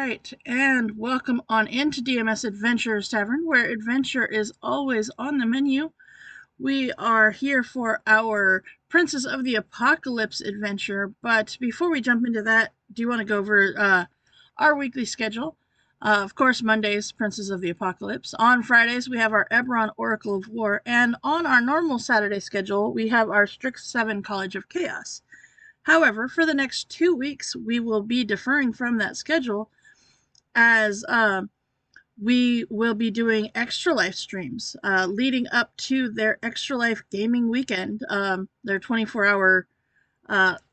right, and welcome on into DMS Adventures Tavern, where adventure is always on the menu. We are here for our Princess of the Apocalypse adventure, but before we jump into that, do you want to go over our weekly schedule? Of course, Mondays, Princess of the Apocalypse. On Fridays, we have our Eberron Oracle of War, and on our normal Saturday schedule, we have our Strix 7 College of Chaos. However, for the next 2 weeks, we will be deferring from that schedule as we will be doing Extra Life streams leading up to their Extra Life gaming weekend, their 24-hour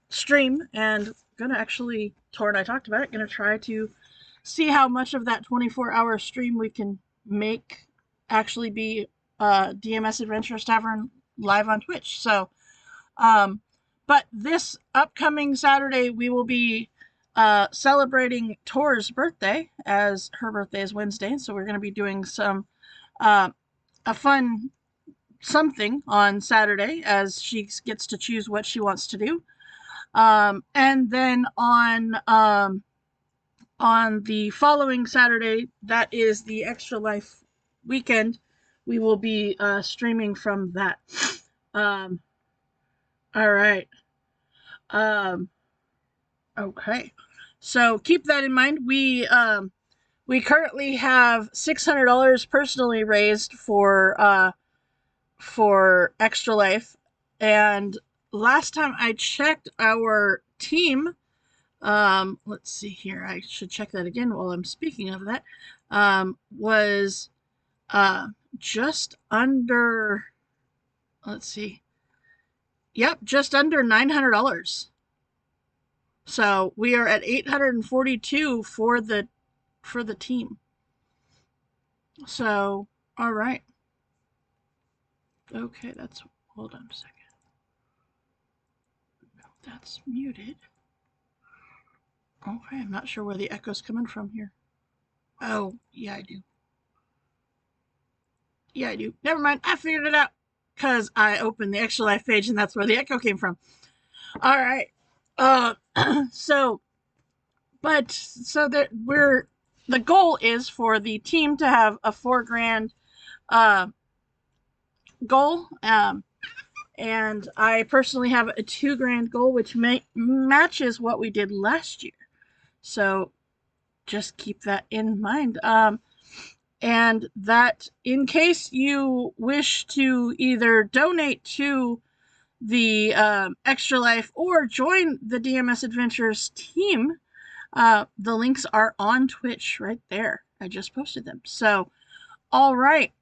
stream. And gonna actually, Tor and I talked about it, gonna try to see how much of that 24-hour stream we can make actually be DMS Adventures Tavern live on Twitch. So, but this upcoming Saturday, we will be celebrating Tor's birthday, as her birthday is Wednesday. So we're going to be doing some a fun something on Saturday, as she gets to choose what she wants to do. And then on the following Saturday, that is the Extra Life weekend, we will be streaming from that. All right. Okay. So keep that in mind. We currently have $600 personally raised for Extra Life, and last time I checked, our team, let's see here, I should check that again while I'm speaking of that, was just under, let's see, yep, just under $900. So we are at 842 for the team. So, all right. Okay, hold on a second. That's muted. Okay, I'm not sure where the echo's coming from here. Oh, yeah, I do. Yeah, I do. Never mind, I figured it out. Because I opened the Extra Life page and that's where the echo came from. All right. So the goal is for the team to have a $4,000 goal, and I personally have a $2,000 goal, which matches what we did last year. So just keep that in mind. And that in case you wish to either donate to the Extra Life or join the DMS Adventures team, the links are on Twitch right there. I just posted them. So, all right.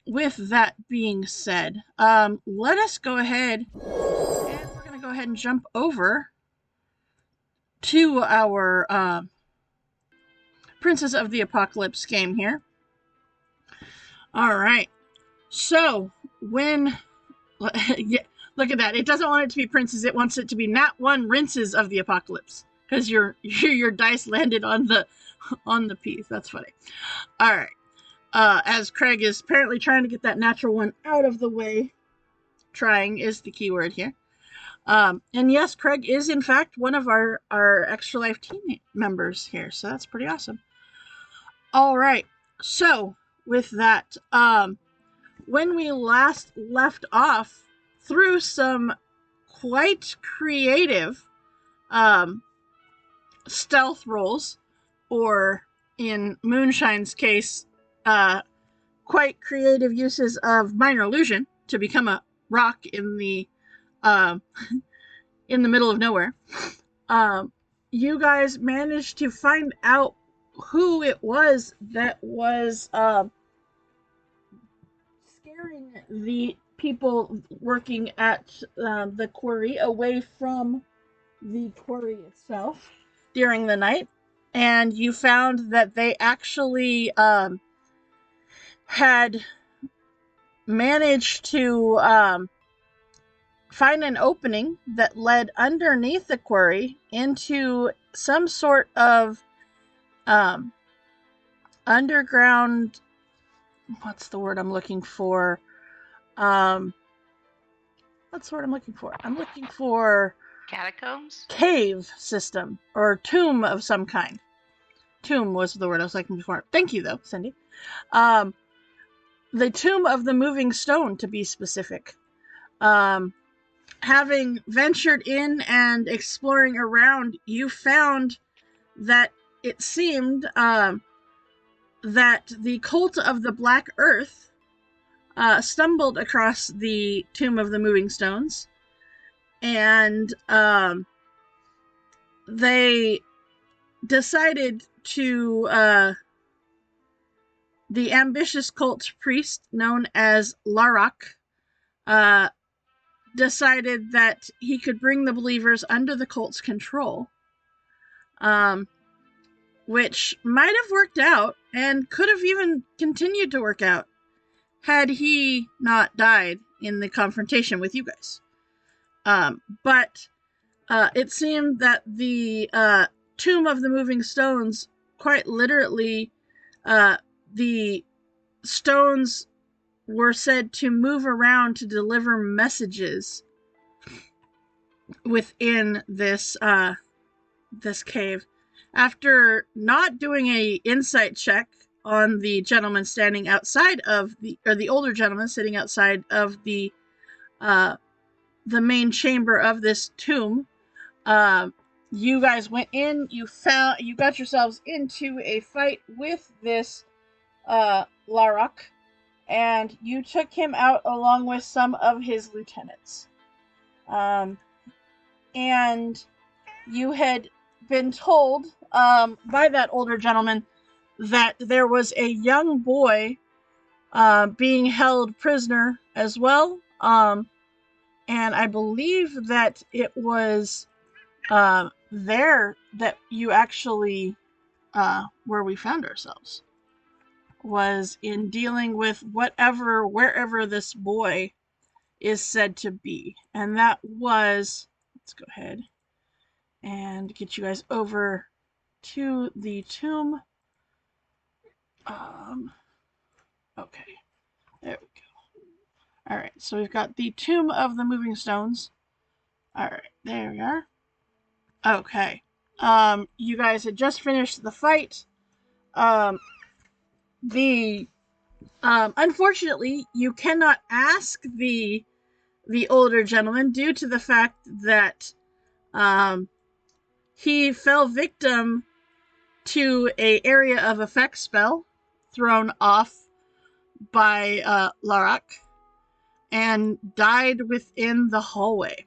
With that being said, let us go ahead, and we're going to go ahead and jump over to our Princess of the Apocalypse game here. All right. So, when... yeah, look at that. It doesn't want it to be Princess. It wants it to be Nat 1 Rinces of the Apocalypse. Because your dice landed on the piece. That's funny. All right. As Craig is apparently trying to get that natural one out of the way. Trying is the key word here. And yes, Craig is in fact one of our Extra Life team members here. So that's pretty awesome. All right. So with that, when we last left off, through some quite creative stealth rolls, or in Moonshine's case, quite creative uses of minor illusion to become a rock in the middle of nowhere, you guys managed to find out who it was that was scaring the people working at the quarry away from the quarry itself during the night. And you found that they actually had managed to find an opening that led underneath the quarry into some sort of underground, what's the word I'm looking for? I'm looking for catacombs? Cave system or tomb of some kind. tomb was the word I was looking before. Thank you, though, Cindy. The Tomb of the Moving Stone, to be specific. Having ventured in and exploring around, you found that it seemed that the cult of the Black Earth stumbled across the Tomb of the Moving Stones, and they decided to the ambitious cult priest known as Larok decided that he could bring the believers under the cult's control, which might have worked out and could have even continued to work out had he not died in the confrontation with you guys. But it seemed that the Tomb of the Moving Stones, quite literally, the stones were said to move around to deliver messages within this this cave. After not doing a insight check on the gentleman standing outside of the older gentleman sitting outside of the main chamber of this tomb, you guys went in, you got yourselves into a fight with this Larok, and you took him out along with some of his lieutenants. And you had been told by that older gentleman that there was a young boy being held prisoner as well. And I believe that it was there that you actually, where we found ourselves, was in dealing with wherever this boy is said to be. And that was, let's go ahead and get you guys over to the tomb. Okay, there we go. Alright, so we've got the Tomb of the Moving Stones. Alright, there we are. Okay. You guys had just finished the fight. Unfortunately, you cannot ask the older gentleman due to the fact that he fell victim to a area of effect spell thrown off by Larok and died within the hallway.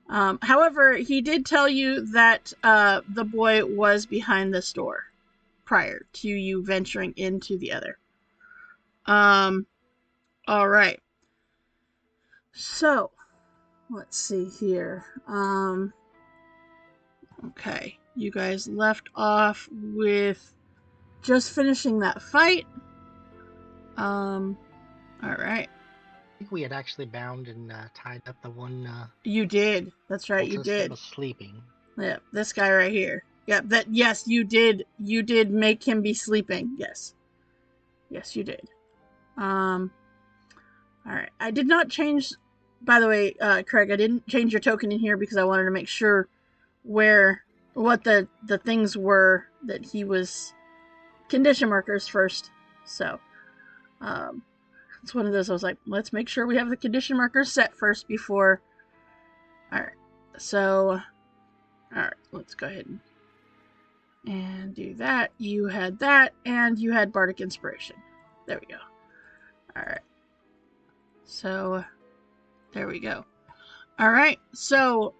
However, he did tell you that the boy was behind this door prior to you venturing into the other. All right. So, let's see here. Okay, you guys left off with just finishing that fight. All right. I think we had actually bound and tied up the one. You did. That's right. You did. That was sleeping. Yeah, this guy right here. Yeah, that. Yes, you did. You did make him be sleeping. Yes. Yes, you did. All right. I did not change. By the way, Craig, I didn't change your token in here because I wanted to make sure what the things were that he was condition markers first. So, it's one of those I was like, let's make sure we have the condition markers set first before. Alright, so, alright, let's go ahead and do that. You had that, and you had Bardic Inspiration. There we go. Alright. So, there we go. Alright, so,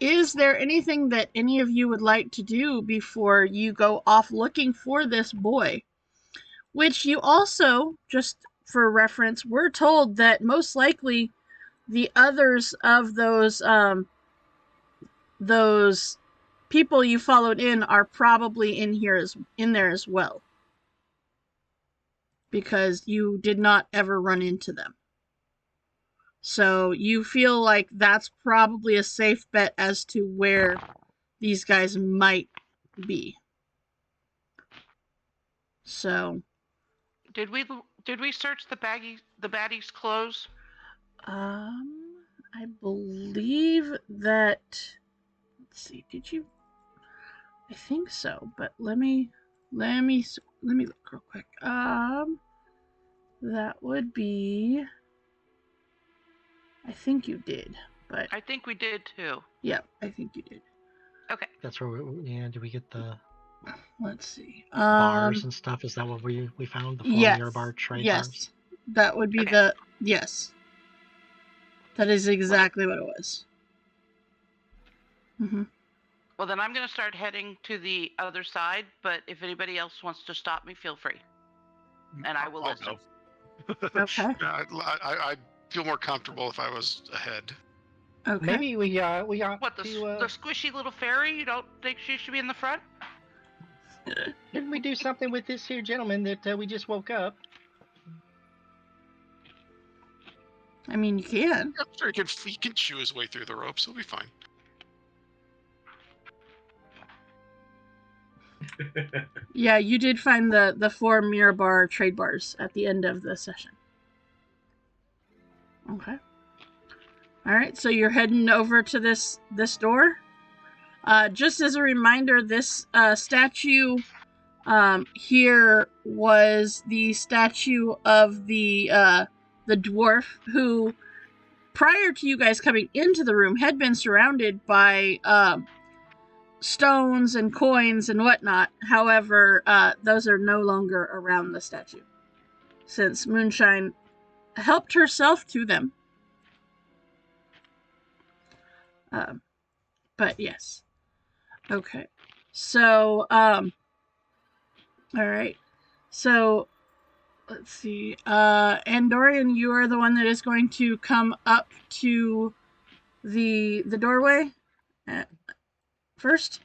is there anything that any of you would like to do before you go off looking for this boy? Which you also, just for reference, were told that most likely the others of those people you followed in are probably in there as well, because you did not ever run into them. So you feel like that's probably a safe bet as to where these guys might be. So, did we search the baddie's clothes? I believe that. Let's see. Did you? I think so, but let me look real quick. That would be. I think you did, but I think we did too. yeah, I think you did. Okay. That's where do we get the Let's see. bars and stuff? Is that what we found? The four Yes. mirror bar trade Yes. bars? That would be Okay. yes. That is exactly what it was. Mm-hmm. Well, then I'm going to start heading to the other side, but if anybody else wants to stop me, feel free. And I will I'll listen. go. Okay. Yeah, I'd feel more comfortable if I was ahead. Okay. Maybe we got What, the to squishy little fairy? You don't think she should be in the front? didn't we do something with this here gentleman that we just woke up? I mean, you can. I'm sure he can chew his way through the ropes. He'll be fine. Yeah, you did find the 4 mirror bar trade bars at the end of the session. Okay. All right, so you're heading over to this door. Just as a reminder, this statue here was the statue of the dwarf who, prior to you guys coming into the room, had been surrounded by stones and coins and whatnot. However, those are no longer around the statue, since Moonshine helped herself to them. But yes. Okay. So, all right. So, let's see. Andorian, you are the one that is going to come up to the doorway first.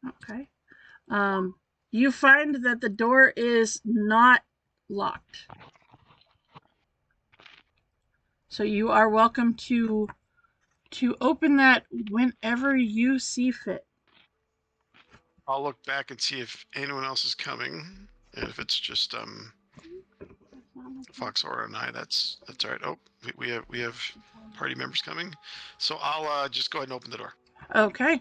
Okay. You find that the door is not locked. So you are welcome to open that whenever you see fit. I'll look back and see if anyone else is coming, and if it's just Foxora and I, that's all right. Oh, we have party members coming, so I'll just go ahead and open the door. Okay.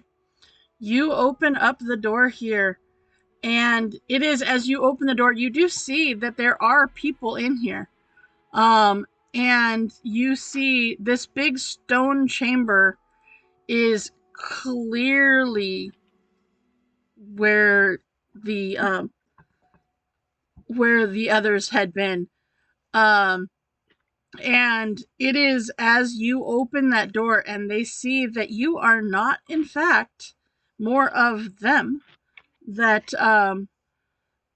You open up the door here, and it is, as you open the door, you do see that there are people in here. And you see this big stone chamber is clearly where the others had been. And it is as you open that door and they see that you are not, in fact, more of them, that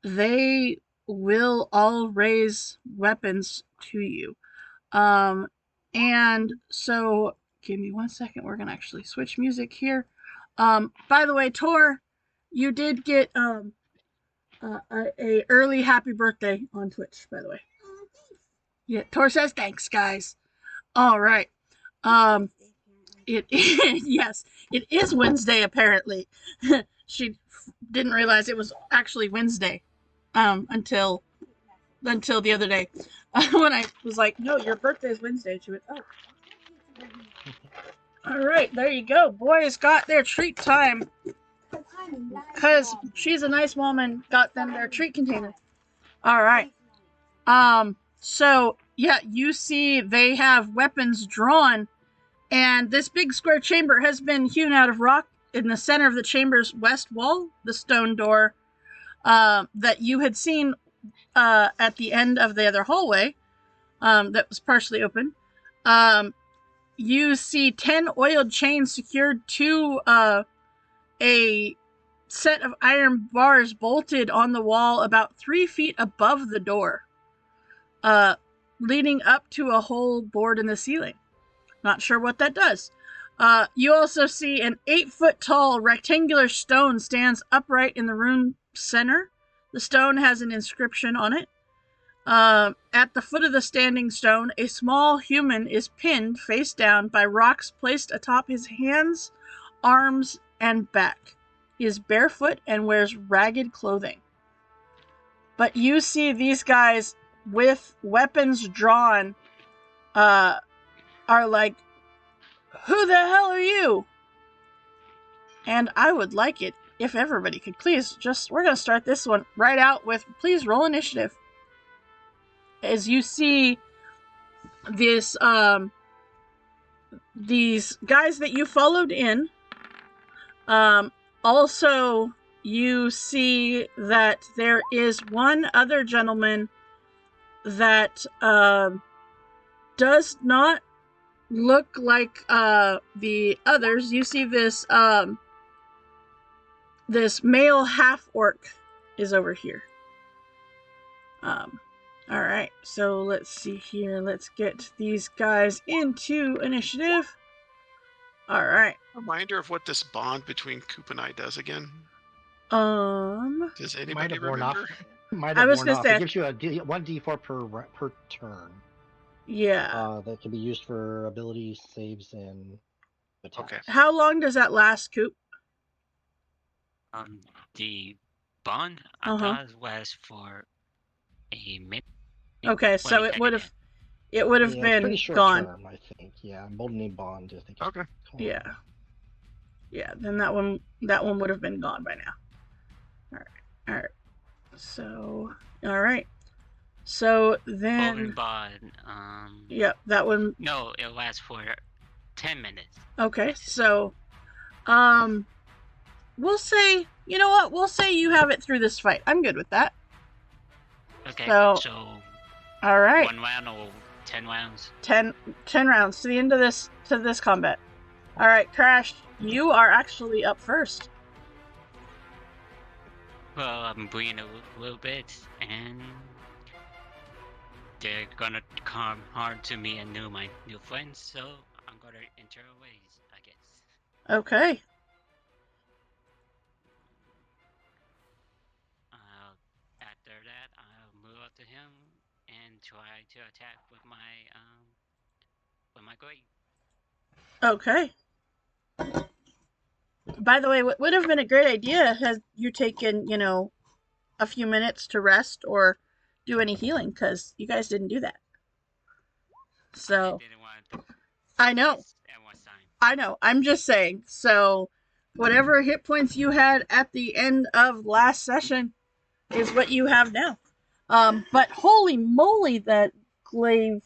they will all raise weapons to you. And so, give me 1 second. We're going to actually switch music here. By the way, Tor, you did get a early happy birthday on Twitch, by the way. Yeah, Tor says thanks, guys. All right. Yes, it is Wednesday, apparently. She didn't realize it was actually Wednesday until the other day. When I was like, no, your birthday is Wednesday. She went, oh. All right, there you go. Boys got their treat time. Because she's a nice woman, got them their treat container. All right. So, yeah, you see they have weapons drawn, and this big square chamber has been hewn out of rock. In the center of the chamber's west wall, the stone door that you had seen at the end of the other hallway that was partially open. You see 10 oiled chains secured to a set of iron bars bolted on the wall about 3 feet above the door, leading up to a hole bored in the ceiling. Not sure what that does. You also see an 8-foot tall rectangular stone stands upright in the room center. The stone has an inscription on it. At the foot of the standing stone, a small human is pinned face down by rocks placed atop his hands, arms, and back. He is barefoot and wears ragged clothing. But you see these guys with weapons drawn are like, who the hell are you? And I would like it if everybody could please we're going to start this one right out with please roll initiative. As you see this, these guys that you followed in, also you see that there is one other gentleman that does not look like the others. You see this this male half orc is over here. All right, so let's see here. Let's get these guys into initiative. All right. Reminder of what this bond between Coop and I does again. Might Does anybody have worn off. remember? Might I have was worn gonna off. say- It gives you a 1d4 per turn. Yeah. That can be used for abilities, saves, and attacks. Okay. How long does that last, Coop? The bond I Uh-huh. thought was for a minute. Okay, so it would have Yeah, it's been pretty short gone. term, I think. Yeah, Molten Name Bond, I think. Okay. Yeah. Yeah, then that one would have been gone by now. All right. So, all right. So then, Golden bond. yep, that one. No, it lasts for 10 minutes. Okay, so, we'll say, you know what? We'll say you have it through this fight. I'm good with that. Okay, So- so All right. 1 round or 10 rounds? 10 rounds to the end of this combat. All right, Crash, you are actually up first. Well, I'm breathing a little bit, and they're gonna come hard to me and know my new friends, so I'm gonna enter ways, I guess. Okay. After that, I'll move up to him and try to attack with my great. Okay. By the way, what would have been a great idea had you taken, a few minutes to rest or do any healing, because you guys didn't do that. So, I didn't want to I know. at one time. I know. I'm just saying. So, whatever hit points you had at the end of last session is what you have now. But holy moly, that glaive.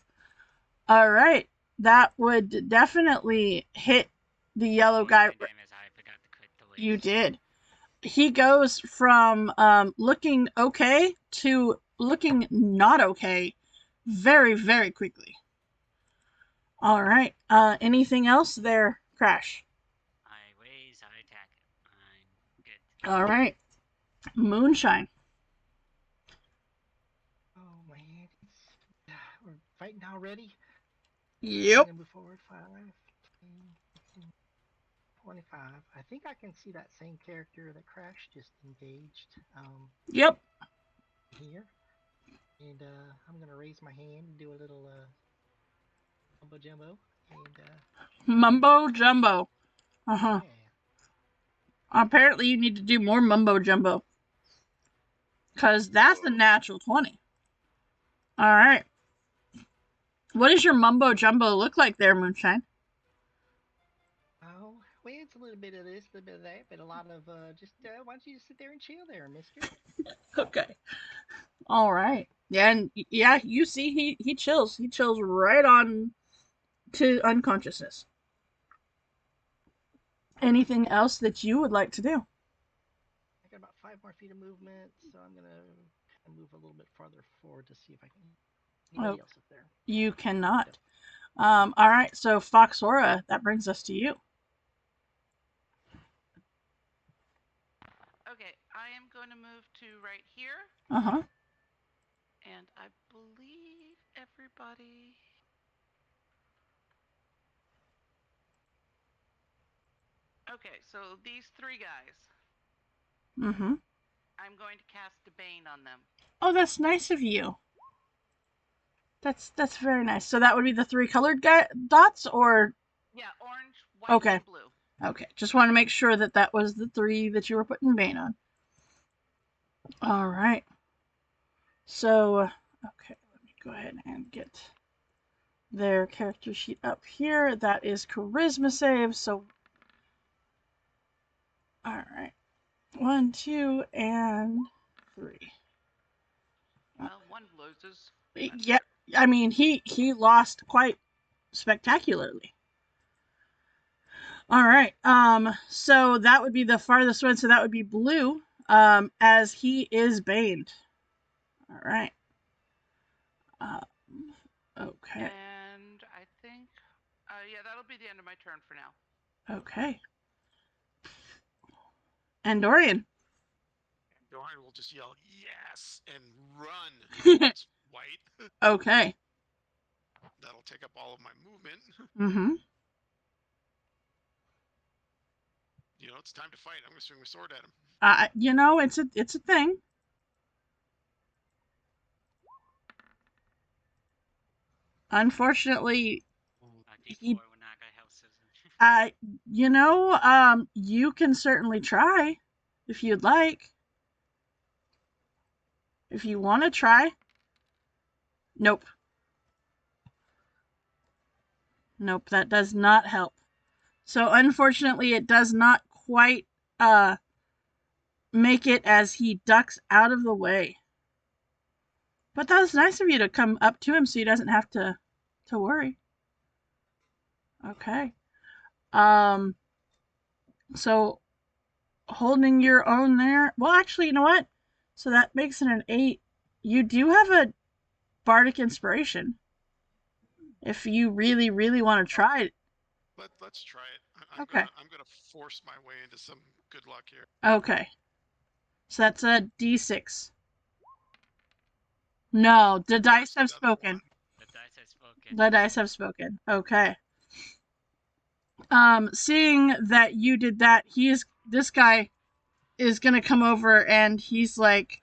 All right. That would definitely hit the yellow guy. Only 10 damage, I forgot to click the You waves. did. He goes from looking okay to looking not okay very, very quickly. All right. Anything else there, Crash? I raise, I attack. I'm good. All right. Moonshine. Oh, man. We're fighting already? Yep. Move forward 5, 10, 15, 25. I think I can see that same character that Crash just engaged Yep. here. And I'm going to raise my hand and do a little mumbo jumbo. And Mumbo jumbo. Uh-huh. yeah. Apparently you need to do more mumbo jumbo. Because that's the natural 20. All right. What does your mumbo jumbo look like there, Moonshine? Oh, well, it's a little bit of this, a little bit of that, but a lot of just why don't you just sit there and chill there, mister? Okay. All right. Yeah, and yeah, you see he chills. He chills right on to unconsciousness. Anything else that you would like to do? I got about 5 more feet of movement, so I'm going to move a little bit farther forward to see if I can anybody else up there. You cannot. All right, so Foxora, that brings us to you. Okay, I am going to move to right here, Uh-huh. and I believe everybody. Okay, so these 3 guys, Mm-hmm. I'm going to cast a Bane on them. Oh, that's nice of you. That's very nice. So that would be the 3 colored dots, or Yeah, orange, white, Okay. and blue. okay? Just want to make sure that was the 3 that you were putting Bane on. All right. So, okay, let me go ahead and get their character sheet up here. That is charisma save. So right. 1, 2, and 3. Well, one loses. Yeah, I mean, he lost quite spectacularly. All right. So that would be the farthest one. So that would be blue. As he is baned. All right. Okay. And I think, yeah, that'll be the end of my turn for now. Okay. And Dorian. Dorian will just yell yes and run towards White. Okay. That'll take up all of my movement. Mm-hmm. You know, it's time to fight. I'm gonna swing my sword at him. You know, it's a thing. Unfortunately, he, you know, you can certainly try if you'd like. If you want to try. Nope. Nope, that does not help. So unfortunately, it does not quite make it as he ducks out of the way. But that was nice of you to come up to him so he doesn't have to worry. Okay. So holding your own there. Well, actually, you know what? So that makes it an 8. You do have a bardic inspiration. If you really, really want to try it. Let's try it. Okay. I'm gonna force my way into some good luck here. Okay. So that's a D6. No, the dice have spoken. The dice have spoken. The dice have spoken. Okay. Seeing that you did that, this guy is gonna come over and he's like,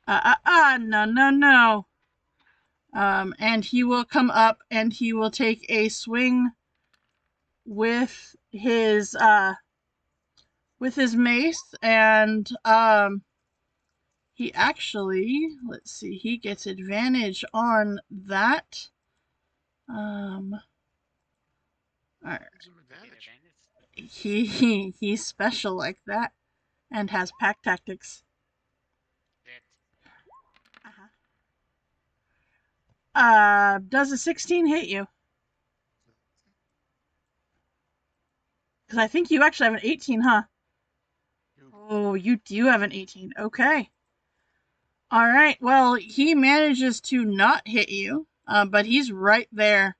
no. And he will come up and he will take a swing with his mace, and he actually, let's see, he gets advantage on that. Alright. He's special like that and has pack tactics. Does a 16 hit you? Because I think you actually have an 18, huh? Oh, you do have an 18. Okay. All right. Well, he manages to not hit you, but he's right there.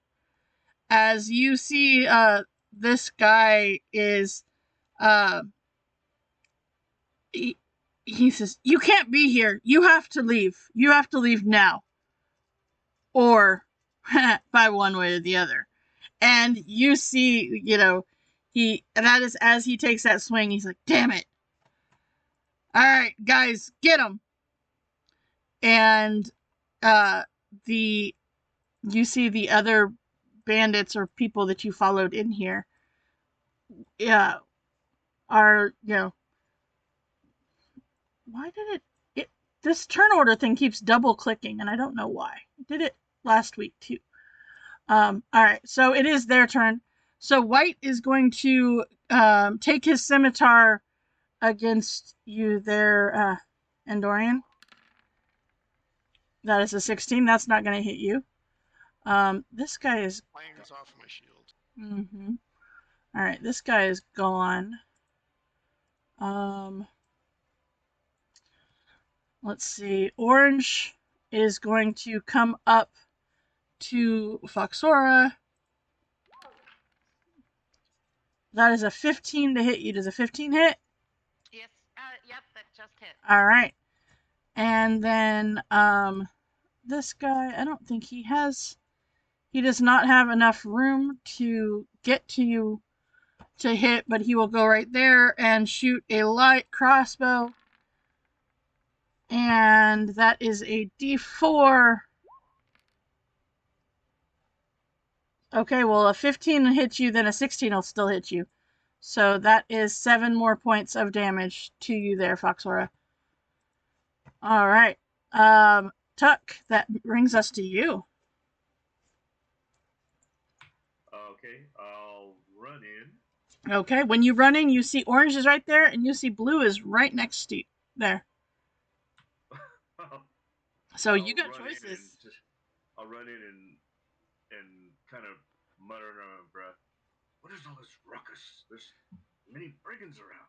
As you see, this guy is, he says, "You can't be here. You have to leave. You have to leave now." Or by one way or the other. And you see, you know, that is as he takes that swing, he's like, "Damn it. All right, guys, get him." And you see the other bandits or people that you followed in here are, you know, why did it this turn order thing keeps double clicking and I don't know why. I did it last week too. All right, so it is their turn. So White is going to take his scimitar against you there, Endorian. That is a 16. That's not going to hit you. This guy is... Flames off my shield. Mm-hmm. All right, this guy is gone. Let's see. Orange is going to come up to Foxora. That is a 15 to hit you. Does a 15 hit? Yes. Yep, that just hit. All right. And then this guy, I don't think he does not have enough room to get to you to hit, but he will go right there and shoot a light crossbow. And that is a D4. Okay, well, a 15 will hit you, then a 16 will still hit you. So that is 7 more points of damage to you there, Foxora. All right. Tuck, that brings us to you. Okay, I'll run in Okay, when you run in, you see orange is right there, and you see blue is right next to you there. So you got choices. I'll run in and kind of mutter under my breath, "What is all this ruckus? There's many brigands around."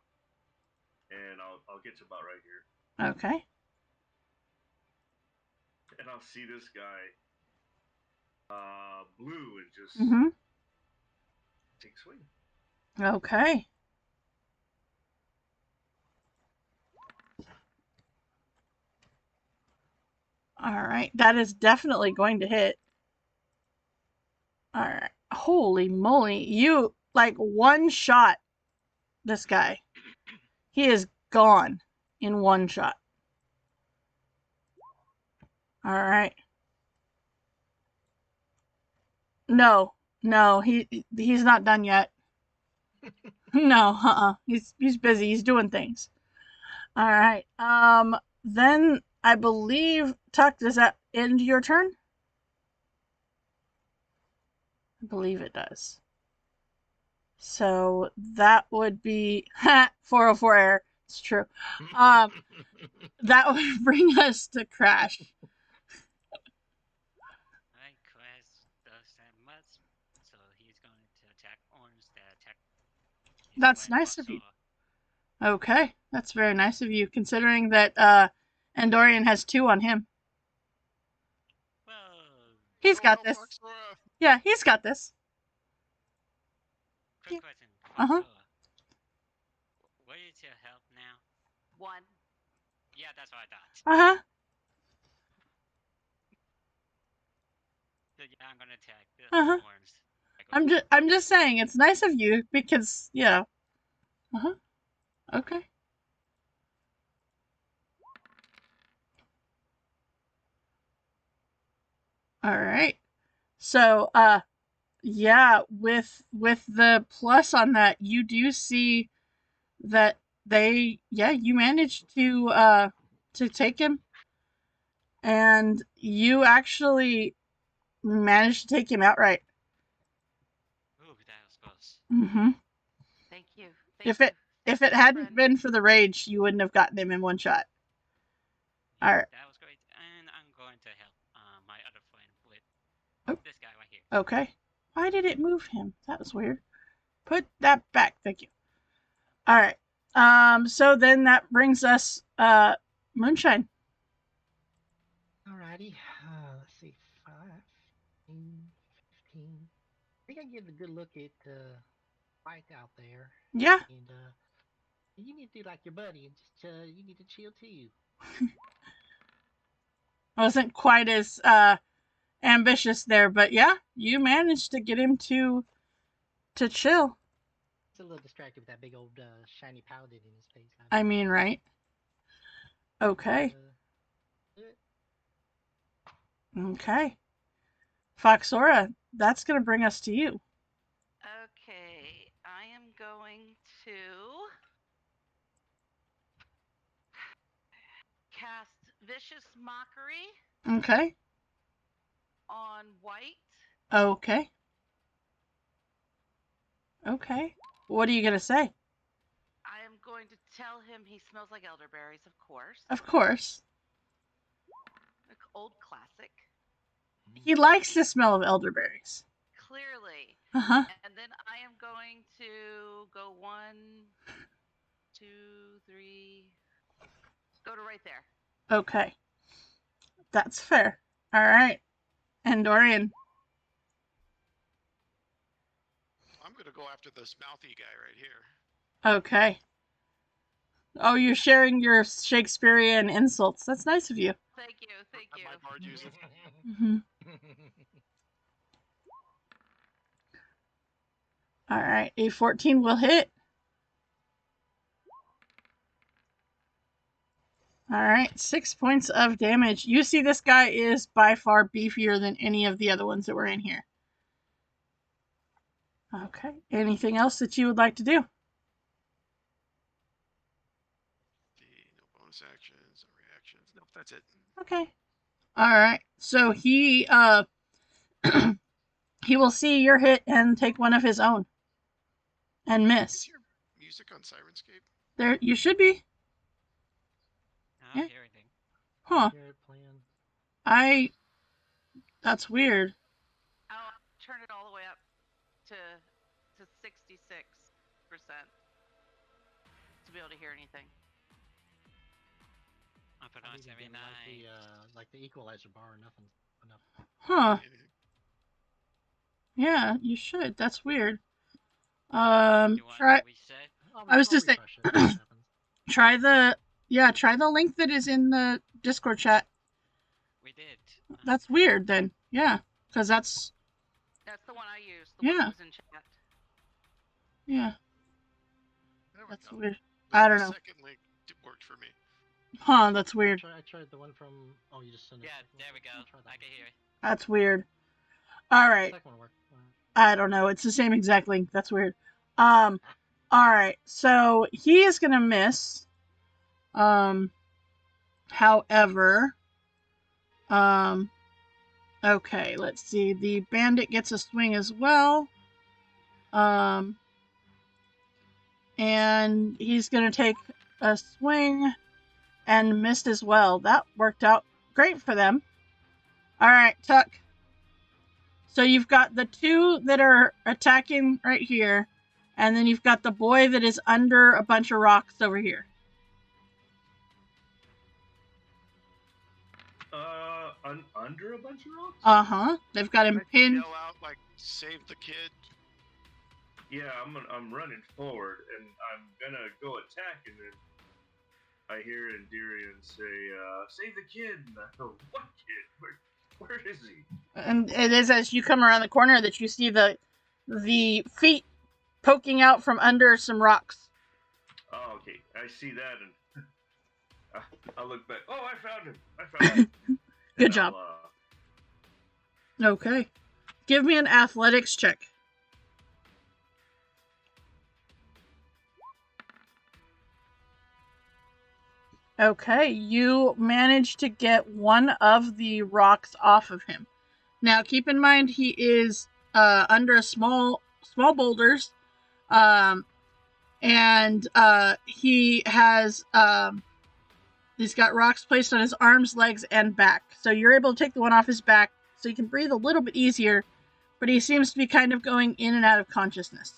And I'll get to about right here. Okay. And I'll see this guy, blue, and just take swing. Okay. All right, that is definitely going to hit. All right. Holy moly, you like one shot this guy. He is gone in one shot. All right. No, he's not done yet. No, he's busy. He's doing things. All right. Then I believe Tuck, does that end your turn? I believe it does. So that would be 404 error. It's true. That would bring us to Crash. Alright, Crash does that much, so he's going to attack Orange that attack. That's nice of you. Okay, that's very nice of you, considering that Andorian has 2 on him. Whoa! He's got this. Foxora. Yeah, he's got this. Quick question. Uh-huh. What is your health now? 1. Yeah, that's what I thought. Uh-huh. So yeah, I'm gonna attack the Orange. I'm just saying it's nice of you because, you know. Uh-huh. Okay. All right. So, yeah, with the plus on that, you do see that you managed to take him, and you actually managed to take him outright. Ooh, that was close. Mm-hmm. Thank you. If it hadn't been for the rage, you wouldn't have gotten him in one shot. Yeah, All right. that was great, and I'm going to help my other friend with this guy right here. Okay. Why did it move him? That was weird. Put that back. Thank you. All right. So then that brings us Moonshine. Alrighty. Let's see. 5, 15. I think I can get a good look at Mike out there. Yeah. And you need to do like your buddy and just you need to chill too. I wasn't quite as ambitious there, but yeah, you managed to get him to chill. It's a little distracted with that big old shiny paladin in his face. I mean, right? Okay. Okay. Foxora, that's going to bring us to you. Okay, I am going to cast Vicious Mockery Okay. on White. Okay. Okay. What are you going to say? I am going to tell him he smells like elderberries, of course. Of course. Like old classic. He likes the smell of elderberries. Clearly. Uh-huh. And then I am going to go 1, 2, 3. Go to right there. Okay. That's fair. All right. And Dorian. I'm gonna go after this mouthy guy right here. Okay. Oh, you're sharing your Shakespearean insults. That's nice of you. Thank you. Thank you. My bard uses. Mm-hmm. All right. A 14 will hit. All right. 6 points of damage. You see this guy is by far beefier than any of the other ones that were in here. Okay. Anything else that you would like to do? No bonus actions, no reactions. Nope, that's it. Okay. All right. So he he will see your hit and take one of his own. and miss. Is your music on Sirenscape? There, you should be. I don't hear anything. Huh. Hear it playing. That's weird. I'll turn it all the way up to 66% to be able to hear anything. I put I on need to get 79. like the equalizer bar or nothing. Enough. Huh. Anything? Yeah, you should. That's weird. You want Try. to reset? I was just saying- refresh it, see what happens. Try the link that is in the Discord chat. We did. That's weird then. Yeah, because that's That's the one I used. The one Yeah. that was in chat. yeah, There we that's go. weird. The- I don't the know. second link worked for me. Huh? That's weird. I tried the one from. Oh, you just sent it. Yeah, there we go. Try that I can one. hear it. That's weird. All right. Second one worked. I don't know. It's the same exact link. That's weird. All right. So he is gonna miss. However, okay. Let's see. The bandit gets a swing as well. And he's gonna take a swing and missed as well. That worked out great for them. All right, Tuck. So you've got the two that are attacking right here, and then you've got the boy that is under a bunch of rocks over here. Under a bunch of rocks? Uh-huh. They've got him Can I pinned. yell out like "Save the kid"? Yeah, I'm running forward, and I'm gonna go attack, and then I hear Endirian say, "Save the kid!" And I go, "What kid? Where is he?" And it is as you come around the corner that you see the feet poking out from under some rocks. Oh, okay. I see that, and I'll look back. Oh, I found him! I found him! Good And job. I'll, Okay. Give me an athletics check. Okay, you managed to get one of the rocks off of him. Now, keep in mind he is under a small boulders, and he has he's got rocks placed on his arms, legs, and back. So you're able to take the one off his back, so you can breathe a little bit easier. But he seems to be kind of going in and out of consciousness.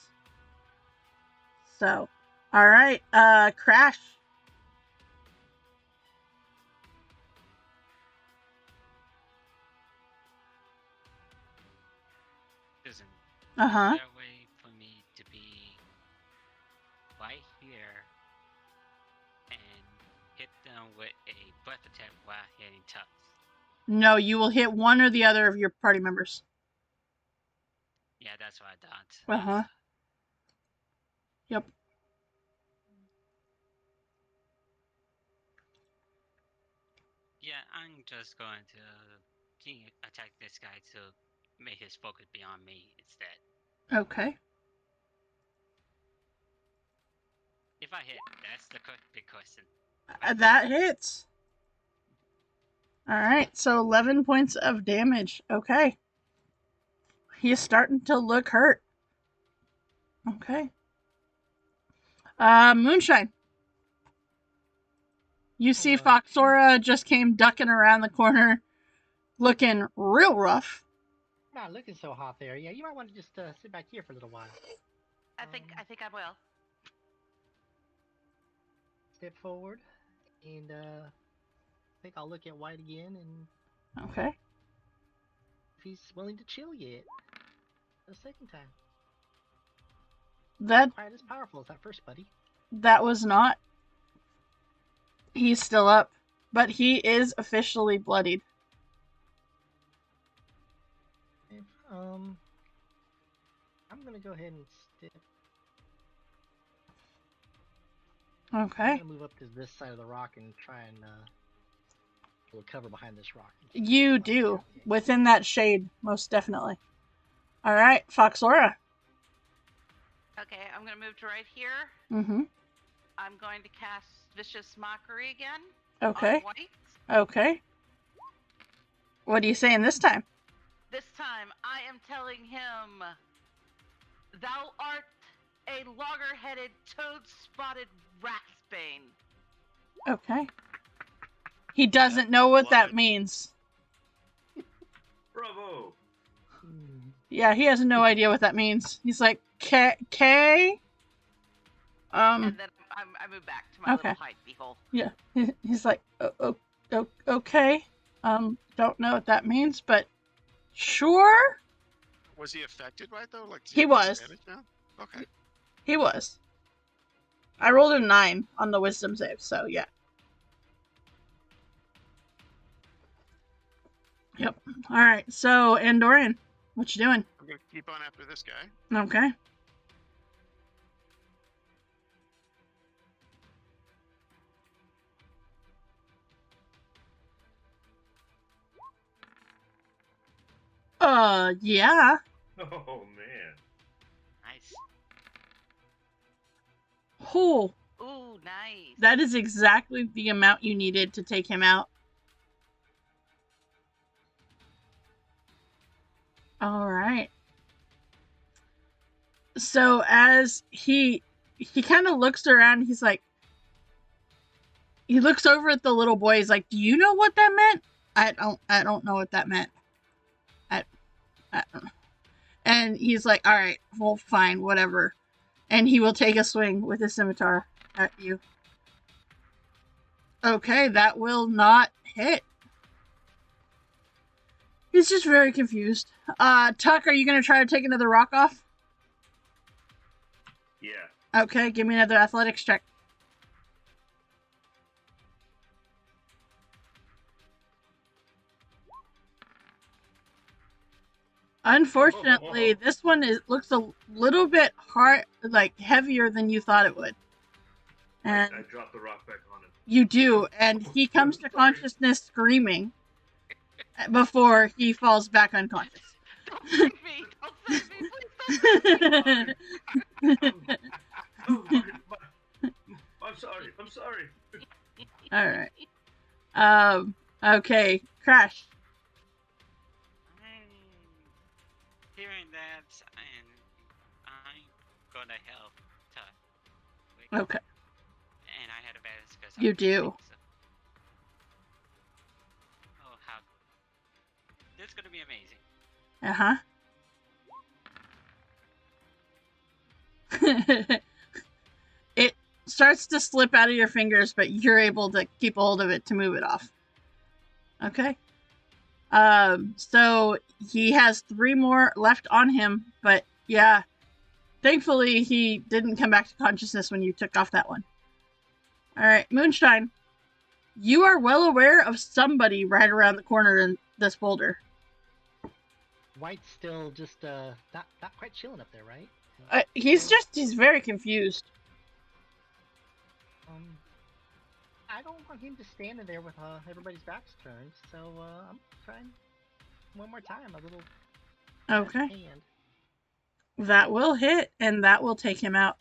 So, all right, Crash. Isn't Uh-huh. there a way for me to be right here and hit them with a breath attack while hitting Tucks? No, you will hit one or the other of your party members. Yeah, that's what I thought. Uh-huh. Yep. Yeah, I'm just going to attack this guy to make his focus be on me instead. Okay. If I hit, that's the big question. That hits. All right, so 11 points of damage. Okay. He's starting to look hurt. Okay. Moonshine. You see Foxora just came ducking around the corner, looking real rough. Not looking so hot there. Yeah, you might want to just sit back here for a little while. I think I will. Step forward, and I think I'll look at White again, and Okay. if he's willing to chill yet. The second time. That Quite as powerful as that first buddy. was not. He's still up, but he is officially bloodied. Okay, I'm gonna go ahead and step. I'm Okay. gonna move up to this side of the rock and try and we'll cover behind this rock. You do. Within that shade, most definitely. All right, Foxora. Okay, I'm gonna move to right here. Mm-hmm. I'm going to cast Vicious Mockery again. Okay. On White. Okay. What are you saying this time? This time, I am telling him, "Thou art a logger-headed, toad-spotted ratsbane. Okay. He doesn't know what Love that it. means. Bravo. Yeah, he has no idea what that means. He's like, K? And then I move back to my Okay. little hidey hole. Yeah. He's like, okay. Don't know what that means, but sure? Was he affected by it though? Like, does He have was. disadvantage now? Okay. He was. I rolled a 9 on the wisdom save, so yeah. Yep. Alright, so Andorian, what you doing? I'm gonna keep on after this guy. Okay. Yeah. Oh man. Nice. Oh, Ooh, nice. that is exactly the amount you needed to take him out. Alright. So as he kind of looks around, he's like, he looks over at the little boy, he's like, do you know what that meant? I don't know what that meant. I don't know. And he's like, alright, well, fine, whatever. And he will take a swing with his scimitar at you. Okay, that will not hit. He's just very confused. Tuck, are you going to try to take another rock off? Yeah. Okay, give me another athletics check. Unfortunately, this one looks a little bit hard, like heavier than you thought it would. And I dropped the rock back on him. you do, and he comes to consciousness screaming before he falls back unconscious. Don't save me! Don't save me! Please don't save me! I'm sorry. I'm sorry. Alright. Okay, Crash. Hearing that, I'm gonna help Tuck. Okay. And I had advantage because You do. Oh, how... This is gonna be amazing. It starts to slip out of your fingers, but you're able to keep a hold of it to move it off. Okay. So he has 3 more left on him, but yeah, thankfully he didn't come back to consciousness when you took off that one. Alright, Moonshine, you are well aware of somebody right around the corner in this boulder. White's still just not quite chilling up there, right? He's very confused. I don't want him just standing there with everybody's backs turned, so I'm trying one more time, a little Okay. hand. That will hit, and that will take him out.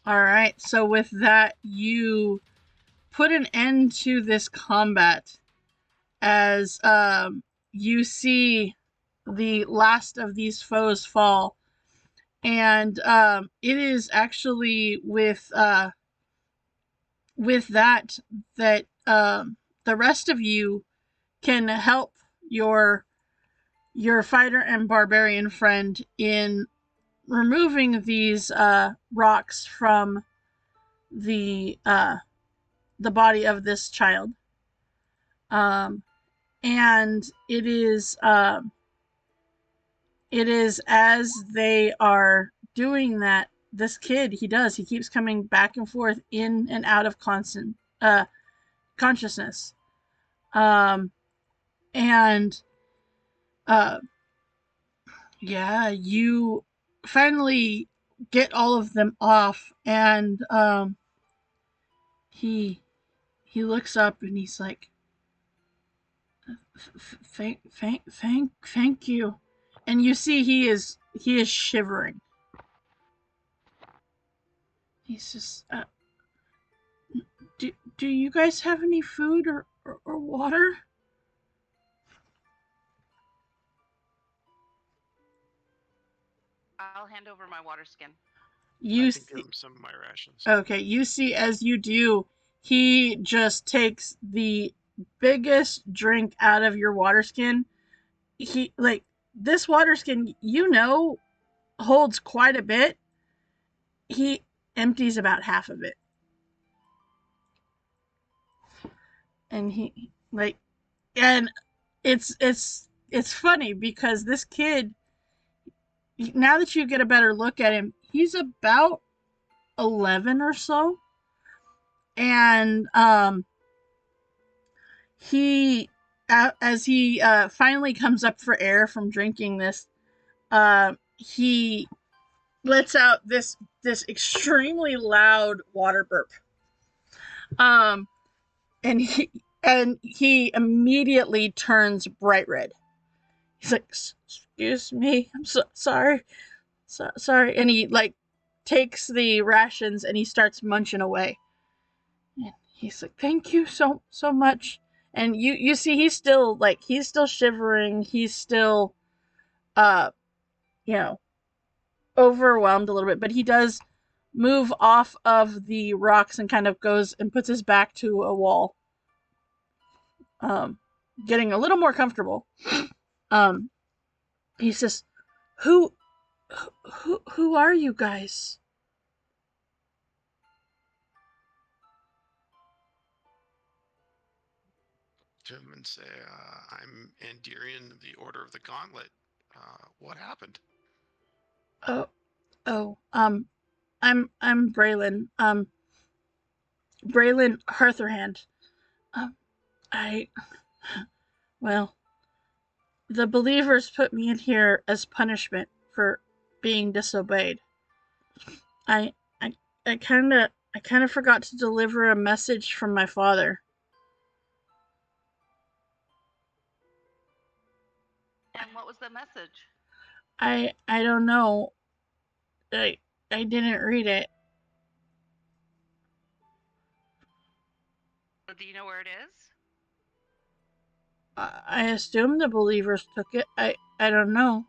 Alright, so with that, you put an end to this combat as you see the last of these foes fall. And it is actually with that the rest of you can help your fighter and barbarian friend in removing these rocks from the body of this child. And it is as they are doing that, this kid, he keeps coming back and forth in and out of constant consciousness. Yeah, you finally get all of them off, and he looks up and he's like, thank you. And you see he is shivering. He's just, do you guys have any food or water? I'll hand over my water skin. You I can see, give him some of my rations. okay, you see as you do, he just takes the biggest drink out of your water skin. He like this water skin, holds quite a bit. He empties about half of it. And he like and it's funny because this kid, now that you get a better look at him, he's about 11 or so. And he as he finally comes up for air from drinking this, he lets out this extremely loud water burp. Um and he immediately turns bright red. He's like, "Excuse me, I'm so sorry, sorry." And he like takes the rations and he starts munching away. And he's like, "Thank you so much." And you see he's still shivering. He's still uh you know overwhelmed a little bit, but he does move off of the rocks and kind of goes and puts his back to a wall, getting a little more comfortable. He says, "Who are you guys?" To him and say, I'm Andirian of the Order of the Gauntlet. What happened? I'm Braylon. Braylon Hertherhand. I well, the believers put me in here as punishment for being disobeyed. I kind of forgot to deliver a message from my father. And what was the message? I don't know. I didn't read it. Do you know where it is? I assume the believers took it. I don't know.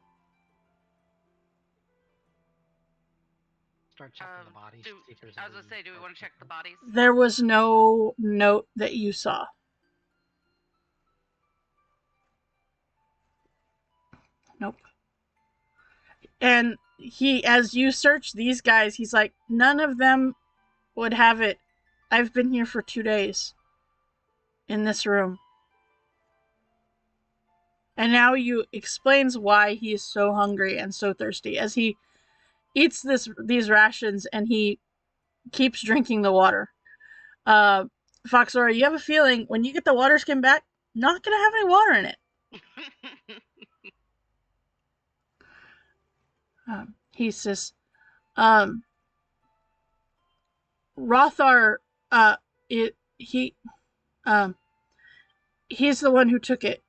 Start checking the bodies. See if there's I was gonna say, do we want to check the bodies? There was no note that you saw. Nope. And as you search these guys, he's like, none of them would have it. I've been here for 2 days in this room. And now you explains why he is so hungry and so thirsty as he eats these rations and he keeps drinking the water. Foxora, you have a feeling when you get the water skin back, not gonna have any water in it. He says, Rothar, he's the one who took it.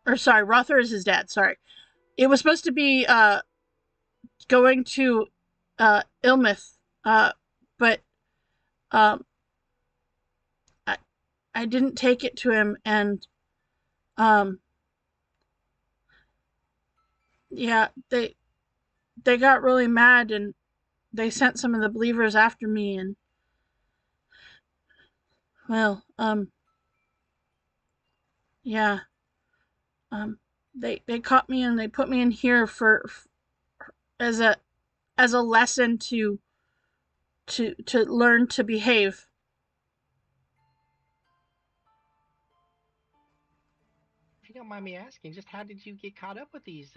Or sorry, Rothar is his dad. Sorry, it was supposed to be going to Ilmith, but I didn't take it to him, and yeah, they got really mad and they sent some of the believers after me, and well, yeah, they caught me and they put me in here for as a lesson to learn to behave. If you don't mind me asking, just how did you get caught up with these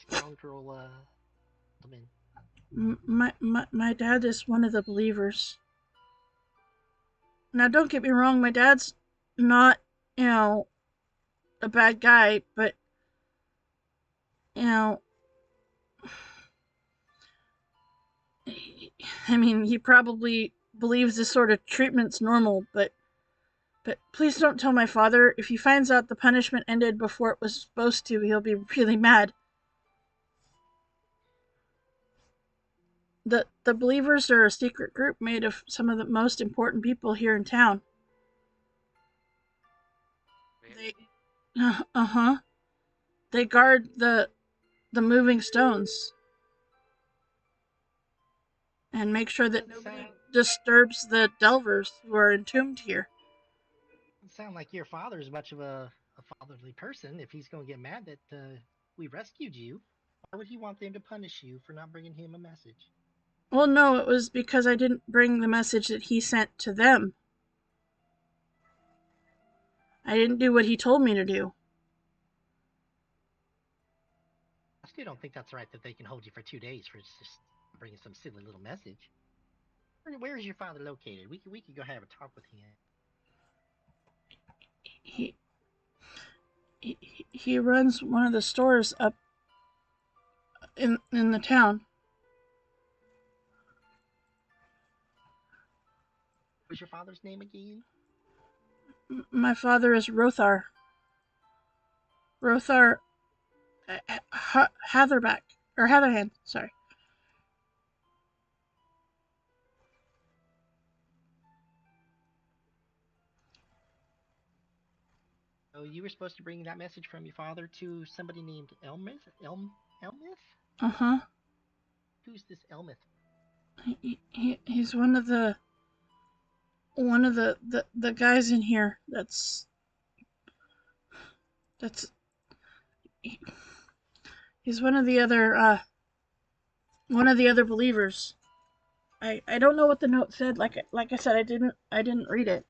scoundrel men? My dad is one of the believers. Now, don't get me wrong, my dad's not, a bad guy, but, I mean, he probably believes this sort of treatment's normal, but please don't tell my father. If he finds out the punishment ended before it was supposed to, he'll be really mad. The believers are a secret group made of some of the most important people here in town. They, uh-huh. They guard the moving stones and make sure that nobody disturbs the Delvers who are entombed here. Doesn't sound like your father's much of a fatherly person. If he's going to get mad that we rescued you, why would he want them to punish you for not bringing him a message? Well, no, it was because I didn't bring the message that he sent to them. I didn't do what he told me to do. I still don't think that's right that they can hold you for 2 days for just bringing some silly little message. Where is your father located? We could go have a talk with him. He runs one of the stores up in the town. What's your father's name again? My father is Rothar. Rothar Hatherback. Or Hatherhand, sorry. So you were supposed to bring that message from your father to somebody named Elmith? Elmith? Uh-huh. Who's this Elmith? He's one of the guys in here he's one of the other believers. I don't know what the note said. Like I said, I didn't read it.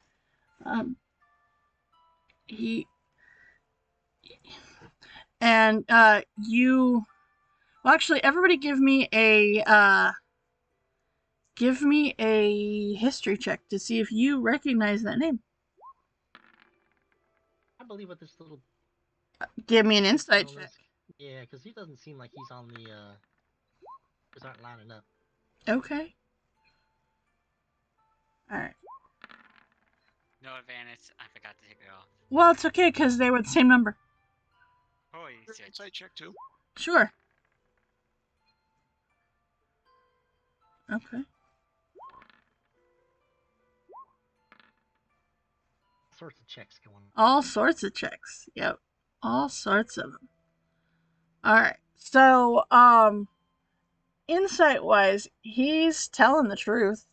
You well, actually, everybody give me a history check to see if you recognize that name. I believe what this little... Give me an insight check. Yeah, because he doesn't seem like he's on the, Those aren't lining up. Okay. Alright. No advantage. I forgot to take it off. Well, it's okay, because they were the same number. Holy shit. Insight check too. Sure. Okay. Sorts of checks going on. All sorts of checks. Yep. All sorts of them. Alright. So, insight-wise, he's telling the truth.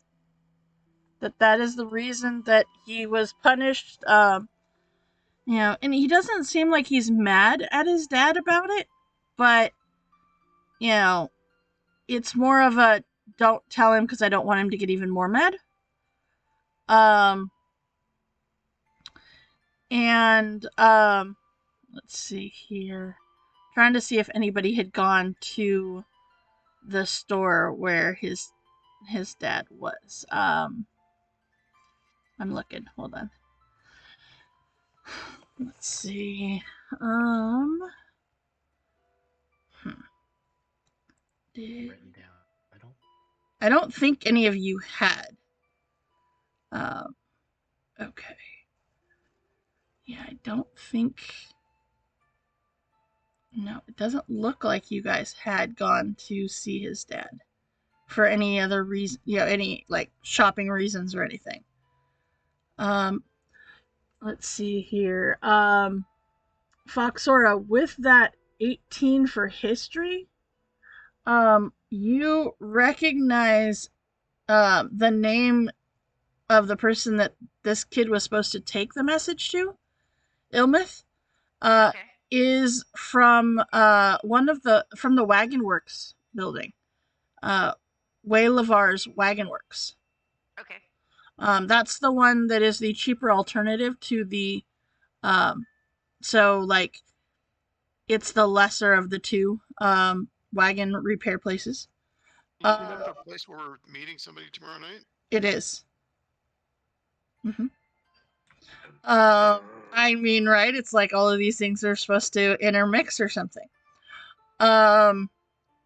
That is the reason that he was punished. And he doesn't seem like he's mad at his dad about it, but, it's more of a don't tell him because I don't want him to get even more mad. Let's see here. Trying to see if anybody had gone to the store where his dad was. I'm looking. Hold on. Let's see. Written down. I don't think any of you had. Okay. Yeah, I don't think... No, it doesn't look like you guys had gone to see his dad for any other reason, any, like, shopping reasons or anything. Let's see here. Foxora, with that 18 for history, you recognize the name of the person that this kid was supposed to take the message to, Ilmith, Okay. is from from the Wagon Works building, Way Lavar's Wagon Works. Okay. That's the one that is the cheaper alternative to the, so like, it's the lesser of the two wagon repair places. Is that the place where we're meeting somebody tomorrow night? It is. I mean, right? It's like all of these things are supposed to intermix or something.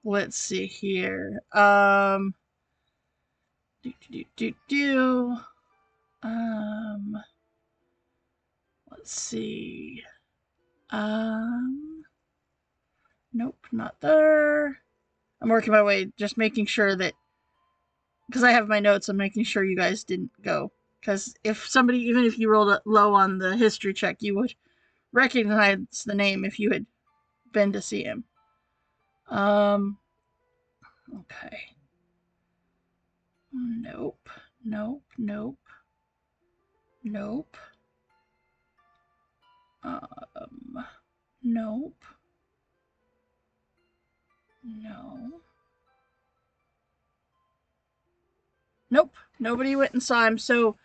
Let's see here. Let's see. Nope, not there. I'm working my way, just making sure that, because I have my notes, I'm making sure you guys didn't go. Because if somebody, even if you rolled low on the history check, you would recognize the name if you had been to see him. Okay. Nope. Nope. Nope. Nope. Nope. No. Nope. Nobody went and saw him. So,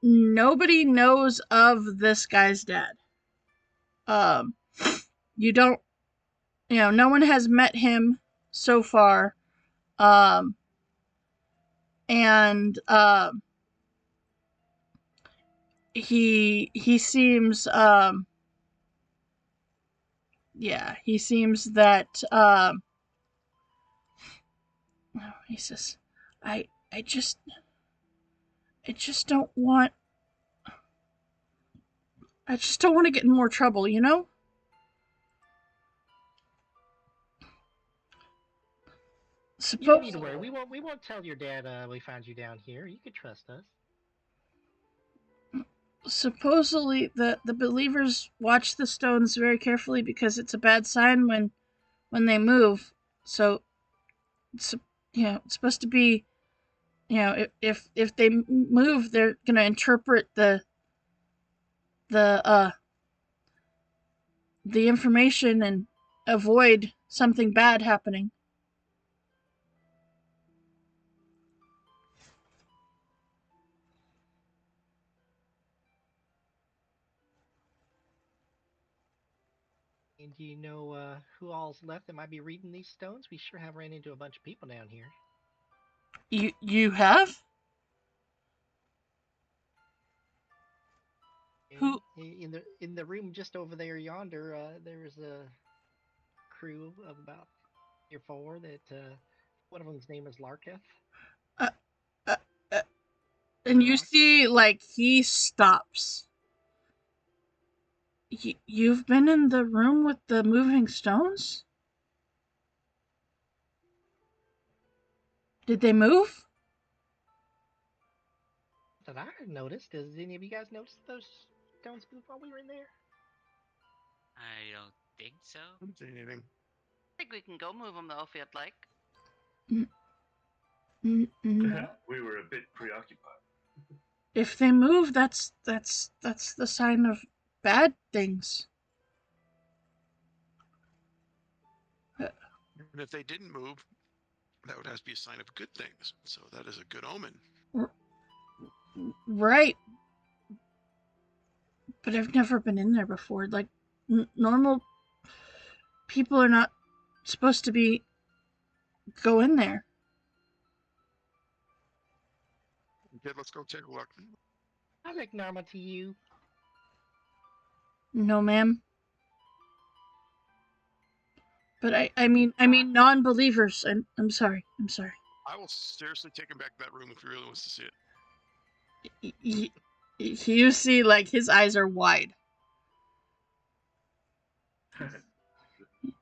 nobody knows of this guy's dad. You don't, no one has met him so far. And he seems, he seems that, he says, I just don't want, to get in more trouble, you know? You don't need to worry. We won't tell your dad we found you down here. You can trust us. Supposedly the believers watch the stones very carefully because it's a bad sign when they move. So it's supposed to be, if they move, they're gonna interpret the information and avoid something bad happening. And do you know who all's left that might be reading these stones? We sure have ran into a bunch of people down here. You have? Who? In the room just over there yonder, there was a crew of about 3 or 4 that one of them's name is Larketh. And you see, like, he stops. You've been in the room with the moving stones? Did they move? That I noticed. Does any of you guys notice those stones move while we were in there? I don't think so. I didn't see anything. I think we can go move them though if you'd like. No. We were a bit preoccupied. If they move, that's the sign of bad things. And if they didn't move, that would have to be a sign of good things. So that is a good omen. Right. But I've never been in there before. Like, normal people are not supposed to go in there. Okay, let's go take a look. I like Narma to you. No, ma'am. But I mean non-believers. I'm sorry. I will seriously take him back to that room if he really wants to see it. You see, like, his eyes are wide.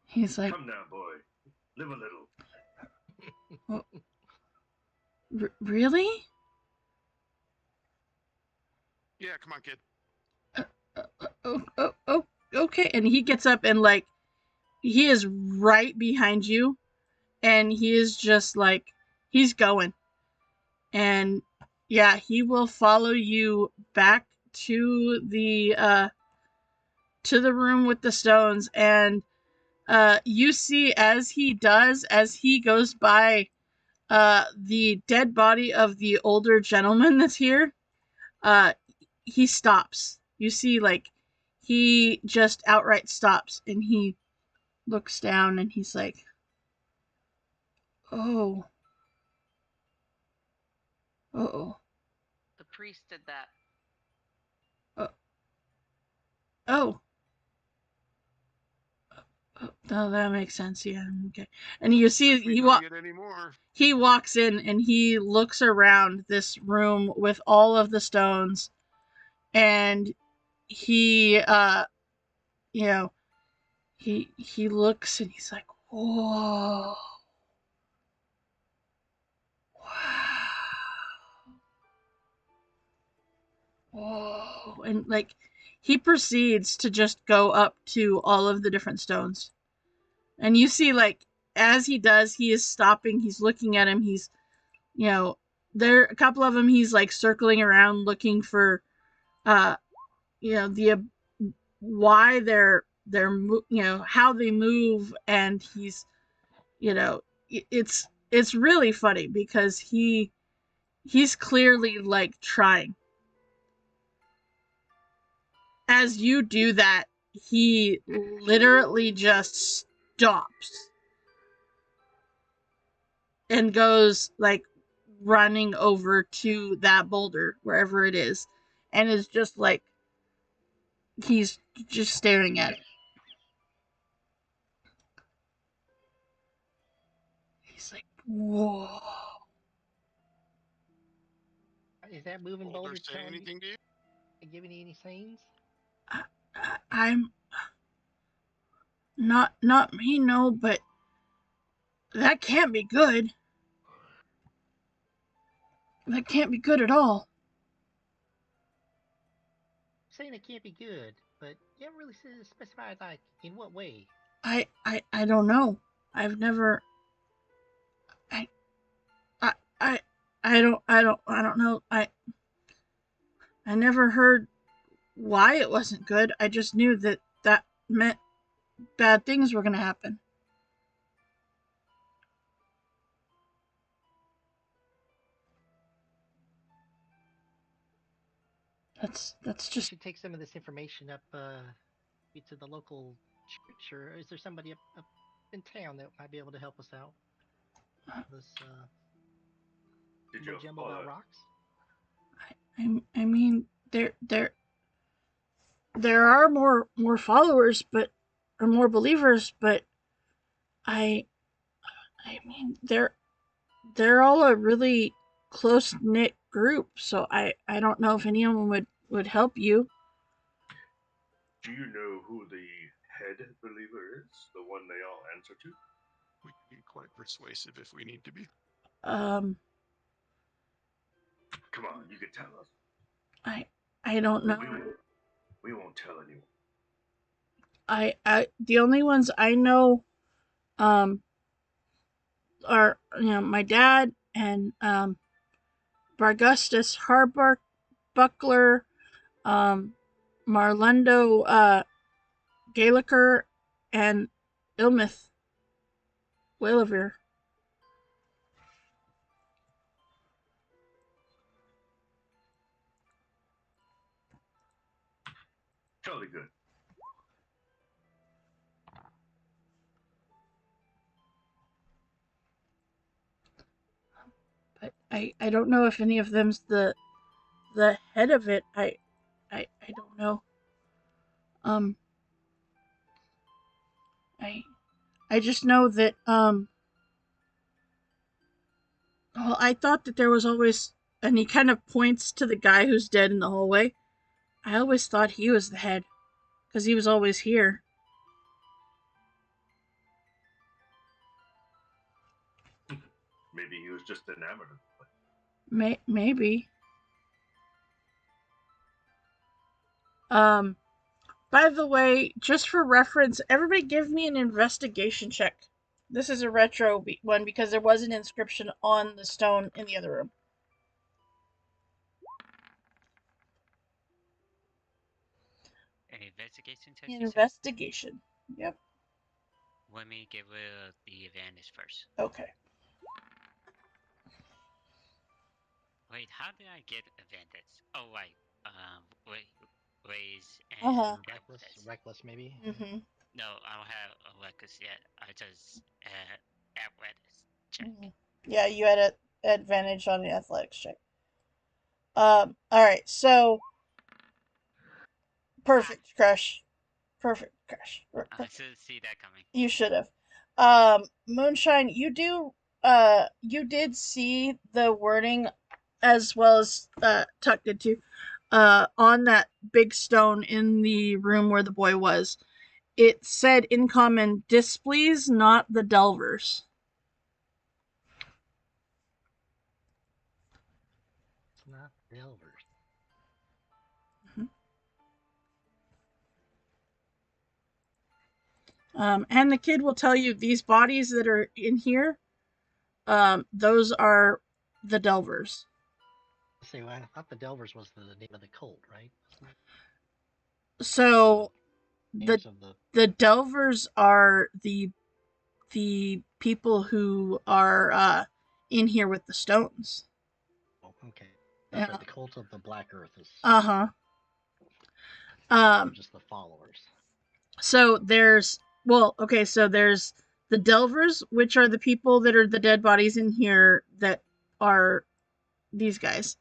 He's like, Come now, boy. Live a little. Really? Yeah, come on, kid. Okay. And he gets up and, like, he is right behind you, and he is just like, he's going. And yeah, he will follow you back to the room with the stones. And you see, as he goes by the dead body of the older gentleman that's here, he stops. You see, like, he just outright stops, and he looks down, and he's like, oh. Uh-oh. The priest did that. Oh. Oh, that makes sense. Yeah. Okay. And you see, he walks in and he looks around this room with all of the stones, and he he looks and he's like, whoa, wow, whoa, and like he proceeds to just go up to all of the different stones. And you see, like, as he does, he is stopping, he's looking at him, he's, you know, there a couple of them he's like circling around looking for the why they're how they move, and he's, it's really funny because he's clearly like trying. As you do that, he literally just stops and goes like running over to that boulder wherever it is, and is just like, he's just staring at it. He's like, whoa. Is that moving Boulder boulder say telling anything to you? you, giving you any signs? I'm not me, no, but that can't be good. That can't be good at all. Saying it can't be good, but you haven't really specified like in what way. I don't know. I've never. I I don't know. I never heard why it wasn't good. I just knew that meant bad things were gonna happen. That's You just. should take some of this information up to the local church, or is there somebody up in town that might be able to help us out? This Did you jumbo follow about that? rocks. I mean, there are more followers, but or more believers, but I mean they're all a really close knit group, so I don't know if any of them would help you. Do you know who the head believer is? The one they all answer to? We can be quite persuasive if we need to be. Um, Come on, you can tell us. I don't know. We won't tell anyone. I the only ones I know are, my dad and Bargustus Harbuckler, Marlendo Galiker, and Ilmith Wailavir. Jolly good. But I don't know if any of them's the head of it. I don't know. Um I just know that well, I thought that there was always, and he kind of points to the guy who's dead in the hallway. I always thought he was the head because he was always here. Maybe he was just enamored of it. Maybe. By the way, just for reference, everybody give me an investigation check. This is a retro one because there was an inscription on the stone in the other room. An investigation test. Investigation. Yep. Let me give the advantage first. Okay. Wait, how did I get advantage? Oh, right. Ways and Uh-huh. Reckless maybe. Mm-hmm. No, I don't have a reckless yet. I just athletics check. Mm-hmm. Yeah, you had an advantage on the athletics check. All right, so perfect, Crush. Perfect, Crush. I should see that coming. You should have. Moonshine, you did see the wording as well as Tuck did too, on that big stone in the room where the boy was. It said in common, "Displease not the Delvers." It's not Delvers. Mhm. And the kid will tell you these bodies that are in here, those are the Delvers. Say, well, I thought the Delvers was the name of the cult, right? So Names of the Delvers are the people who are in here with the stones. Oh, okay. That's Yeah. right, the cult of the Black Earth is Uh-huh. just the followers. So there's the Delvers, which are the people that are the dead bodies in here that are these guys.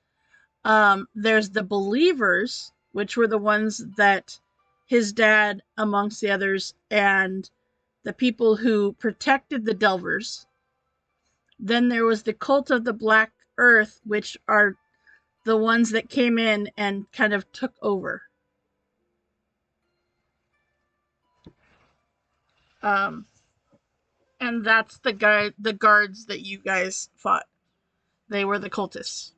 There's the Believers, which were the ones that his dad, amongst the others, and the people who protected the Delvers. Then there was the Cult of the Black Earth, which are the ones that came in and kind of took over. And that's the guards that you guys fought. They were the cultists.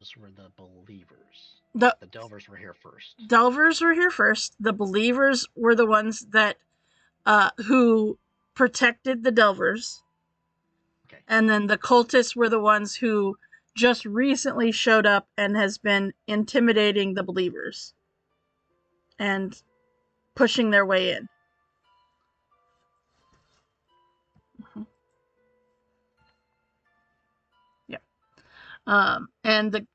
Those were the Believers. The Delvers were here first. Delvers were here first. The Believers were the ones that who protected the Delvers. Okay. And then the cultists were the ones who just recently showed up and has been intimidating the Believers and pushing their way in. Yeah. And the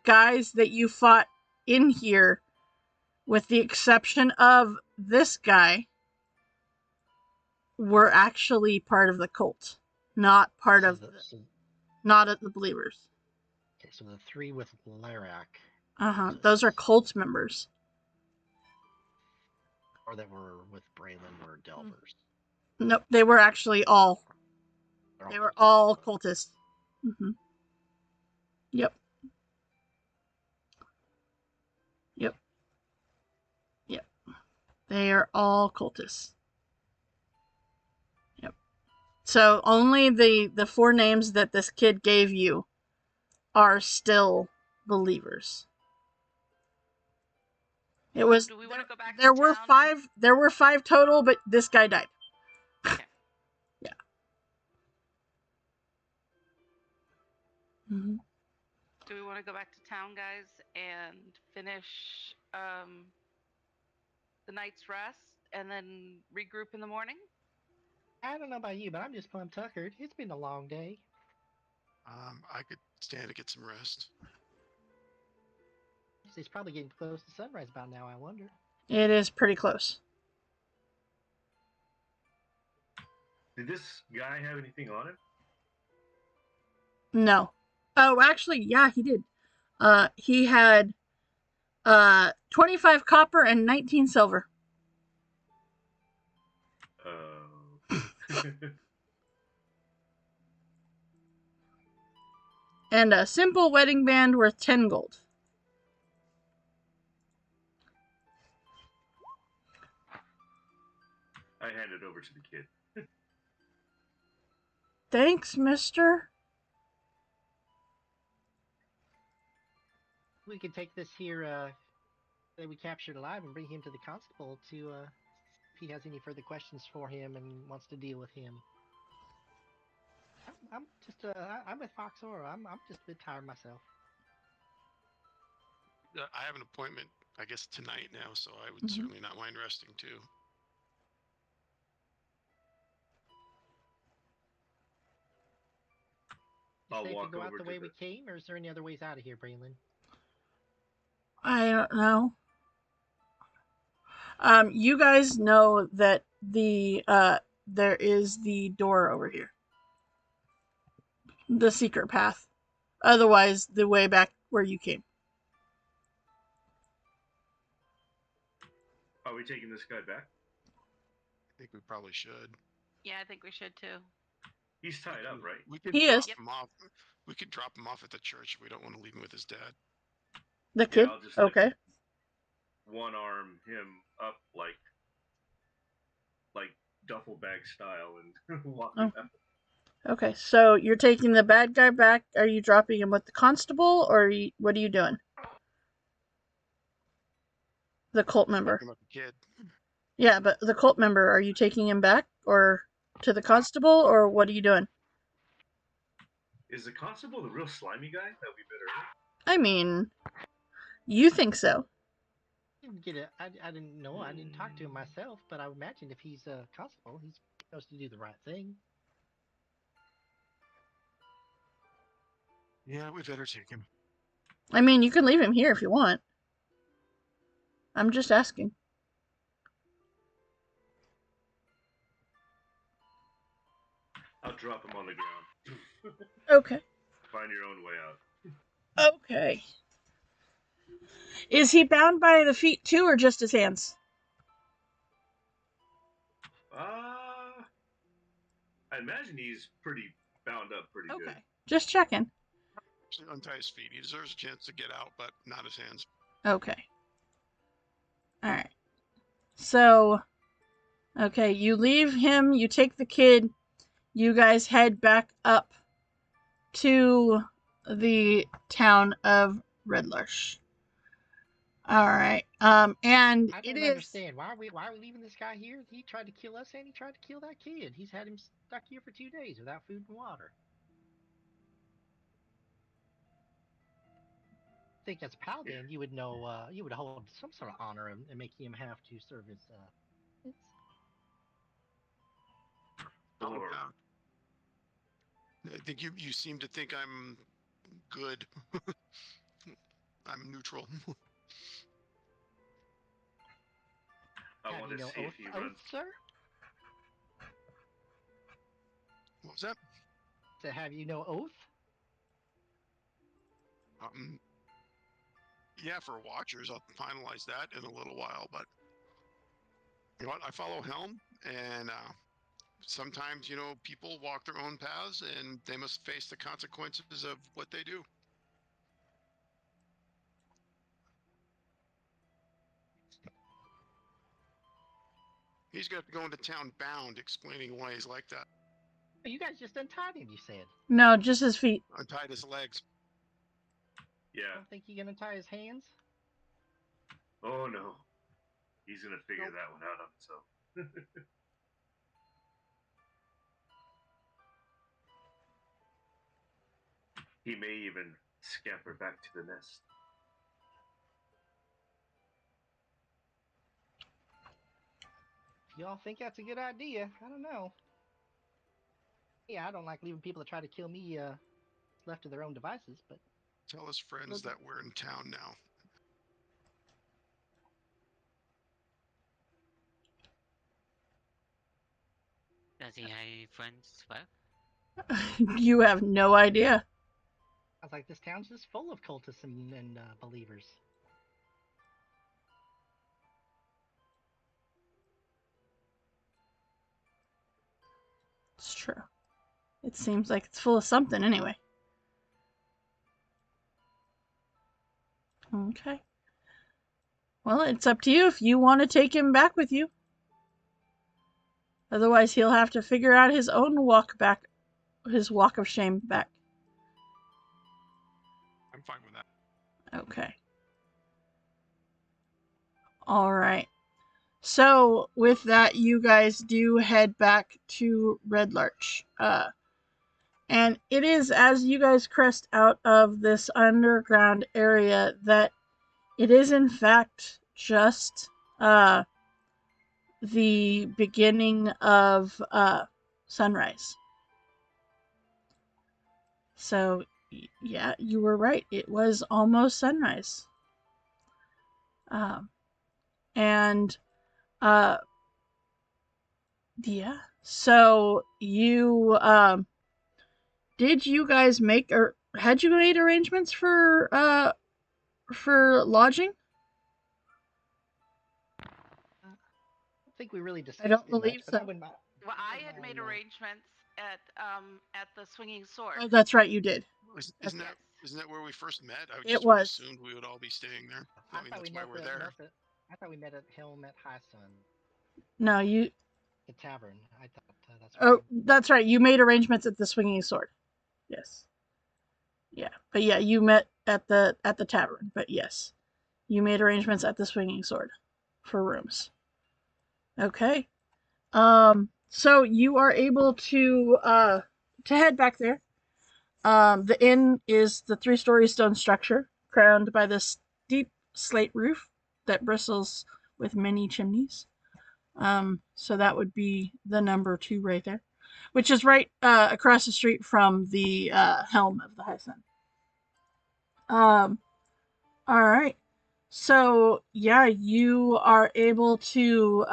guys that you fought in here, with the exception of this guy, were actually part of the cult, not part of not of the Believers. Okay, so the three with Lyrak. Those are cult members. Or that were with Braylon were Delvers. Nope, they were actually all. They were all cultists. Mm-hmm. Yep. Yep. Yep. They are all cultists. Yep. So only the four names that this kid gave you are still Believers. It was. Do we want to go back? There to were town five. There were 5 total, but this guy died. Okay. Yeah. Mm-hmm. Do we want to go back to town, guys, and finish the night's rest, and then regroup in the morning? I don't know about you, but I'm just plumb tuckered. It's been a long day. I could stand to get some rest. It's probably getting close to sunrise about now, I wonder. It is pretty close. Did this guy have anything on him? No. Oh, actually, yeah, he did. He had 25 copper and 19 silver. And a simple wedding band worth 10 gold. I hand it over to the kid. Thanks, mister. We could take this here that we captured alive and bring him to the constable to if he has any further questions for him and wants to deal with him. I'm just I'm with Foxora. I'm just a bit tired myself. I have an appointment, I guess, tonight now, so I would certainly not mind resting too. I'll Safe walk to go out over the to way we came, or is there any other ways out of here, Braylon? I don't know. You guys know that there is the door over here. The secret path. Otherwise, the way back where you came. Are we taking this guy back? I think we probably should. Yeah, I think we should too. He's tied up, right? We could He drop is. him off. We could drop him off at the church if we don't want to leave him with his dad. The kid? I'll just Okay. one arm him up like duffel bag style and walk him out. Okay, so you're taking the bad guy back. Are you dropping him with the constable, or what are you doing? The cult member. Talking about the kid. Yeah, but the cult member, are you taking him back or to the constable, or what are you doing? Is the constable the real slimy guy that we better? I mean, you think so. I didn't know. I didn't talk to him myself, but I imagine if he's a constable, he's supposed to do the right thing. Yeah, we better take him. I mean, you can leave him here if you want. I'm just asking. I'll drop him on the ground. Okay. Find your own way out. Okay. Is he bound by the feet too, or just his hands? I imagine he's pretty bound up pretty good. Okay. Just checking. Actually, untie his feet. He deserves a chance to get out, but not his hands. Okay. Alright. So, okay, you leave him, you take the kid, you guys head back up to the town of Red Larch. Alright, and I it don't is... understand. Why are we leaving this guy here? He tried to kill us and he tried to kill that kid. He's had him stuck here for 2 days without food and water. I think as a paladin, you would know, you would hold some sort of honor and make him have to serve his, Or I think you seem to think I'm good. I'm neutral. I Have want you to no see if he runs. oath, sir? What was that? To have you no oath? Yeah, for Watchers, I'll finalize that in a little while, but you know what? I follow Helm, and sometimes, you know, people walk their own paths, and they must face the consequences of what they do. He's got to go into town bound, explaining why he's like that. You guys just untied him, you said. No, just his feet. Untied his legs. I Yeah. don't think you're gonna tie his hands. Oh no. He's gonna figure that one out on himself. He may even scamper back to the nest. If y'all think that's a good idea, I don't know. Yeah, I don't like leaving people that try to kill me left to their own devices, but Tell his friends that we're in town now. Does he have any friends left? You have no idea. I was like, this town's just full of cultists and believers. It's true. It seems like it's full of something anyway. Okay. Well, it's up to you if you want to take him back with you. Otherwise, he'll have to figure out his own walk back, his walk of shame back. I'm fine with that. Okay. All right. So, with that, you guys do head back to Red Larch. And it is as you guys crest out of this underground area that it is, in fact, just the beginning of sunrise. So, yeah, you were right. It was almost sunrise. And yeah. So you did you guys make, or had you made arrangements for lodging? I think we really discussed I don't it much, believe but I so. wouldn't mind- Well, I had wouldn't made mind, arrangements at the Swinging Sword. Oh, that's right, you did. Isn't Yes. that where we first met? I It just was. assumed we would all be staying there. I mean, thought that's we why met we're the- there. met the- I thought we met at Helm at High Sun, No, you. the tavern. I thought that's where Oh, that's right. You made arrangements at the Swinging Sword. Yes. Yeah, but yeah, you met at the tavern. But yes, you made arrangements at the Swinging Sword. rooms. Okay. So you are able to head back there. The inn is the 3-story stone structure, crowned by this deep slate roof that bristles with many chimneys. So that would be the number 2 right there, which is right across the street from the helm of the High Sun. All right. So yeah, you are able to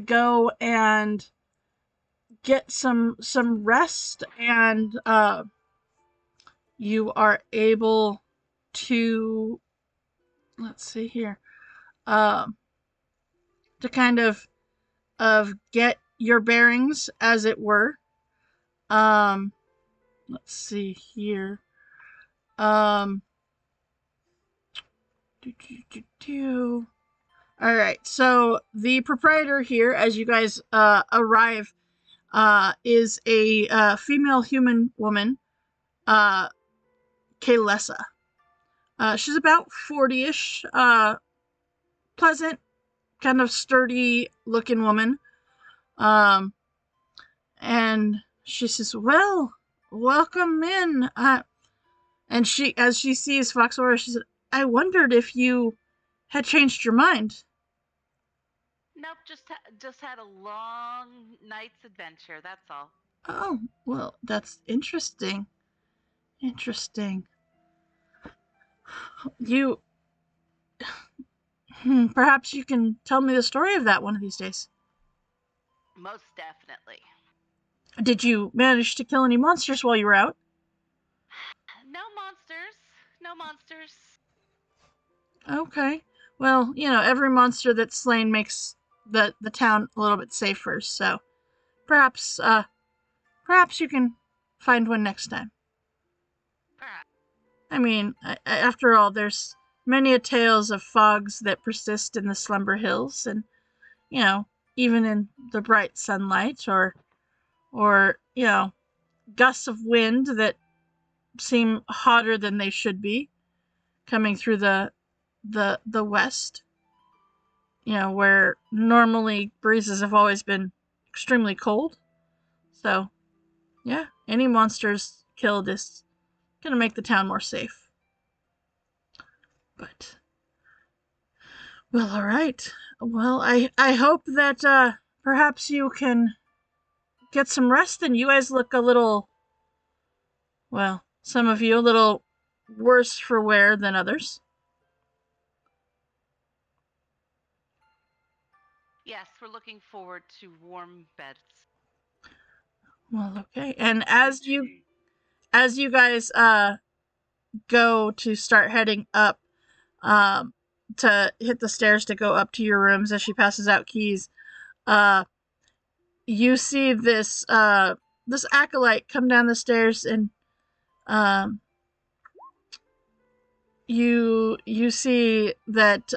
go and get some rest, and you are able to, let's see here, to kind of get your bearings, as it were. Let's see here. All right, so the proprietor here, as you guys arrive, is a female human woman, Kaylessa. She's about 40-ish, pleasant, kind of sturdy looking woman. And she says, "Well, welcome in." And as she sees Foxora, she said, "I wondered if you had changed your mind." Nope, just had a long night's adventure. That's all. Oh, well, that's interesting. Interesting. You... perhaps you can tell me the story of that one of these days. Most definitely. Did you manage to kill any monsters while you were out? No monsters. No monsters. Okay. Well, every monster that's slain makes the town a little bit safer, so perhaps you can find one next time. Perhaps. I mean, after all, there's many a tales of fogs that persist in the Slumber Hills, and, even in the bright sunlight, or gusts of wind that seem hotter than they should be, coming through the west, where normally breezes have always been extremely cold. So, yeah, any monsters killed is gonna make the town more safe. But, well, all right. Well, I hope that perhaps you can get some rest, and you guys look a little, well, some of you a little worse for wear than others. Yes, we're looking forward to warm beds. Well, okay. And as you guys go to start heading up, to hit the stairs to go up to your rooms, as she passes out keys, you see this acolyte come down the stairs, and you see that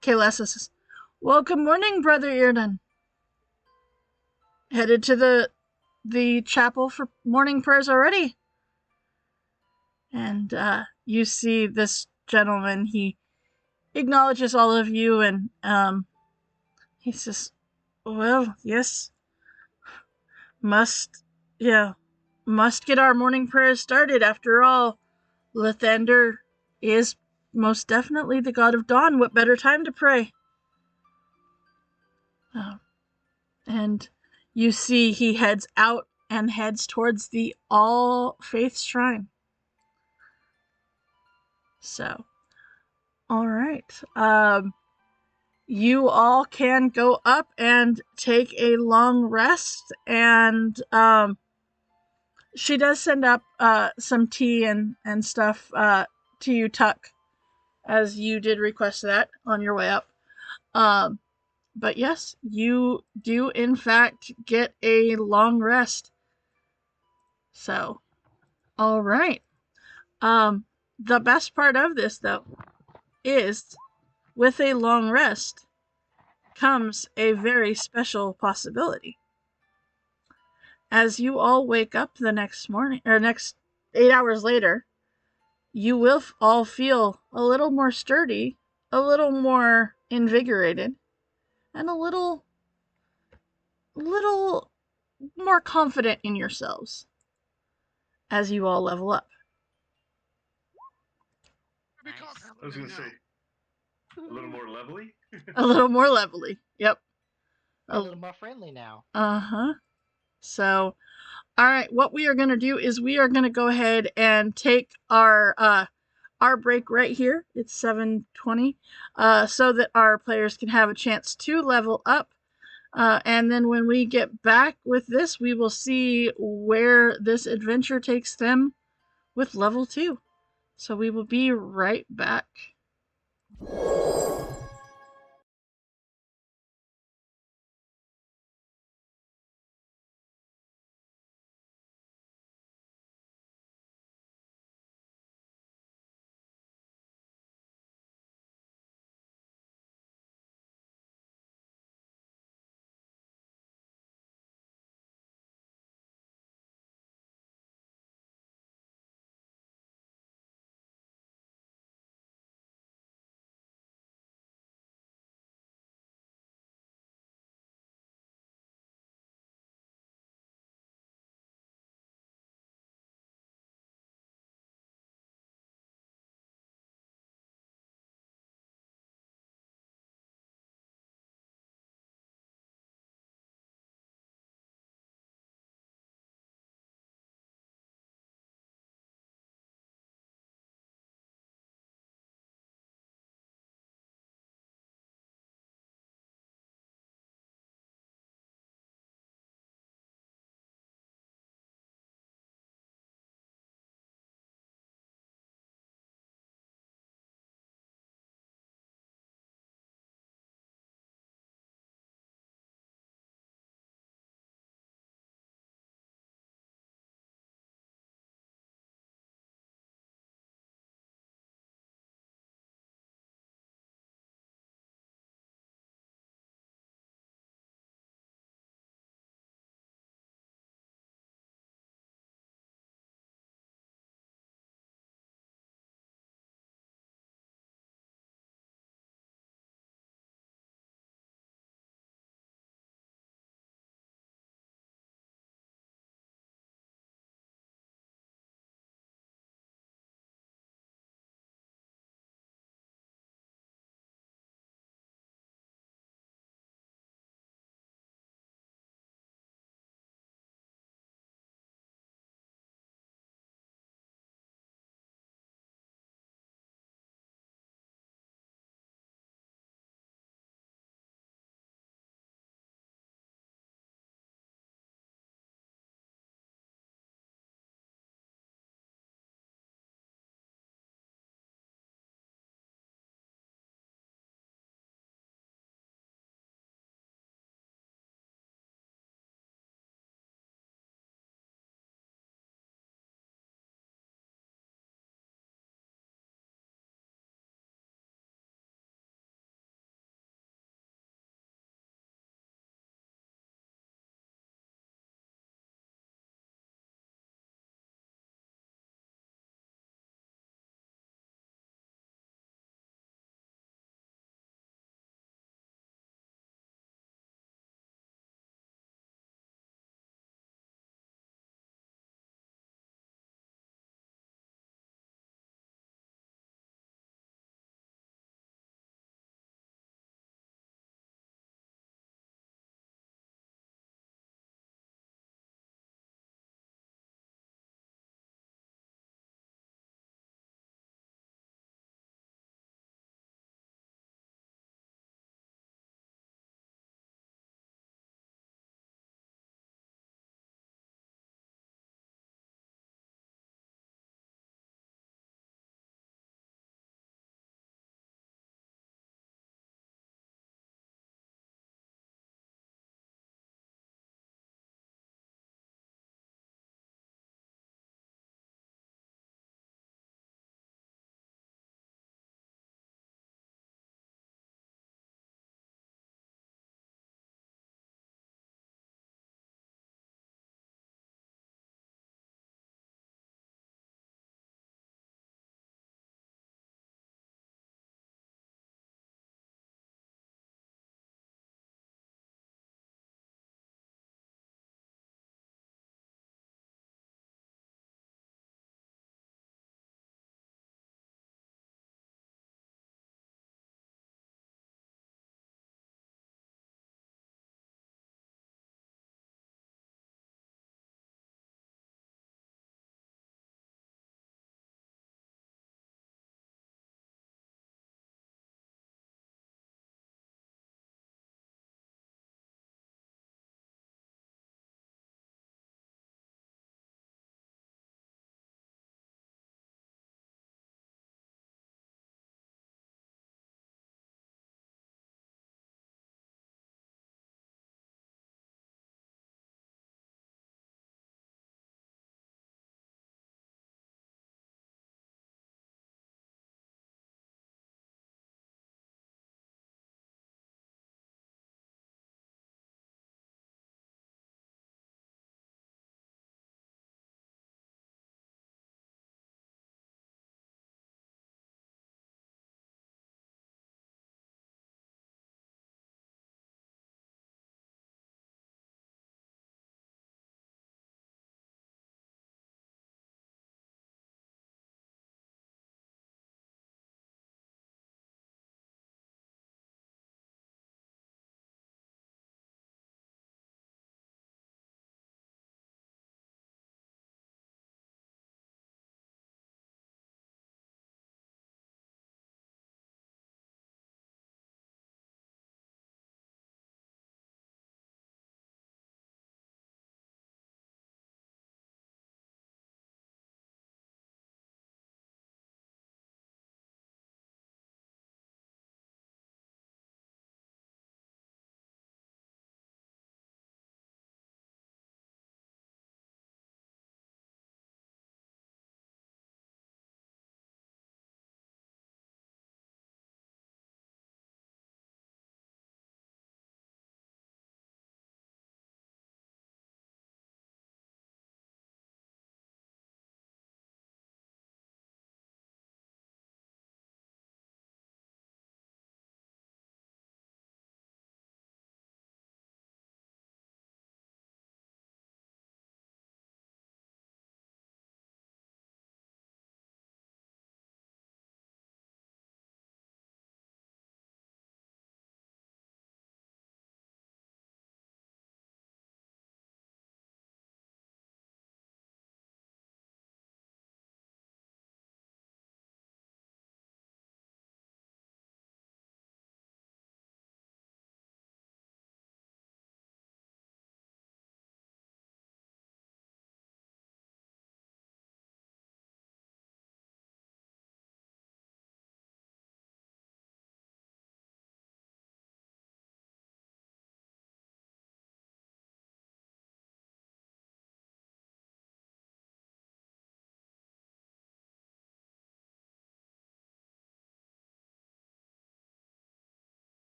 Kaylessa says, "Well, good morning, Brother Irdan. Headed to the chapel for morning prayers already?" And you see this gentleman. He acknowledges all of you, and he says, "Well, yes, must get our morning prayers started. After all, Lathander is most definitely the god of dawn. What better time to pray?" And you see he heads out and heads towards the All Faith Shrine. So, all right. You all can go up and take a long rest, and she does send up some tea and stuff to you, Tuck, as you did request that on your way up. But yes, you do in fact get a long rest. So, all right. The best part of this, though, is with a long rest comes a very special possibility. As you all wake up the next morning, or next 8 hours later, you will all feel a little more sturdy, a little more invigorated and a little more confident in yourselves as you all level up. Nice. I was gonna say a little more lovely. A little more levelly. Yep. A little more friendly now. Uh-huh. So, all right, what we are going to do is we are going to go ahead and take our break right here. It's 7:20, so that our players can have a chance to level up. And then when we get back with this, we will see where this adventure takes them with level 2. So we will be right back.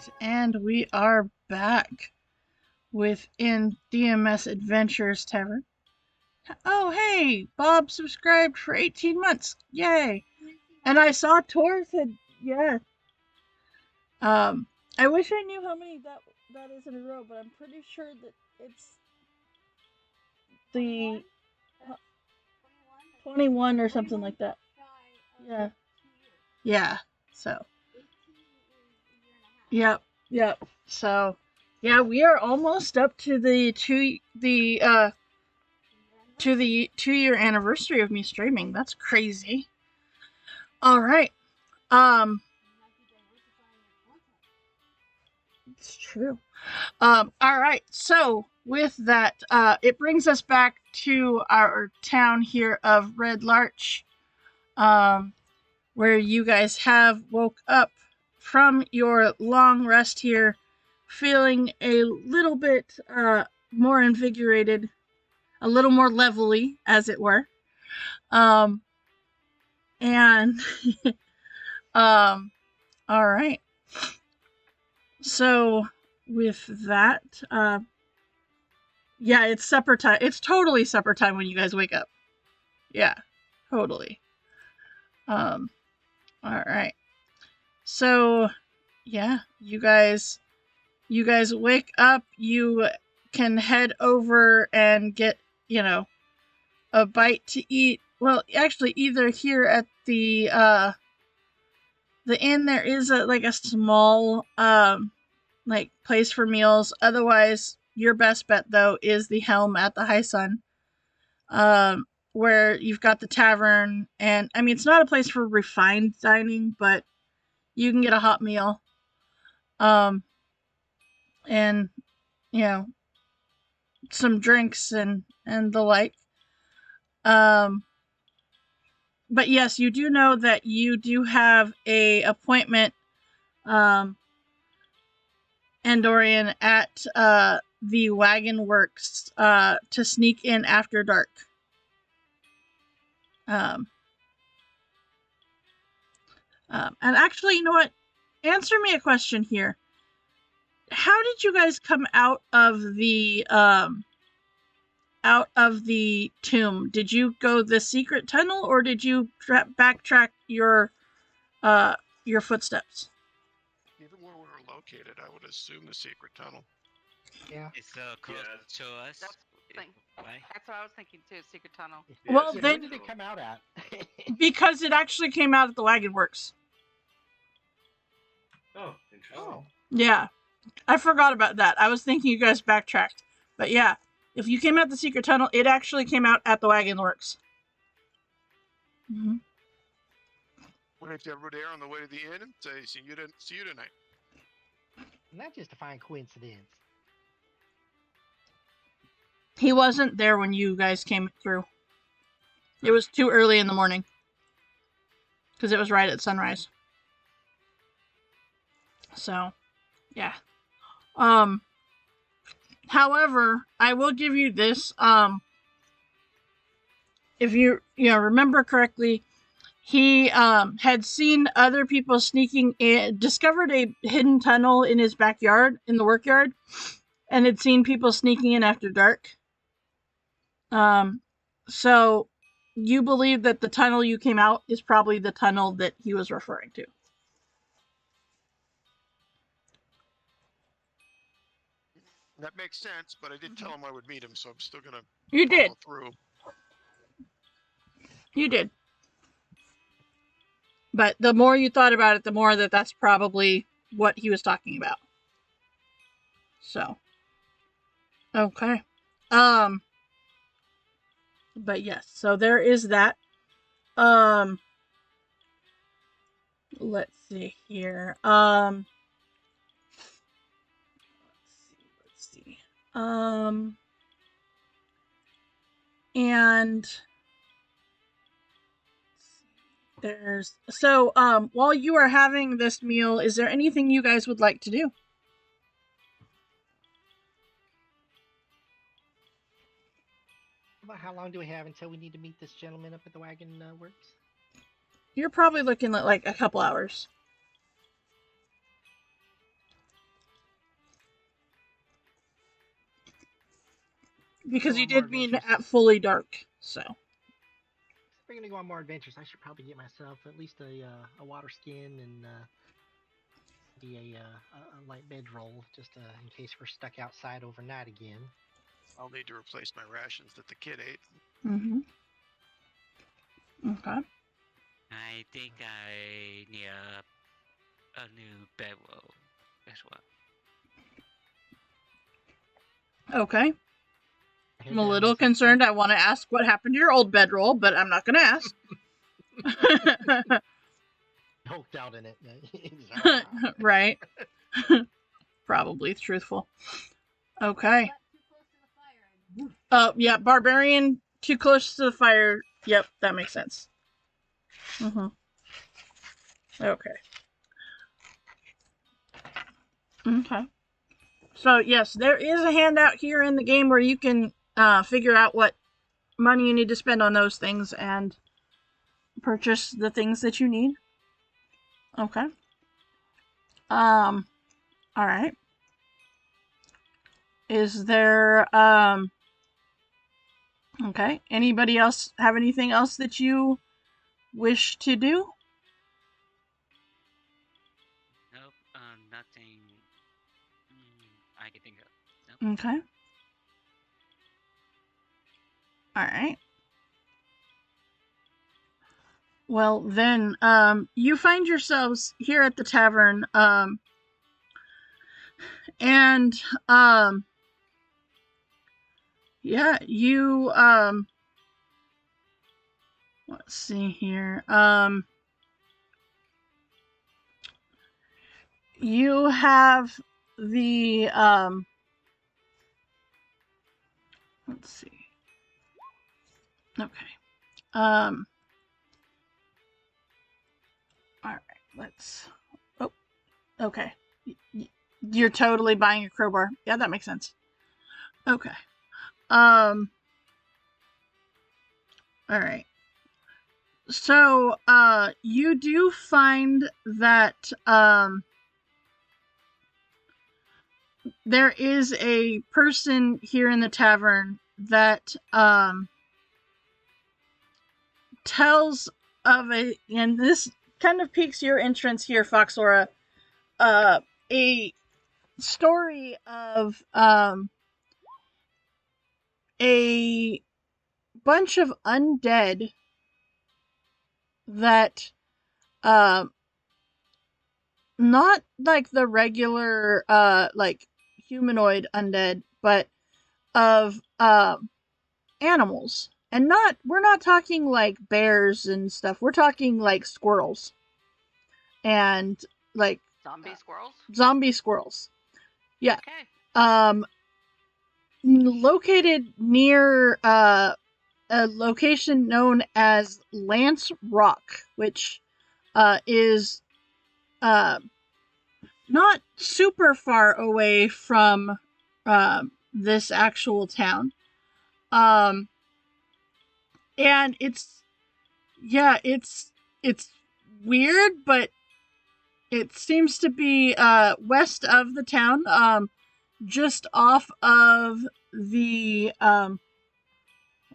right, and we are back within DMS Adventures Tavern. Oh, hey, Bob subscribed for 18 months. Yay! And I saw Tor said, yeah. I wish I knew how many that is in a row, but I'm pretty sure that it's the 21 or something like that. Yeah. Yeah. So. Yep. So, yeah, we are almost up to the 2-year anniversary of me streaming. That's crazy. All right. It's true. All right. So with that, it brings us back to our town here of Red Larch, where you guys have woke up from your long rest here, feeling a little bit more invigorated, a little more levelly, as it were. And all right. So with that, yeah, it's supper time. It's totally supper time when you guys wake up. Yeah, totally. All right. So, yeah, you guys wake up. You can head over and get, a bite to eat. Well, actually, either here at the inn, there is a small place for meals. Otherwise, your best bet though is the Helm at the High Sun, where you've got the tavern, and I mean it's not a place for refined dining, but you can get a hot meal, and some drinks and the like. But yes, you do know that you do have a appointment, Andorian, at the Wagon Works to sneak in after dark. And actually, you know what? Answer me a question here. How did you guys come out of the tomb? Did you go the secret tunnel, or did you backtrack your footsteps? Given where we were located, I would assume the secret tunnel. Yeah. It's close to us. That's Why? That's what I was thinking too. Secret tunnel. Well, Where then- did it come out at? Because it actually came out at the Wagon Works. Oh, interesting. Oh. Yeah, I forgot about that. I was thinking you guys backtracked, but yeah, if you came out the secret tunnel, it actually came out at the Wagon Works. Mm-hmm. Waved to everybody there on the way to the inn and say, see you tonight. Not just a fine coincidence. He wasn't there when you guys came through. It was too early in the morning. Because it was right at sunrise. So, yeah. However, I will give you this. If you remember correctly, he had seen other people sneaking in, discovered a hidden tunnel in his backyard, in the workyard, and had seen people sneaking in after dark. So you believe that the tunnel you came out is probably the tunnel that he was referring to. That makes sense, but I did tell him I would meet him, so I'm still gonna You did. follow through. You did. But the more you thought about it, the more that's probably what he was talking about. So. Okay. But yes, so there is that. Let's see here. Let's see. And there's while you are having this meal, is there anything you guys would like to do? About how long do we have until we need to meet this gentleman up at the Wagon Works? You're probably looking at like a couple hours. because Go you on more did mean adventures. at fully dark. So. If we're gonna go on more adventures, I should probably get myself at least a water skin and maybe a light bedroll, just in case we're stuck outside overnight again. I'll need to replace my rations that the kid ate. Mm-hmm. Okay. I think I need a new bedroll as well. Okay. Head I'm a down little and say, concerned. I want to ask what happened to your old bedroll, but I'm not going to ask. Hulked out in it. Right. Probably truthful. Okay. Oh, yeah, barbarian too close to the fire. Yep, that makes sense. Mm-hmm. Okay. Okay. So, yes, there is a handout here in the game where you can figure out what money you need to spend on those things and purchase the things that you need. Okay. All right. Is there, okay, anybody else have anything else that you wish to do? Nope, nothing I can think of. Nope. Okay. All right. Well, then, you find yourselves here at the tavern, and, yeah, you, let's see here, you have the, let's see, okay, all right, let's, oh, okay, you're totally buying a crowbar. Yeah, that makes sense. Okay. All right. So, you do find that, there is a person here in the tavern that, tells of a, and this kind of piques your interest here, Foxora, a story of, a bunch of undead that, not like the regular, like humanoid undead, but of, animals. And we're not talking like bears and stuff. We're talking like squirrels. And like Zombie squirrels? zombie squirrels. Yeah. Okay. Located near, a location known as Lance Rock, which, is, not super far away from, this actual town. And it's weird, but it seems to be, west of the town, just off of the, let's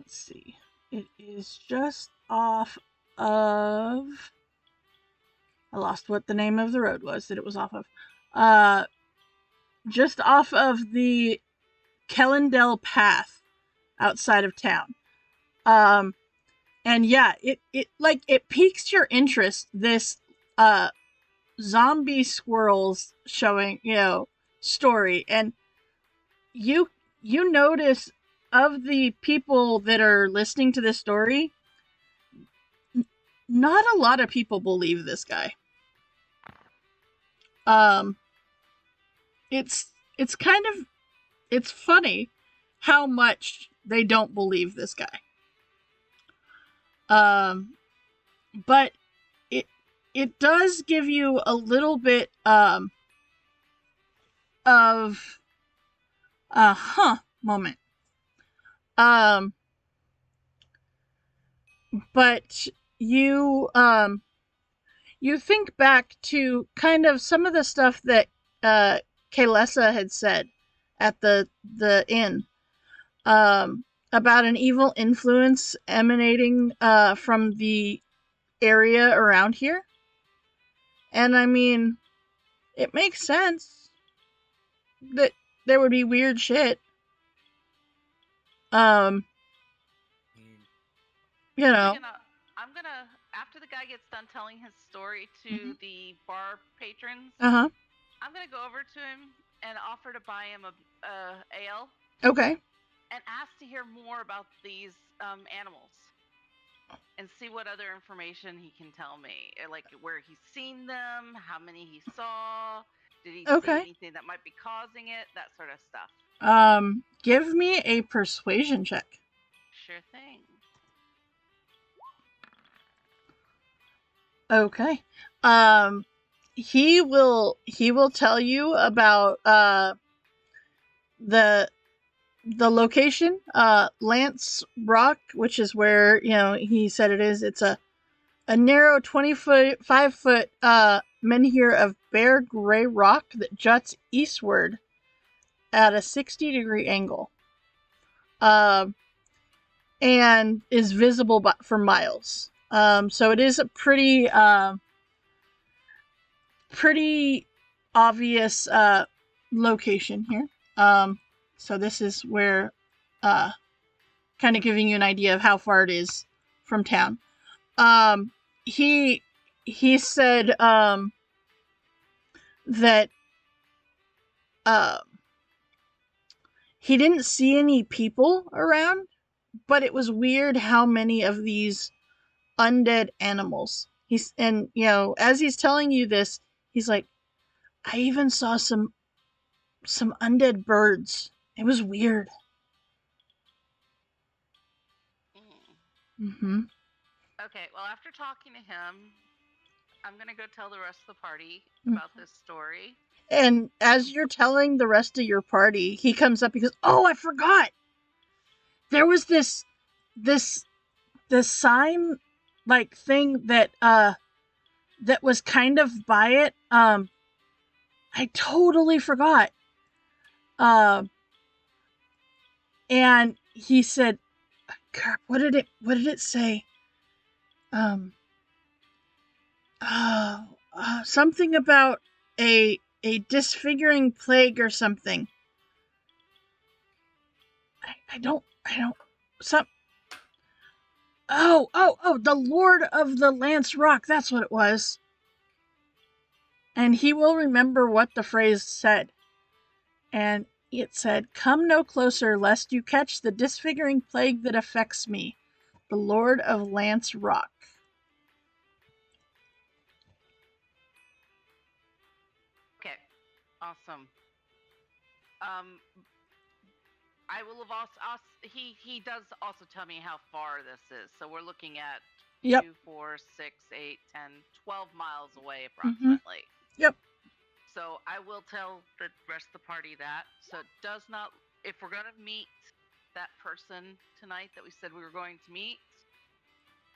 see, it is just off of, I lost what the name of the road was that it was off of, just off of the Kellendale Path outside of town. And yeah, it piques your interest, this, zombie squirrels showing, story, and you notice of the people that are listening to this story, not a lot of people believe this guy. It's kind of, it's funny how much they don't believe this guy. But it does give you a little bit, of moment. But you think back to kind of some of the stuff that, Kaylessa had said at the inn. about an evil influence emanating from the area around here. And I mean, it makes sense that there would be weird shit. You know. I'm gonna after the guy gets done telling his story to Mhm. the bar patrons, Uh-huh. I'm gonna go over to him and offer to buy him a ale Okay. and ask to hear more about these animals and see what other information he can tell me, like where he's seen them, how many he saw, did he see Okay. anything that might be causing it, that sort of stuff. Give me a persuasion check. Sure thing. Okay. He will tell you about the location, Lance Rock, which is where, you know, he said it is. It's a narrow 5-foot menhir of bare gray rock that juts eastward at a 60-degree angle. And is visible for miles. So it is a pretty obvious location here. So this is where, kind of giving you an idea of how far it is from town. He said that he didn't see any people around, but it was weird how many of these undead animals. And you know, as he's telling you this, he's like, I even saw some undead birds. It was weird. Mm-hmm. Okay, well, after talking to him, I'm gonna go tell the rest of the party about this story. And as you're telling the rest of your party, he comes up because, oh, I forgot. There was this sign like thing that was kind of by it. I totally forgot. And he said, crap, what did it say? Something about a disfiguring plague or something. I don't the Lord of the Lance Rock, that's what it was. And he will remember what the phrase said. And it said, come no closer lest you catch the disfiguring plague that affects me, the Lord of Lance Rock. Okay, awesome. I will have also he does also tell me how far this is. So we're looking at 2, 4, 6, 8, 10, 12 miles away approximately. Yep. So I will tell the rest of the party that. So it does not, if we're going to meet that person tonight that we said we were going to meet,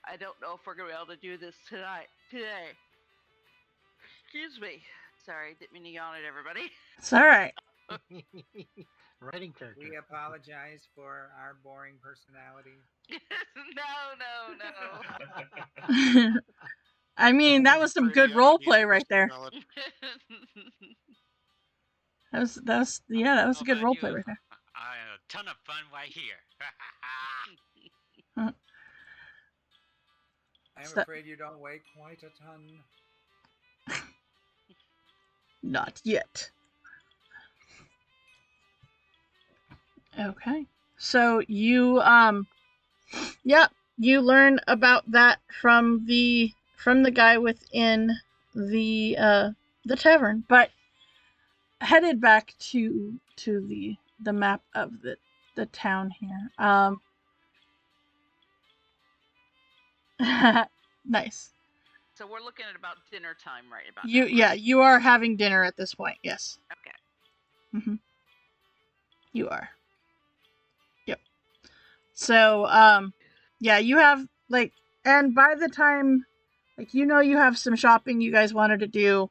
I don't know if we're going to be able to do this today. Excuse me. Sorry, didn't mean to yawn at everybody. It's all right. Writing character. We apologize for our boring personality. No. I mean, that was some good role play right there. That was a good role play right there. A ton of fun right here. I'm afraid you don't weigh quite a ton. Not yet. Okay. So you you learn about that from the guy within the tavern, but headed back to the map of the town here. Nice. So we're looking at about dinner time, right? About you now, right? Yeah, you are having dinner at this point. Yes. Okay. Mm-hmm. You are. Yep. So yeah, you have and by the time you have some shopping you guys wanted to do,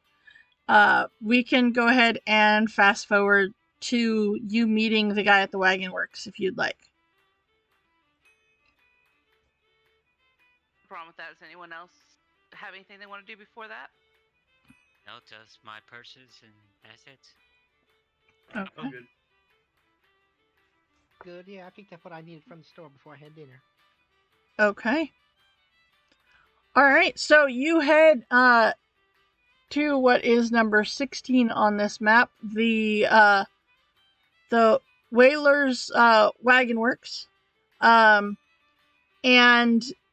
we can go ahead and fast forward to you meeting the guy at the Wagon Works if you'd like. No problem with that. Does anyone else have anything they want to do before that? No, just my purses and that's it. Okay. I'm good. Good. Yeah, I picked up what I needed from the store before I had dinner. Okay. All right. So you head to what is number 16 on this map, the Whalers Wagon Works. And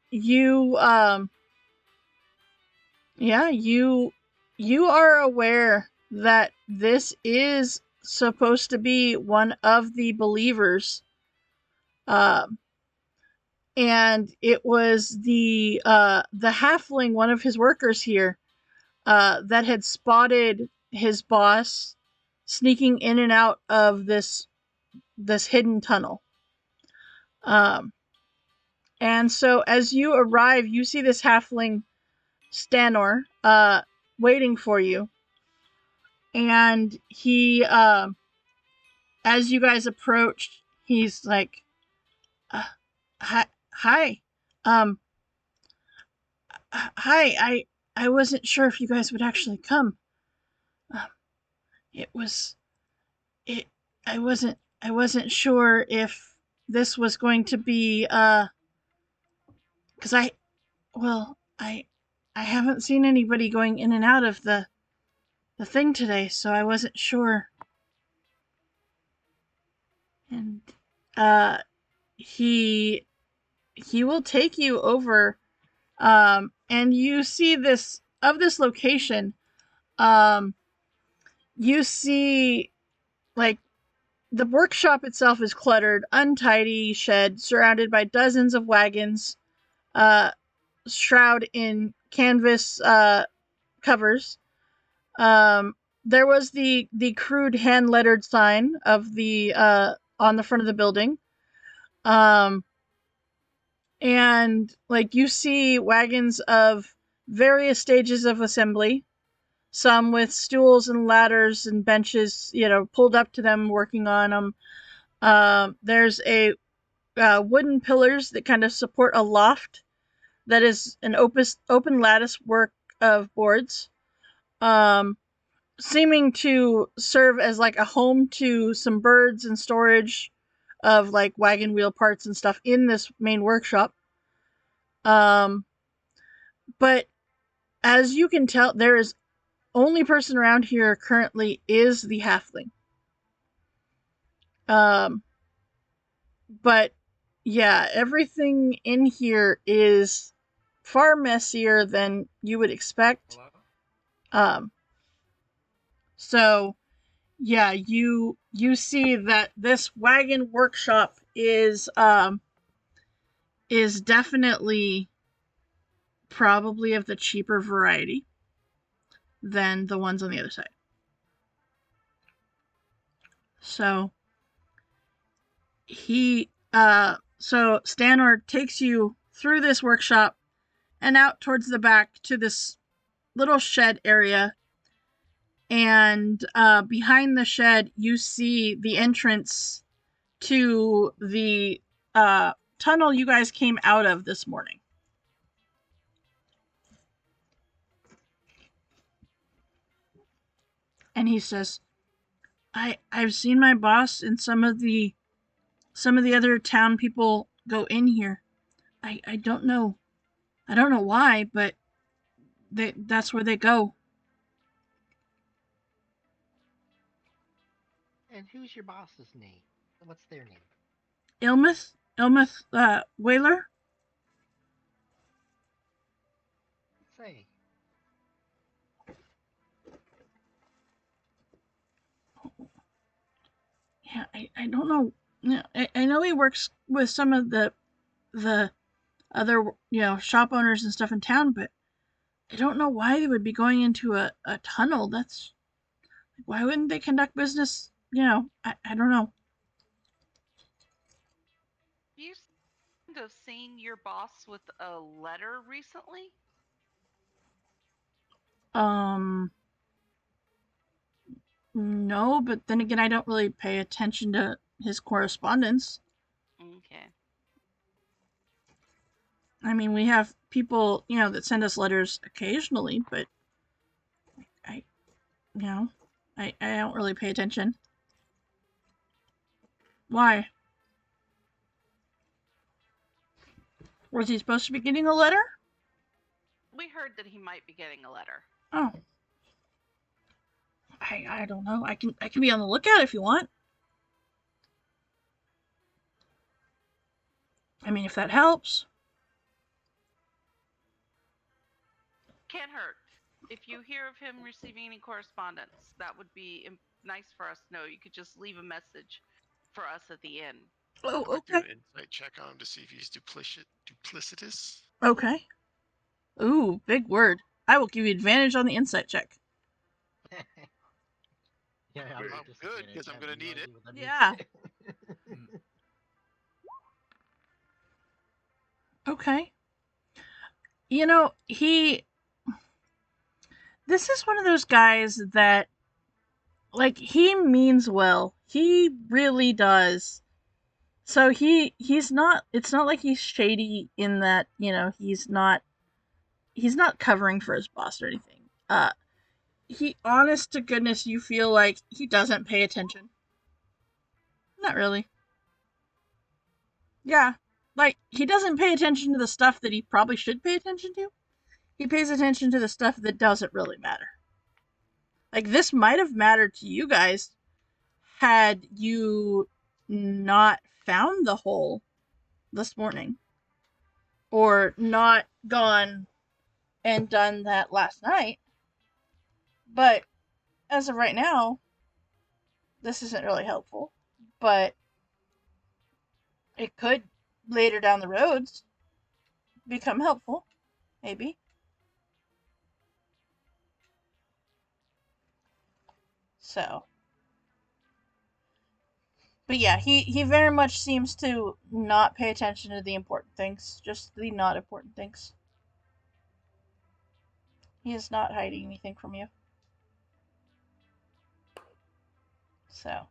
you you are aware that this is supposed to be one of the believers, and it was the halfling, one of his workers here, that had spotted his boss sneaking in and out of this hidden tunnel. And so as you arrive, you see this halfling Stanor waiting for you. And he, as you guys approach, he's like, hi, hi, I wasn't sure if you guys would actually come. I wasn't sure if this was going to be, 'cause I haven't seen anybody going in and out of the thing today, so I wasn't sure. And he will take you over, and you see this location. You see, like, the workshop itself is cluttered, untidy shed surrounded by dozens of wagons, shroud in canvas covers. There was the crude hand lettered sign of the on the front of the building. And like you see wagons of various stages of assembly, some with stools and ladders and benches, pulled up to them, working on them. There's a wooden pillars that kind of support a loft that is an open lattice work of boards, seeming to serve as like a home to some birds and storage of like wagon wheel parts and stuff in this main workshop. But as you can tell, there is only person around here currently is the halfling. But yeah, everything in here is far messier than you would expect. Hello? So yeah, you see that this wagon workshop is definitely probably of the cheaper variety than the ones on the other side. So so Stanor takes you through this workshop and out towards the back to this little shed area. And behind the shed, you see the entrance to the tunnel you guys came out of this morning. And he says, I've seen my boss and some of the other town people go in here. I don't know why, but that's where they go. And who's your boss's name? What's their name? Ilmith Whaler? Say. Yeah, I don't know. I know he works with some of the other, shop owners and stuff in town, but I don't know why they would be going into a tunnel. Why wouldn't they conduct business? I don't know. You seem to have seen your boss with a letter recently. No, but then again, I don't really pay attention to his correspondence. Okay. I mean, we have people, that send us letters occasionally, but I, I don't really pay attention. Why? Was he supposed to be getting a letter? We heard that he might be getting a letter. Oh. I don't know. I can be on the lookout if you want. I mean, if that helps. Can't hurt. If you hear of him receiving any correspondence, that would be nice for us to know. You could just leave a message for us at the end. Oh, I might do okay. an insight check on him to see if he's duplicitous. Okay. Ooh, big word. I will give you advantage on the insight check. Yeah, I Very would good, disadvantage. 'cause I'm I have gonna no need idea it. what that means. Yeah. Okay. This is one of those guys that, like, he means well. He really does. So he's not, it's not like he's shady in that, he's not covering for his boss or anything. He, honest to goodness, you feel like he doesn't pay attention. Not really. Yeah. Like, he doesn't pay attention to the stuff that he probably should pay attention to. He pays attention to the stuff that doesn't really matter. Like, this might have mattered to you guys had you not found the hole this morning. Or not gone and done that last night. But as of right now, this isn't really helpful. But it could later down the roads become helpful, maybe. So, but yeah, he very much seems to not pay attention to the important things, just the not important things. He is not hiding anything from you. So,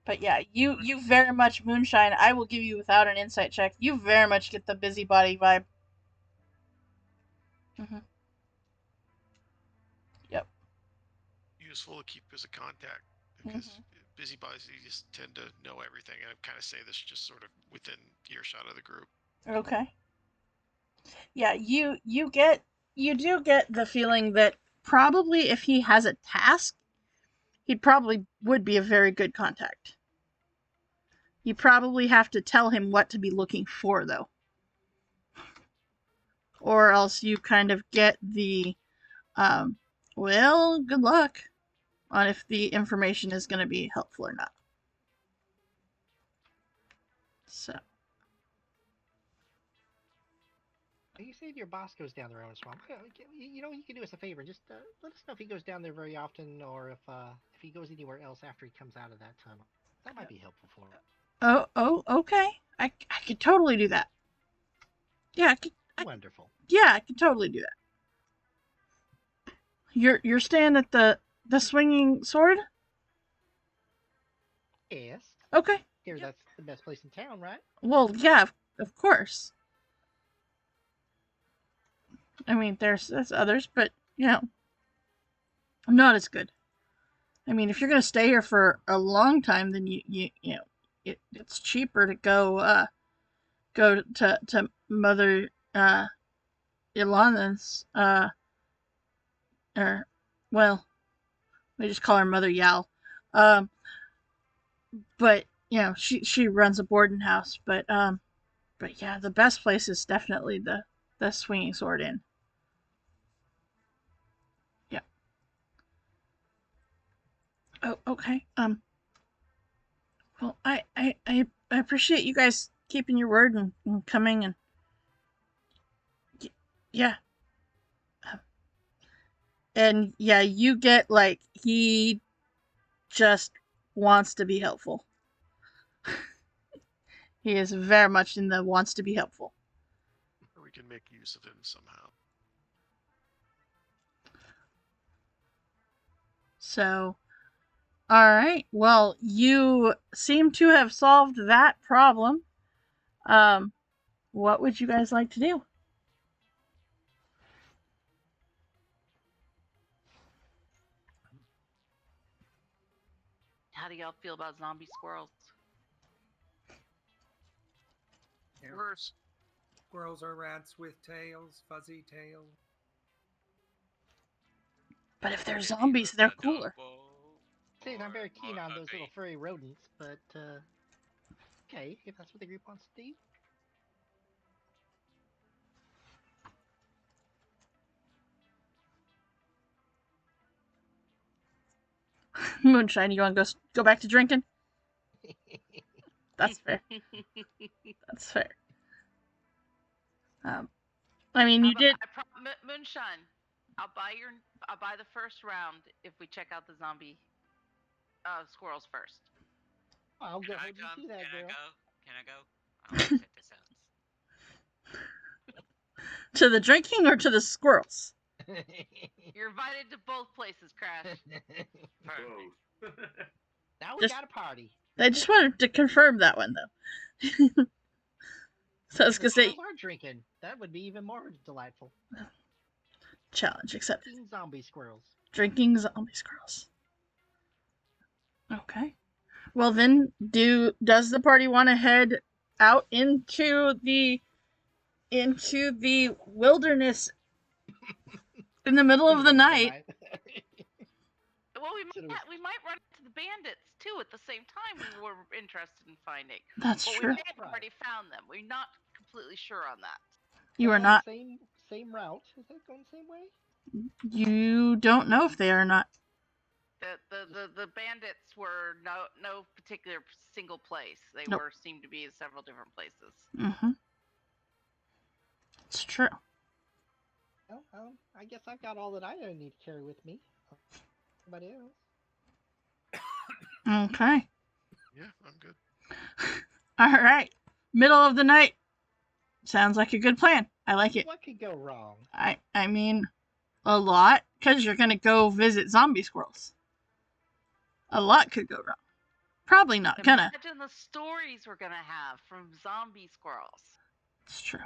but yeah, you very much, Moonshine, I will give you without an insight check. You very much get the busybody vibe. Mm-hmm. Yep. Useful to keep as a contact because busybodies just tend to know everything, and I kind of say this just sort of within earshot of the group. Okay. Yeah, you do get the feeling that probably if he has a task, he probably would be a very good contact. You probably have to tell him what to be looking for, though. Or else you kind of get the, well, good luck on if the information is going to be helpful or not. So. You say if your boss goes down there once in a while, you can do us a favor. Just let us know if he goes down there very often, or if he goes anywhere else after he comes out of that tunnel. That might be helpful for him. Oh, okay. I could totally do that. Yeah, Wonderful. Yeah, I could totally do that. You're staying at the Swinging Sword? Yes. Okay. Here, that's the best place in town, right? Well, yeah, of course. I mean, there's others, but not as good. I mean, if you're gonna stay here for a long time, then it's cheaper to go to Mother Ilana's or well, we just call her Mother Yal. But she runs a boarding house. But yeah, the best place is definitely the Swinging Sword Inn. Yeah. Oh, okay. Well, I appreciate you guys keeping your word and coming and yeah. And yeah, you get like he just wants to be helpful. He is very much in the wants to be helpful. We can make use of him somehow. So, All right. Well, you seem to have solved that problem. What would you guys like to do? How do y'all feel about zombie squirrels? Yeah. Worse. Squirrels are rats with tails, fuzzy tails. But if they're Maybe zombies, with they're a cooler. double See, I'm very keen or on those little ugly. furry rodents, but okay, if that's what the group wants to do. Moonshine, you want to go back to drinking? That's fair. That's fair. I mean, you did. Moonshine. I'll buy the first round if we check out the zombie squirrels first. I'll go Can I ahead and come? do that, Can I girl. go? Can I go? I want to check this out. To the drinking or to the squirrels? You're invited to both places, Crash. Perfect. Both. Now we Just- got a party. I just wanted to confirm that one, though. So I was If going to the say, squirrels are drinking, that would be even more delightful. challenge accepted. Drinking zombie squirrels. Drinking zombie squirrels. Okay. Well, then, does the party want to head out into the wilderness in the middle of the night? Well, Should've- we might run into the bandits too at the same time we were interested in finding. That's But true. we may have Right. already found them. We're not completely sure on that. You are Going not. the same route. Is that going the same way? You don't know if they are or not. The bandits were no particular single place. They Nope. seemed to be in several different places. Mm-hmm. It's true. Well, I guess I've got all that I need to carry with me. Anybody else? Okay. Yeah, I'm good. All right. Middle of the night. Sounds like a good plan. I like it. What could go wrong? I mean, a lot, because you're going to go visit zombie squirrels. A lot could go wrong. Probably not gonna. Imagine the stories we're gonna have from zombie squirrels. It's true.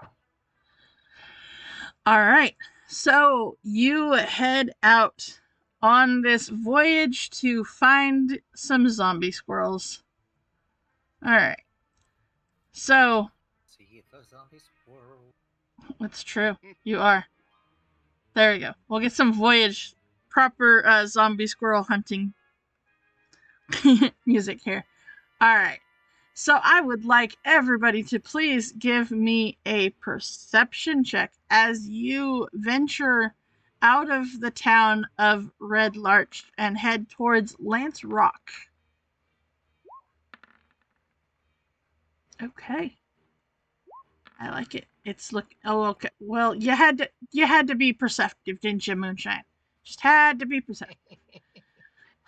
All right. So you head out on this voyage to find some zombie squirrels. All right. So See the zombie squirrel. it's true. You are. There we go. We'll get some proper zombie squirrel hunting music here. All right. So I would like everybody to please give me a perception check as you venture out of the town of Red Larch and head towards Lance Rock. Okay. I like it. Okay. Well, you had to be perceptive, didn't you, Moonshine? Just had to be perceptive.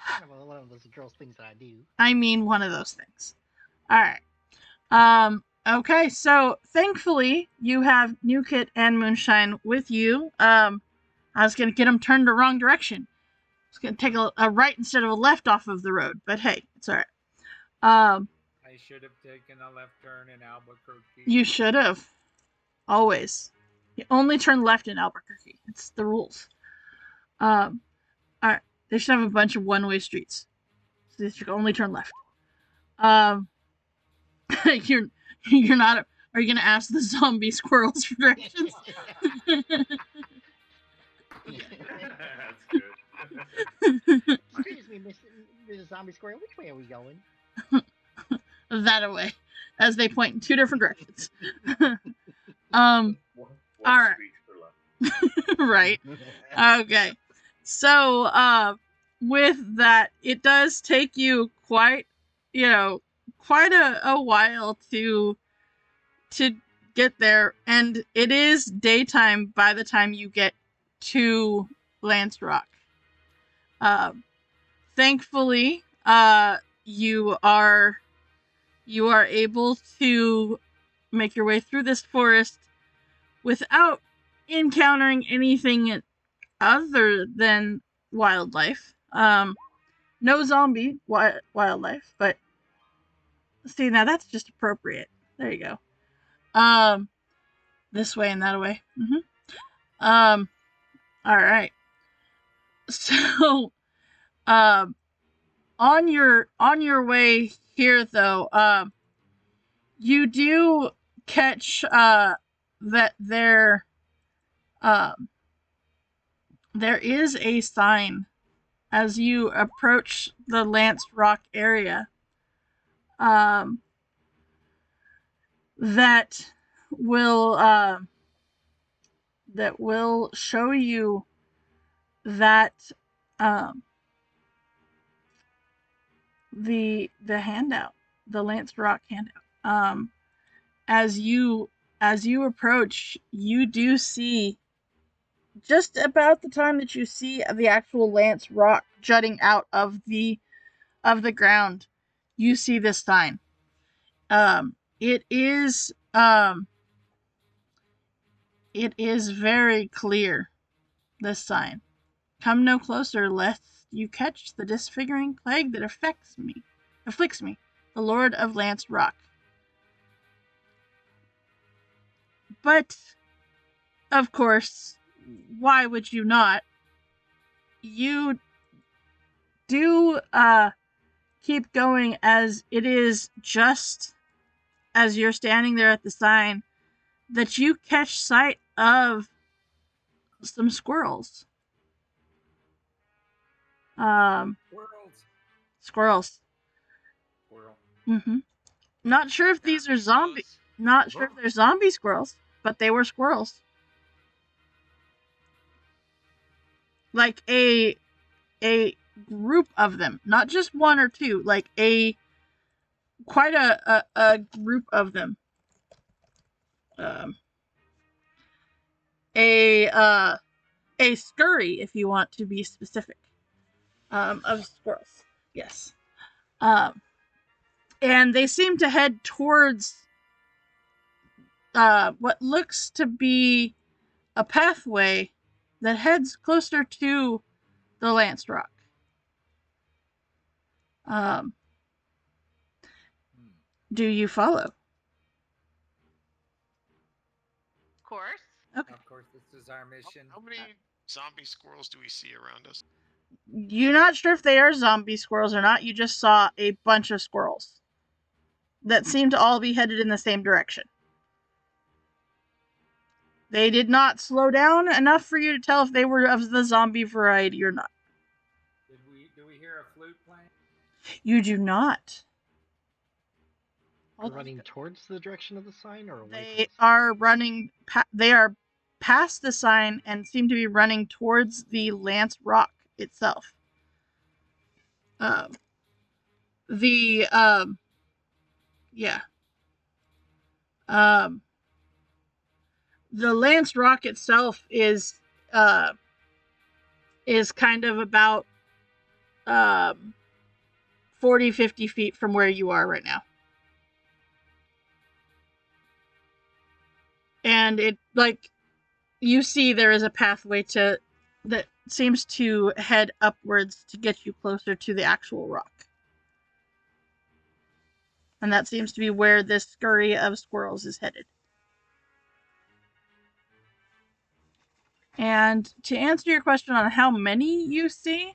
Kind of one of those girls' things that I do. I mean, one of those things. All right. Okay, so thankfully you have New Kit and Moonshine with you. I was gonna get them turned the wrong direction. I was gonna take a right instead of a left off of the road, but hey, it's all right. I should have taken a left turn in Albuquerque. You should have. Always. You only turn left in Albuquerque. It's the rules. All right. They should have a bunch of one-way streets. So they should only turn left. You're not. Are you gonna ask the zombie squirrels for directions? That's good. Excuse me, Mr. Zombie Squirrel. Which way are we going? That way, as they point in two different directions. One All right. street to the left. Right. Okay. So, with that, it does take you quite a while to get there, and it is daytime by the time you get to Lance Rock. Thankfully, you are able to make your way through this forest without encountering anything other than wildlife. No zombie wildlife, but see, now that's just appropriate. There you go. This way and that way. All right. So, on your way here, though, you do catch that there is a sign as you approach the Lance Rock area that will show you that the handout, the Lance Rock handout. As you approach, you do see, just about the time that you see the actual Lance Rock jutting out of the ground, you see this sign. It is very clear, this sign. Come no closer, lest you catch the disfiguring plague that afflicts me, the Lord of Lance Rock. But, of course, why would you not? You do keep going, as it is just as you're standing there at the sign that you catch sight of some squirrels. Squirrels. Squirrel. Not sure if these are zombie. Not sure if they're zombie squirrels, but they were squirrels. Like a group of them, not just one or two, like quite a group of them. A scurry, if you want to be specific, of squirrels. Yes. And they seem to head towards what looks to be a pathway that heads closer to the Lance Rock. Do you follow? Of course. Okay. Of course, this is our mission. How many zombie squirrels do we see around us? You're not sure if they are zombie squirrels or not. You just saw a bunch of squirrels that seem to all be headed in the same direction. They did not slow down enough for you to tell if they were of the zombie variety or not. Do we hear a flute playing? You do not. Running towards the direction of the sign, or away They from the sign? are running. They are past the sign and seem to be running towards the Lance Rock itself. The Lance Rock itself is kind of about 40-50 feet from where you are right now. And it, like, you see there is a pathway that seems to head upwards to get you closer to the actual rock. And that seems to be where this scurry of squirrels is headed. And to answer your question on how many you see,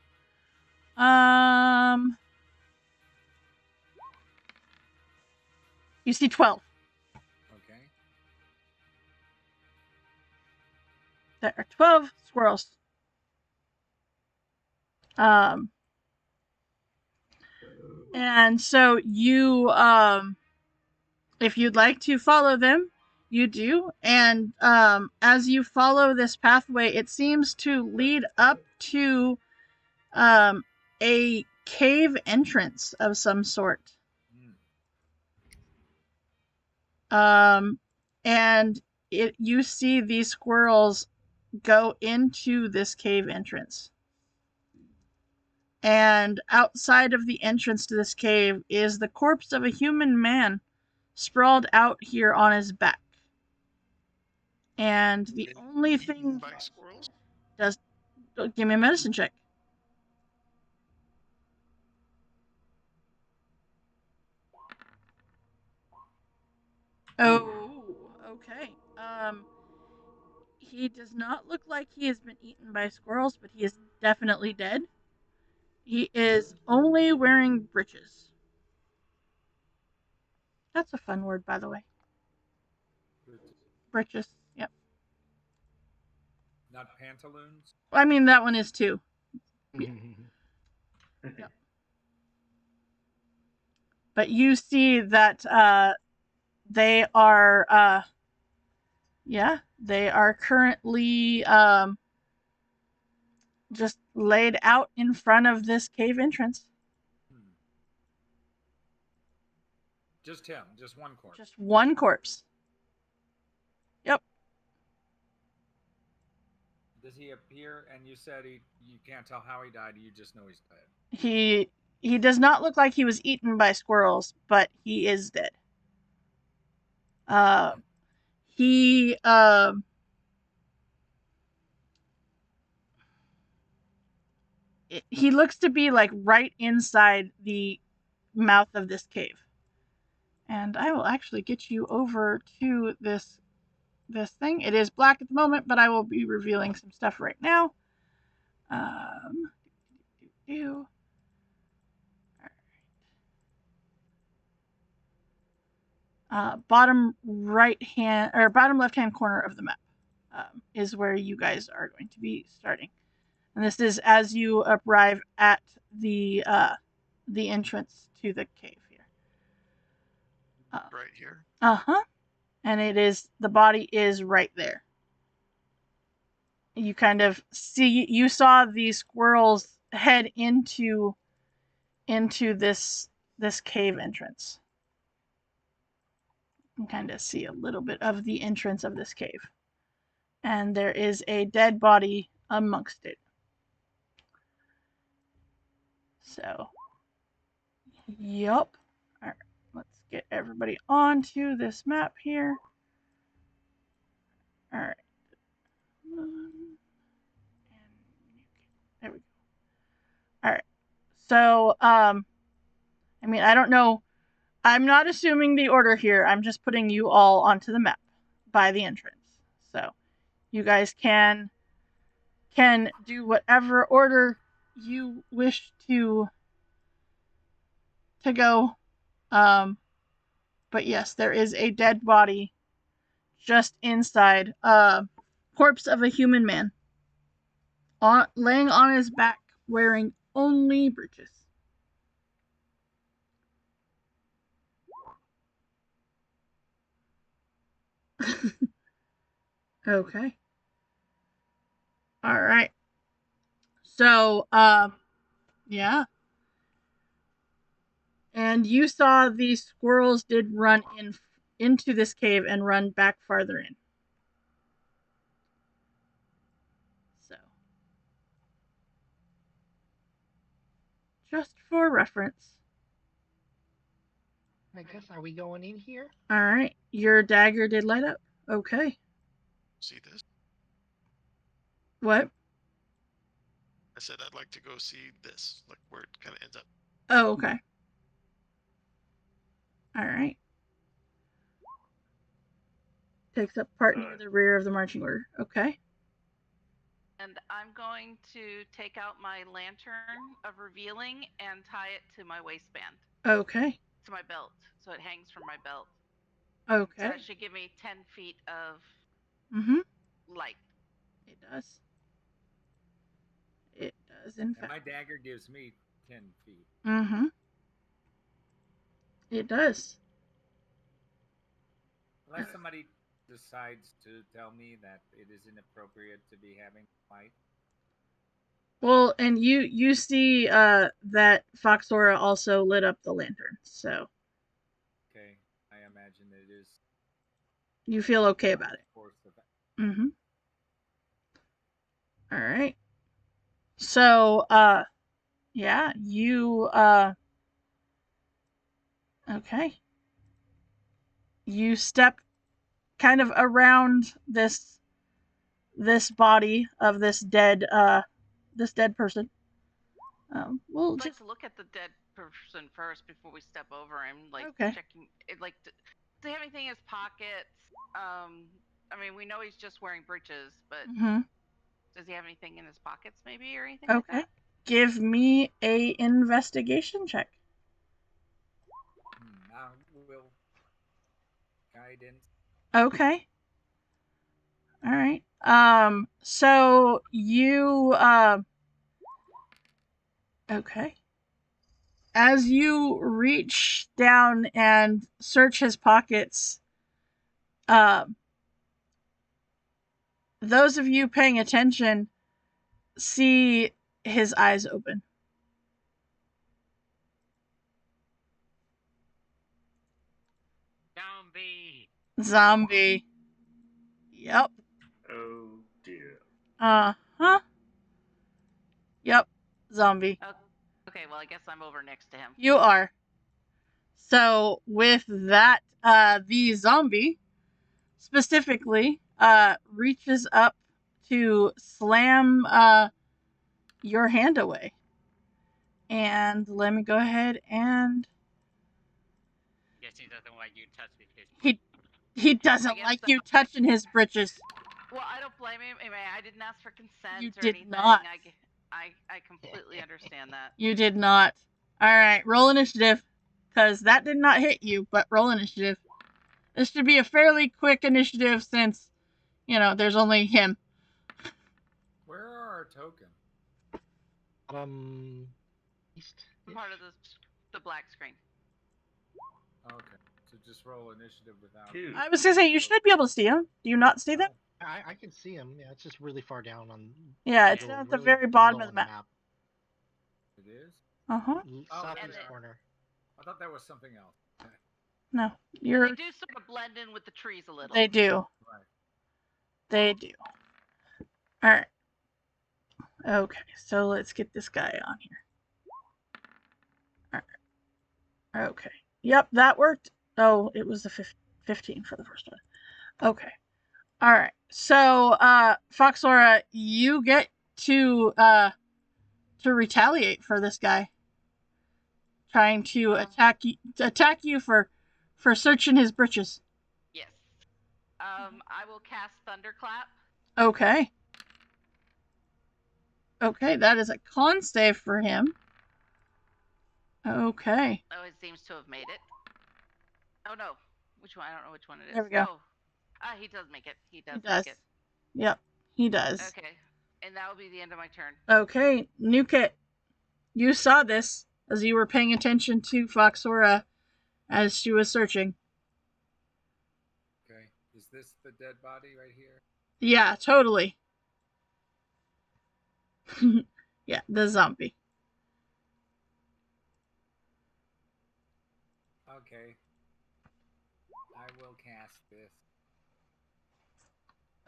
you see 12. Okay. There are 12 squirrels. And so you, if you'd like to follow them, you do. And as you follow this pathway, it seems to lead up to a cave entrance of some sort. And you see these squirrels go into this cave entrance. And outside of the entrance to this cave is the corpse of a human man sprawled out here on his back. And the only thing by squirrels? give me a medicine check. Oh, okay. He does not look like he has been eaten by squirrels, but he is definitely dead. He is only wearing breeches. That's a fun word, by the way. Breeches. Yep. Not pantaloons. I mean, that one is too. Yeah. Yep. But you see that they are, they are currently just laid out in front of this cave entrance. Just him. Just one corpse. Just one corpse. Yep. Does he appear? And you said you can't tell how he died. You just know he's dead. He does not look like he was eaten by squirrels, but he is dead. He he looks to be like right inside the mouth of this cave. And I will actually get you over to this thing. It is black at the moment, but I will be revealing some stuff right now. Bottom right hand or bottom left hand corner of the map is where you guys are going to be starting, and this is as you arrive at the entrance to the cave here. Right here. And the body is right there. You kind of you saw the squirrels head into this cave entrance. You can kind of see a little bit of the entrance of this cave. And there is a dead body amongst it. So, yup. All right, let's get everybody onto this map here. All right. There we go. All right. So, I mean, I don't know. I'm not assuming the order here. I'm just putting you all onto the map by the entrance. So, you guys can do whatever order you wish to go. But yes, there is a dead body just inside corpse of a human man laying on his back wearing only breeches. Okay. All right. So, yeah. And you saw the squirrels did run into this cave and run back farther in. So, just for reference. I guess, are we going in here? All right. Your dagger did light up. Okay. See this? What? I said I'd like to go see this, like where it kind of ends up. Oh, okay. All right. Takes up part near the rear of the marching order. Okay. And I'm going to take out my lantern of revealing and tie it to my waistband. Okay. To my belt, so it hangs from my belt. Okay. So that should give me 10 feet of light. It does. It does, in fact. And my dagger gives me 10 feet. It does. Unless somebody decides to tell me that it is inappropriate to be having light. Well, and you see that Foxora also lit up the lantern, so. Okay, I imagine it is. You feel okay about it. All right. So, yeah, you okay. You step kind of around this body of this dead person. We'll I'd just like to look at the dead person first before we step over him, like okay. checking it, like he have anything in his pockets? I mean, we know he's just wearing breeches, but Mm-hmm. does he have anything in his pockets, maybe, or anything like Okay. that? Give me a investigation check. Now will guidance. Okay. All right. So you okay. As you reach down and search his pockets, those of you paying attention see his eyes open. Zombie. Zombie. Yep. Oh dear. Uh-huh. Yep. Zombie. Oh, okay, well, I guess I'm over next to him. You are. So with that, the zombie specifically reaches up to slam your hand away. And let me go ahead and Guess he doesn't like you touching his. he doesn't I guess like so. you touching his britches. Well, I don't blame him. I mean, I didn't ask for consent You or did anything. not. I completely understand that. You did not. Alright, roll initiative. Because that did not hit you, but roll initiative. This should be a fairly quick initiative since, you know, there's only him. Where are our tokens? East. Part of the black screen. Okay, so just roll initiative without. Dude. I was gonna say, you should be able to see them. Do you not see them? I can see him. Yeah, it's just really far down on. Yeah, it's Yeah. down at the really very bottom low of the on map. It is. Uh-huh. Southeast and corner. I thought that was something else. No, They you're... do sort of blend in with the trees a little. They do. Right. They do. Alright. Okay, so let's get this guy on here. Alright. Okay. Yep, that worked. Oh, it was the 15 for the first one. Okay. Alright. So, Foxora, you get to retaliate for this guy. Trying to attack you for searching his britches. Yes. I will cast Thunderclap. Okay. Okay, that is a con save for him. Okay. Oh, it seems to have made it. Oh no, which one? I don't know which one it is. There we go. Oh, he does make it. He does He does. make it. Yep, he does. Okay, and that will be the end of my turn. Okay, Nukit, you saw this as you were paying attention to Foxora as she was searching. Okay, is this the dead body right here? Yeah, totally. Yeah, the zombie. Okay. I will cast this.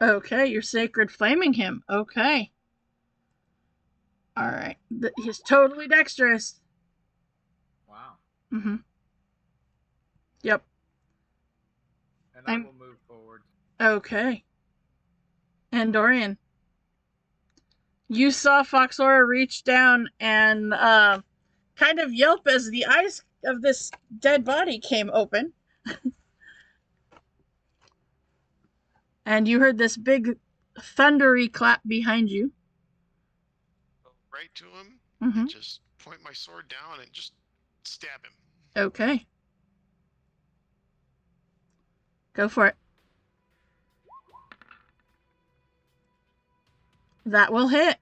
Okay, you're sacred flaming him. Okay. Alright. He's totally dexterous. Wow. Mm-hmm. Yep. And I will move forward. Okay. And Dorian, you saw Foxora reach down and kind of yelp as the eyes of this dead body came open. And you heard this big thundery clap behind you. Go right to him, Mm-hmm. and just point my sword down and just stab him. Okay. Go for it. That will hit.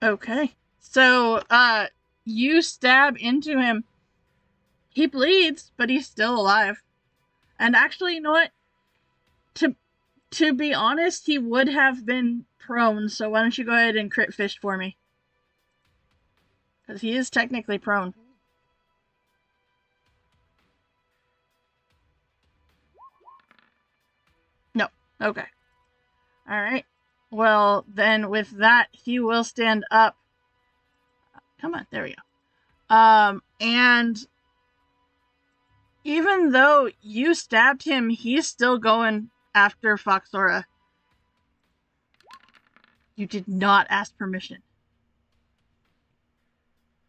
Okay. So, you stab into him. He bleeds, but he's still alive. And actually, you know what? To be honest, he would have been prone, so why don't you go ahead and crit fish for me? Because he is technically prone. No. Okay. Alright. Well, then with that, he will stand up. Come on, there we go. And even though you stabbed him, he's still going after Foxora. You did not ask permission.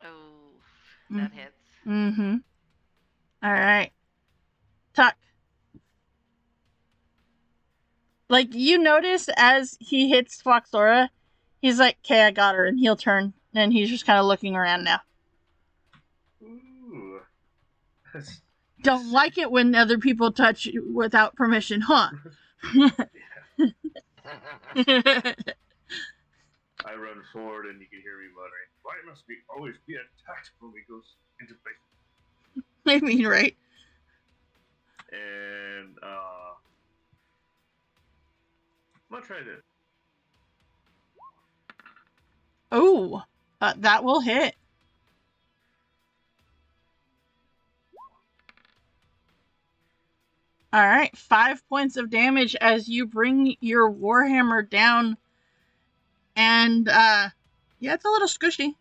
Oh, that hits. Mm-hmm. All right. Tuck. Like, you notice as he hits Foxora, he's like, okay, I got her, and he'll turn, and he's just kind of looking around now. Ooh. That's Don't like it when other people touch you without permission, huh? I run forward and you can hear me muttering, "Why must we always be attacked when we go into place?" I mean, right? And I'm gonna try this. Oh, that will hit. All right, 5 points of damage as you bring your Warhammer down. And, yeah, it's a little squishy.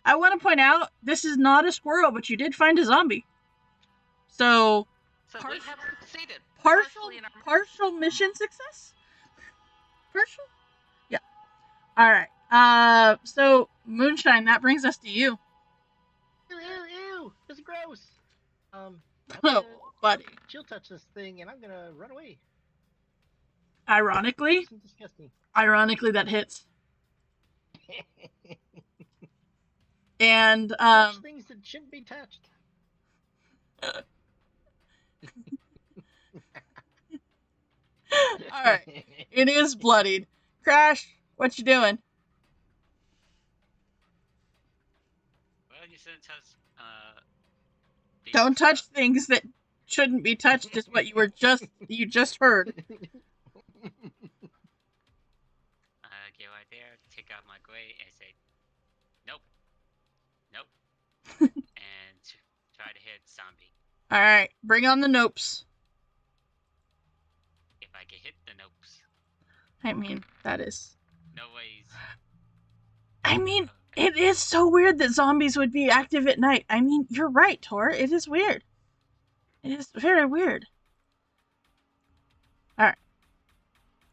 I want to point out, this is not a squirrel, but you did find a zombie. So, So we have succeeded. partial mission success? Partial? Yeah. Alright, so, Moonshine, that brings us to you. Ew, ew, ew! It's gross. I'm Oh, gonna buddy. chill touch this thing, and I'm gonna run away. Ironically, It's disgusting. that hits. And, Touch things that shouldn't be touched. alright. It is bloodied. Crash, what you doing? Well, you shouldn't touch. Don't touch things that shouldn't be touched is what you just heard. Get right there, take out my gray, and say, nope, nope, and try to hit zombie. Alright, bring on the nopes. If I can hit the nopes. I mean, that is... No ways. I mean, it is so weird that zombies would be active at night. I mean, you're right, Tor. It is weird. It is very weird. Alright.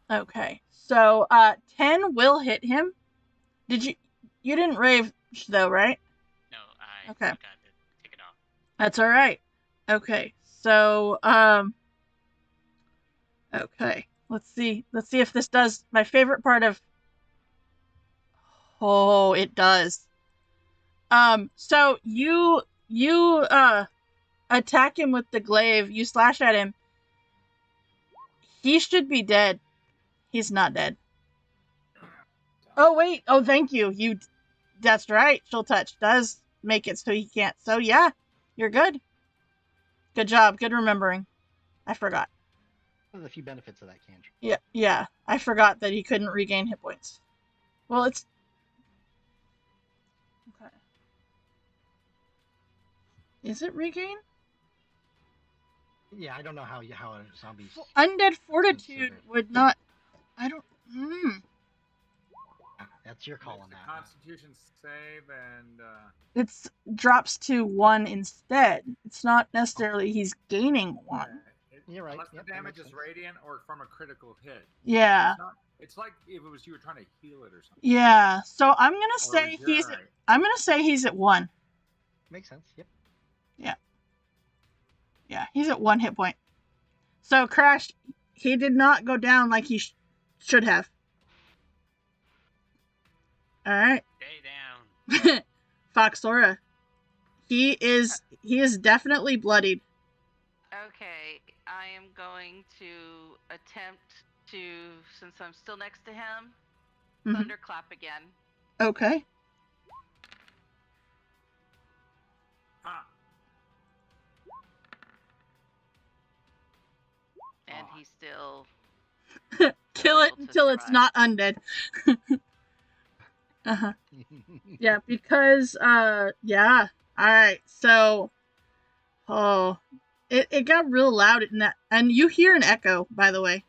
Okay. So, 10 will hit him. You didn't rave, though, right? No, I Okay. forgot to take it off. That's alright. Okay. So, okay. Let's see if this does my favorite part of... Oh, it does. So you attack him with the glaive, you slash at him. He should be dead. He's not dead. Oh, wait. Oh, thank you. That's right. Chill touch does make it so he can't. So, yeah, you're good. Good job. Good remembering. I forgot. One of the few benefits of that cantrip. Yeah. I forgot that he couldn't regain hit points. Well, it's... Okay. Is it regain? Yeah, I don't know how zombies. Undead Fortitude would not... I don't... That's your call on Makes that. a Constitution save and It's drops to 1 instead. It's not necessarily he's gaining 1. You're right. Unless Yep, the that damage makes is sense. radiant or from a critical hit. Yeah. It's like if it was you were trying to heal it or something. Yeah. So I'm gonna Or say regenerate. he's at 1. Makes sense. Yep. Yeah, he's at 1 hit point. So Crash, he did not go down like he should have. All right. Stay down. Foxora. He is definitely bloodied. Okay, I am going to attempt to, since I'm still next to him, Mhm. thunderclap again. Okay. Ah, And he's still Kill it able to until it's survive. not undead. Uh-huh. Yeah, because yeah. Alright, so it got real loud in that, and you hear an echo, by the way.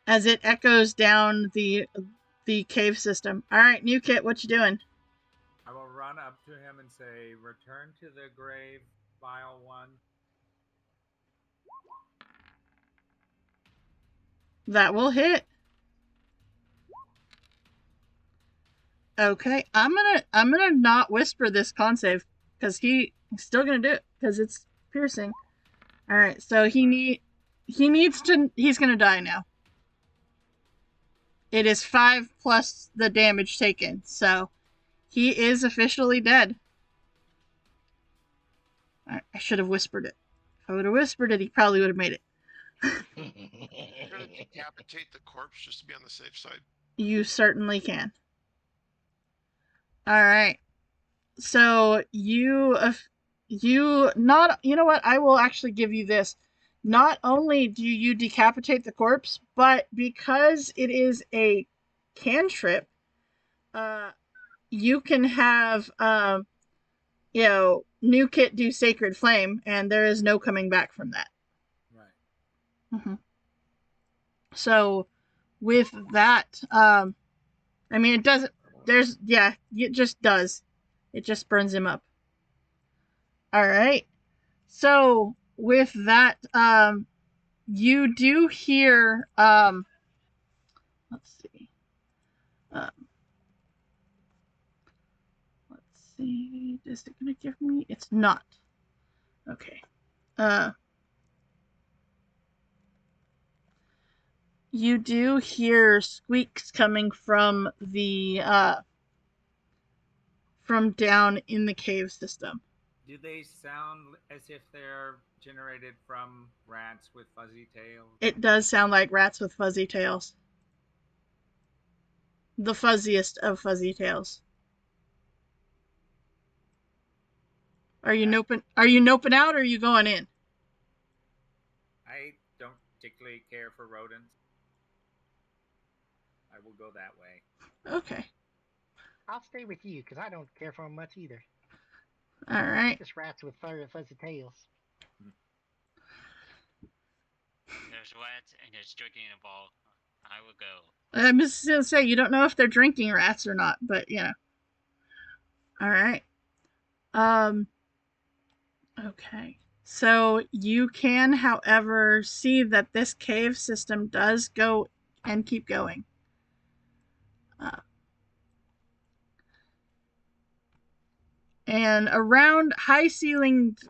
As it echoes down the cave system. Alright, New Kit, what you doing? I will run up to him and say, "Return to the grave, file 1." That will hit. Okay, I'm gonna not whisper this con save because he's still gonna do it because it's piercing. All right, so he's gonna die now. It is 5 plus the damage taken, so he is officially dead. I should have whispered it. If I would have whispered it, he probably would have made it. I'm gonna decapitate the corpse just to be on the safe side. You certainly can. All right. So you not, you know what? I will actually give you this. Not only do you decapitate the corpse, but because it is a cantrip, you can have new kit do sacred flame, and there is no coming back from that. Right. Mm-hmm. So with that, I mean, it doesn't. It just does. It just burns him up. All right. So with that, you do hear. Let's see. Let's see. Is it gonna give me? It's not. Okay. You do hear squeaks coming from the from down in the cave system. Do they sound as if they're generated from rats with fuzzy tails? It does sound like rats with fuzzy tails. The fuzziest of fuzzy tails. Are you noping out or are you going in? I don't particularly care for rodents. I will go that way. Okay. I'll stay with you because I don't care for them much either. All right. Just rats with fuzzy tails. There's rats and there's drinking involved. I will go. I'm just gonna say you don't know if they're drinking rats or not, but you know. All right. Okay. So you can, however, see that this cave system does go and keep going. And around high ceilinged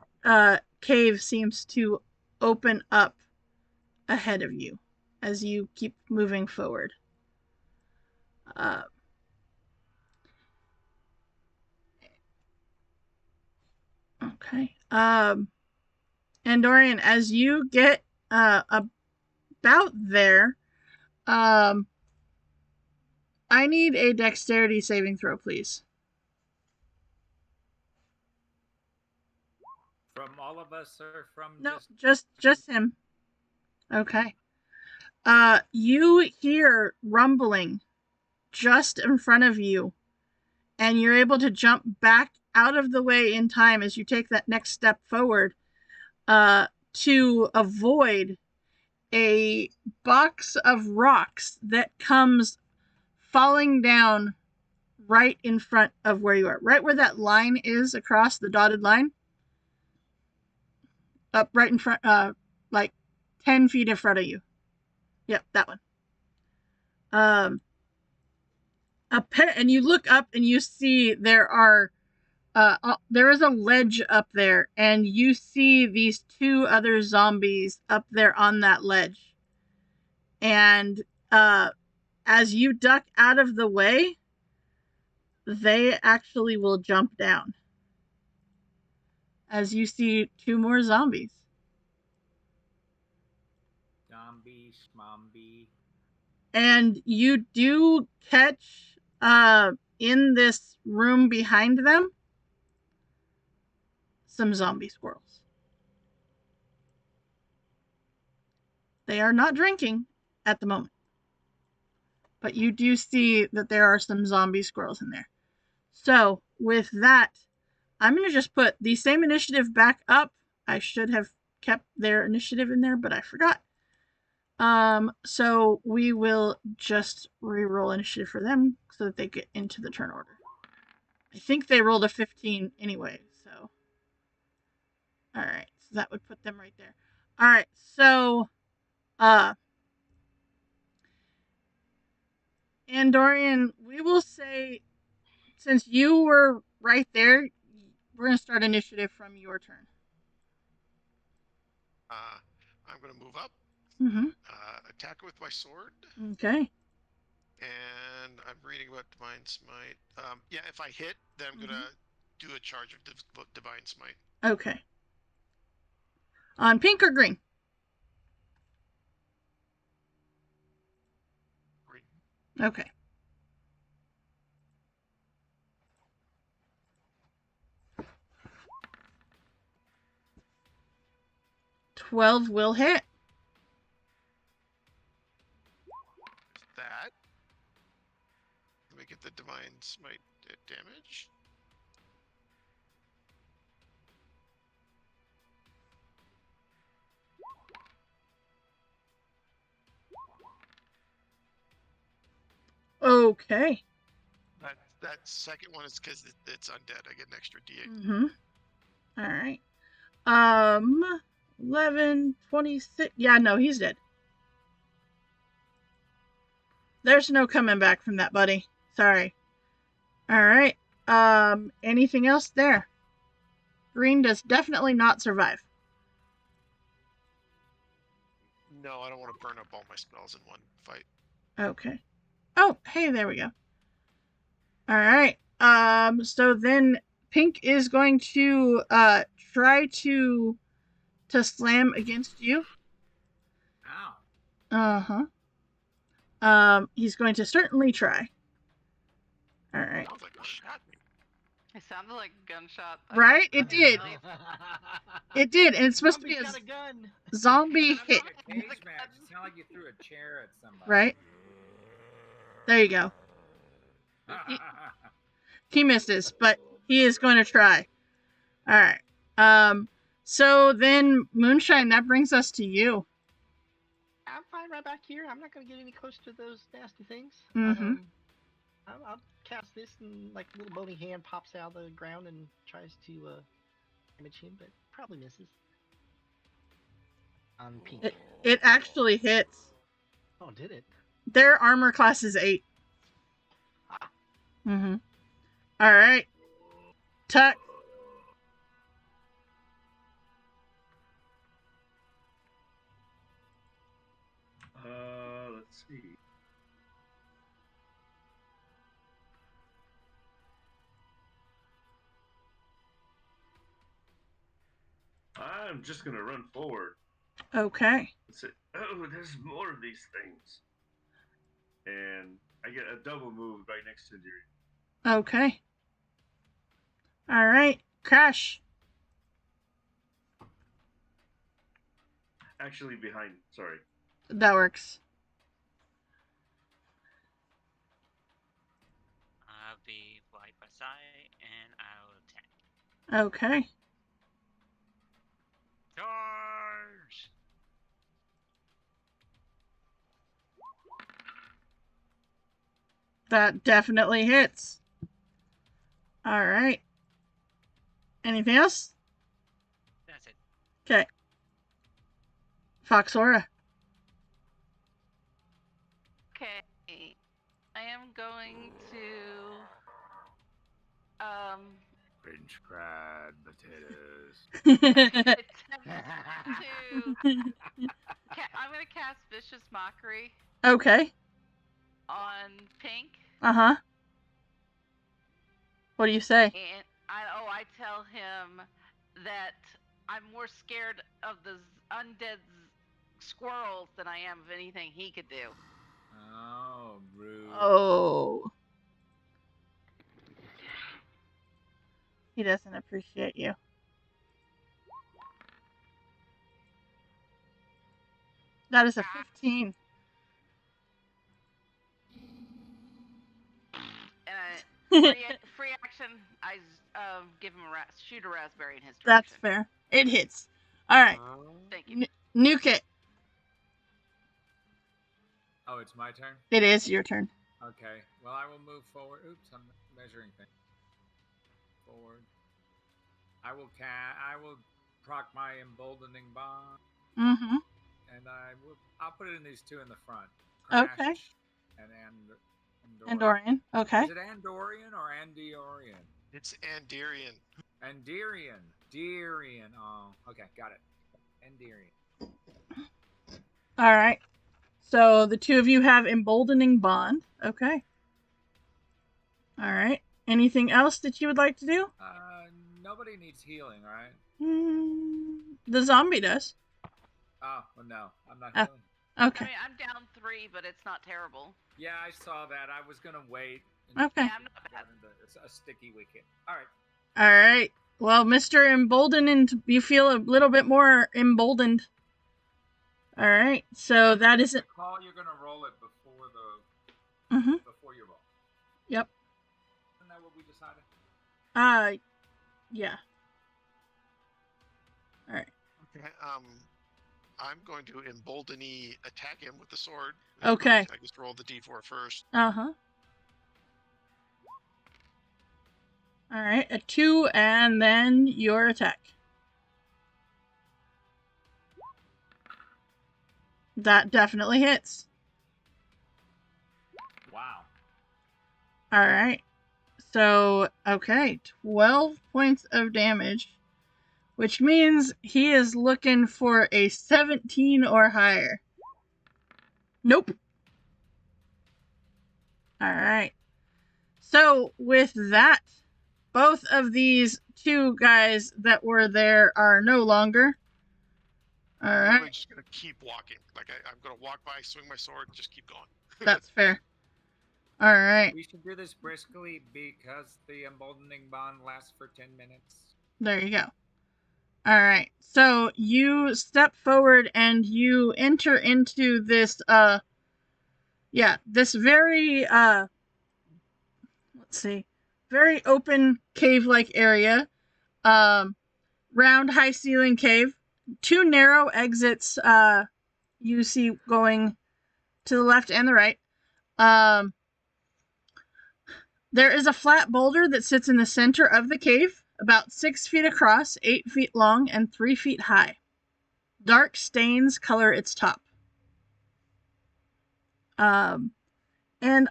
cave seems to open up ahead of you as you keep moving forward. Okay. And Dorian, as you get about there, I need a dexterity saving throw, please. From all of us or from No, just him. Okay. You hear rumbling just in front of you, and you're able to jump back out of the way in time as you take that next step forward to avoid a box of rocks that comes falling down right in front of where you are. Right where that line is across the dotted line. Up right in front, like 10 feet in front of you. Yep, that one. And you look up and you see there is a ledge up there, and you see these 2 other zombies up there on that ledge. And as you duck out of the way, they actually will jump down. As you see 2 more zombies. Zombie, schmombie. And you do catch in this room behind them some zombie squirrels. They are not drinking at the moment, but you do see that there are some zombie squirrels in there. So with that, I'm going to just put the same initiative back up. I should have kept their initiative in there, but I forgot. So we will just re-roll initiative for them so that they get into the turn order. I think they rolled a 15 anyway, so. Alright, so that would put them right there. Alright, so, Andorian, we will say since you were right there, we're going to start initiative from your turn. I'm going to move up, Mm-hmm. attack with my sword, Okay. and I'm reading about Divine Smite. Yeah, if I hit, then I'm going to do a charge of Divine Smite. Okay. On pink or green? Green. Okay. $12 will hit. That. Let me get the Divine Smite damage. Okay. That second one is because it's undead. I get an extra D8. Mm-hmm. All right. 11, 26. Yeah, no, he's dead. There's no coming back from that, buddy. Sorry. All right. Anything else there? Green does definitely not survive. No, I don't want to burn up all my spells in one fight. Okay. Oh, hey, there we go. All right. So then Pink is going to try to slam against you. Ow. He's going to certainly try. All right. Sounds like a shot me. It sounded like a gunshot. Right? It did. It did, and it's supposed to be Zombie's a got a gun. zombie Sounded hit. like a cage match. It sounded like you threw a chair at somebody. Right? There you go. He misses, but he is going to try. All right. So then, Moonshine, that brings us to you. I'm fine right back here. I'm not gonna get any close to those nasty things. Mhm. I'll cast this, and like a little bony hand pops out of the ground and tries to damage him, but probably misses. On Pink. It actually hits. Oh, did it? Their armor class is 8. Ah. Mm-hmm. All right. Tuck. Let's see. I'm just gonna run forward. Okay. And say, oh, there's more of these things. And I get a double move right next to you. Okay. All right. Crash. Actually, behind. Sorry. That works. I'll be right by side and I'll attack. Okay. Charge! That definitely hits. All right. Anything else? That's it. Okay. Foxora. Okay. I am going to French fried potatoes. attempt to I'm gonna cast Vicious Mockery Okay. on Pink, Uh-huh. What do you say? and I tell him that I'm more scared of the undead squirrels than I am of anything he could do. Oh, rude. Oh. He doesn't appreciate you. That is a 15. And free action, I give him shoot a raspberry in his direction. That's fair. It hits. All right. Thank you. Nuke it. Oh, it's my turn? It is your turn. Okay. Well, I will move forward. Oops, I'm measuring things. Forward. I will proc my emboldening bond, Mm-hmm. and I'll put it in these two in the front. Okay. And Andorian. Okay. Is it Andorian or Andiorian? It's Andirian. Andirian. Dirian. Oh, okay, got it. Andirian. All right. So the two of you have emboldening bond. Okay. All right. Anything else that you would like to do? Nobody needs healing, right? The zombie does. Oh, well, no, I'm not Oh. healing. Okay. I mean, I'm down 3, but it's not terrible. Yeah, I saw that. I was gonna wait. Okay. Yeah, I'm not bad. A sticky wicket. All right. All right. Well, Mr. Emboldened, you feel a little bit more emboldened. All right. So that isn't. Call. You're gonna roll it before before you roll. Yep. Isn't that what we decided? Yeah. All right. Okay. I'm going to emboldeny attack him with the sword. Okay. I just roll the d4 first. Uh-huh. All right. A 2 and then your attack. That definitely hits. Wow. All right. So, okay, 12 points of damage, which means he is looking for a 17 or higher. Nope. All right. So, with that, both of these two guys that were there are no longer. All I'm right. really just going to keep walking. Like, I'm going to walk by, swing my sword, and just keep going. That's fair. All right. We should do this briskly because the emboldening bond lasts for 10 minutes. There you go. All right. So you step forward and you enter into this this very very open cave-like area. Round high ceiling cave. 2 narrow exits you see going to the left and the right. There is a flat boulder that sits in the center of the cave, about 6 feet across, 8 feet long, and 3 feet high. Dark stains color its top. And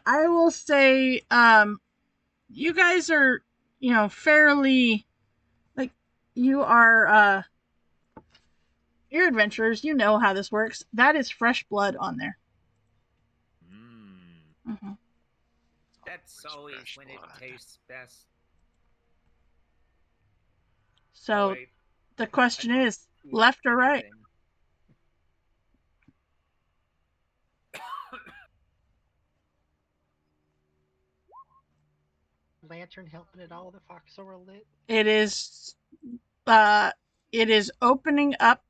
I will say, you guys are, fairly, you are, you're adventurers, you know how this works. That is fresh blood on there. Mm-hmm. That's always when it tastes best. So the question is, left or right? Lantern helping at all? The Foxora lit? It is opening up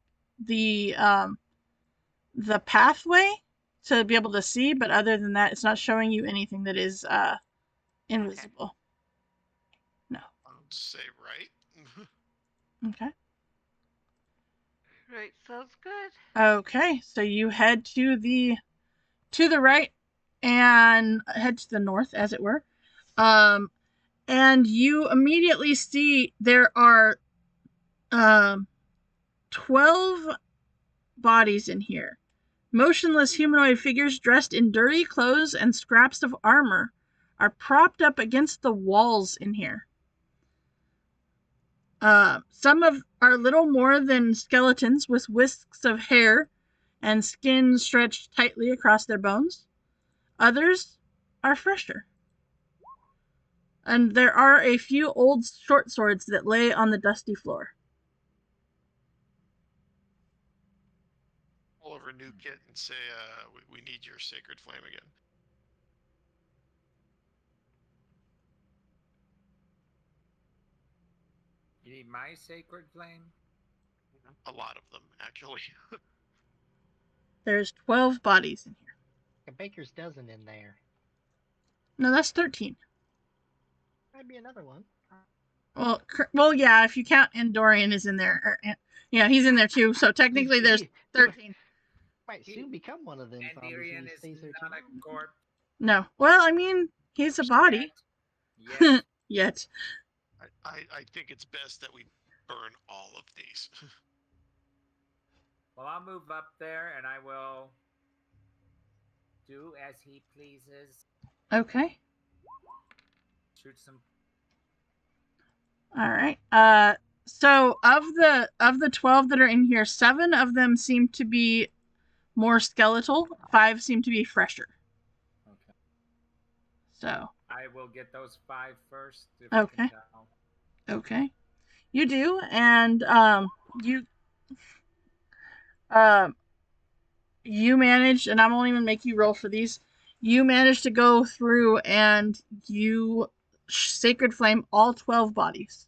the pathway to be able to see, but other than that, it's not showing you anything that is invisible. No. I would say right. Okay. Right, sounds good. Okay, so you head to the right and head to the north, as it were. And you immediately see there are 12 bodies in here. Motionless humanoid figures dressed in dirty clothes and scraps of armor are propped up against the walls in here. Some are little more than skeletons with wisps of hair and skin stretched tightly across their bones. Others are fresher. And there are a few old short swords that lay on the dusty floor. All over New Kit and say, we need your sacred flame again. You need my sacred flame? A lot of them, actually. There's 12 bodies in here. A baker's dozen in there. No, that's 13. Might be another one. Well, yeah, if you count Andorian is in there. Yeah, he's in there too, so technically there's 13. Might soon become one of them. Andirian is not a corpse. No. Well, I mean, he's a body. Yes. Yet. I think it's best that we burn all of these. Well, I'll move up there and I will do as he pleases. Okay. Shoot some. All right. So of the 12 that are in here, 7 of them seem to be more skeletal. 5 seem to be fresher. Okay. So. I will get those 5 first. If Okay. I can tell. Okay. You do, and you managed, and I won't even make you roll for these. You managed to go through and you sacred flame all 12 bodies.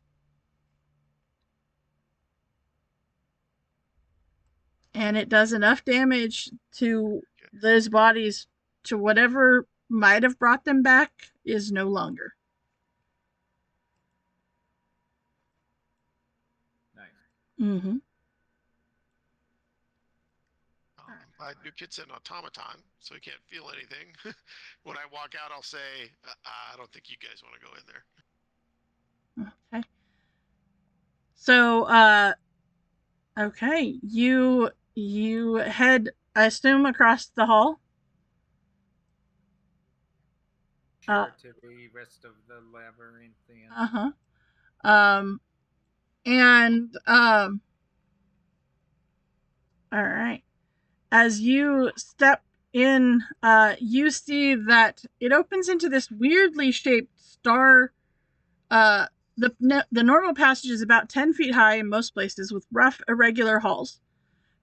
And it does enough damage to those bodies to whatever might have brought them back is no longer. Nice. Mm-hmm. My new kid's an automaton, so he can't feel anything. When I walk out, I'll say, I don't think you guys want to go in there. Okay. So, okay, you head, I assume, across the hall. Sure, to the rest of the labyrinthian. All right. As you step in, you see that it opens into this weirdly shaped star. The normal passage is about 10 feet high in most places, with rough, irregular halls.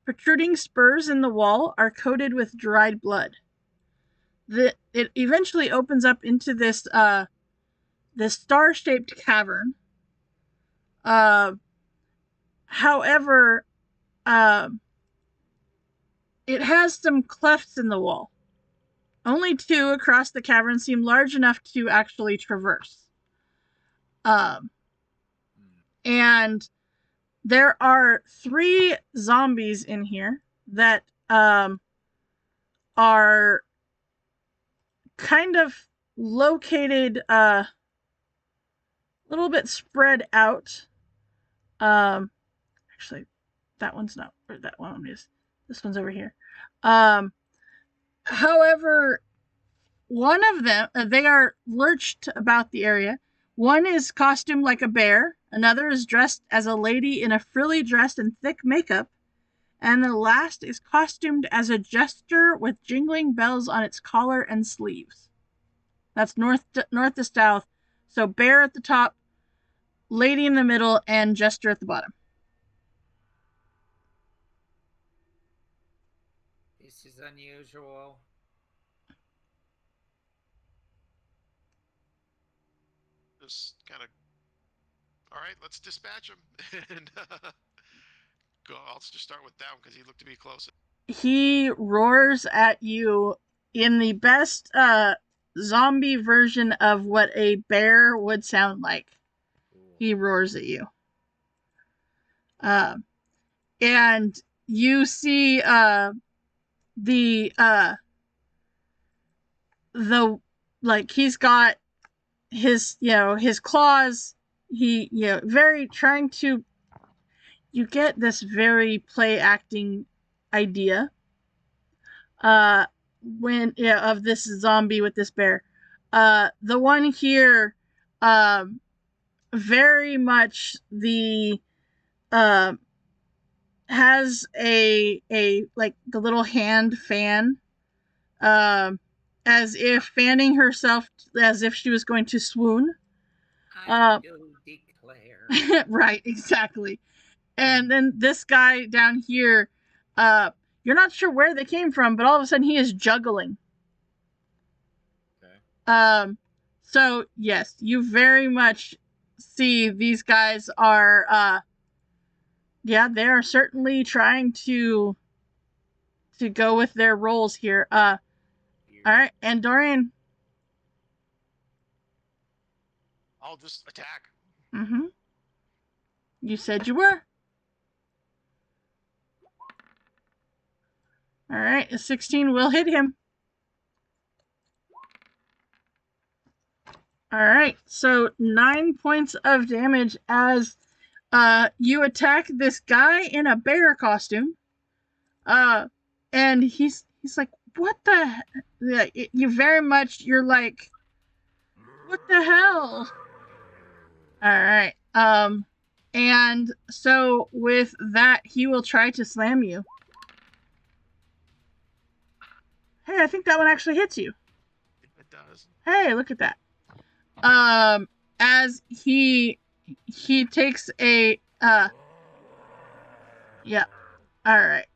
Protruding spurs in the wall are coated with dried blood. It eventually opens up into this star-shaped cavern. However, it has some clefts in the wall. Only 2 across the cavern seem large enough to actually traverse. And there are 3 zombies in here that are kind of located a little bit spread out. Actually, that one's not where that one is. This one's over here. However, one of them, they are lurched about the area. One is costumed like a bear. Another is dressed as a lady in a frilly dress and thick makeup. And the last is costumed as a jester with jingling bells on its collar and sleeves. That's north to south. So bear at the top, lady in the middle, and jester at the bottom. This is unusual. Just kind of, all right, let's dispatch him. And go. I'll just start with that one because he looked to be closest. He roars at you in the best zombie version of what a bear would sound like. He roars at you. And you see he's got his his claws. He very trying to. You get this very play acting idea of this zombie with this bear. The one here very much the has a like the little hand fan as if fanning herself as if she was going to swoon. I do declare. Right, exactly. And then this guy down here, you're not sure where they came from, but all of a sudden he is juggling. Okay. So yes, you very much see these guys are, they are certainly trying to go with their roles here. All right, and Dorian. I'll just attack. Mm-hmm. You said you were. All right, a 16 will hit him. All right, so 9 points of damage as you attack this guy in a bear costume. And he's like, what the? Yeah, you very much. You're like, what the hell? All right. And so with that, he will try to slam you. Hey, I think that one actually hits you. It does. Hey, look at that. As he takes a yeah. All right.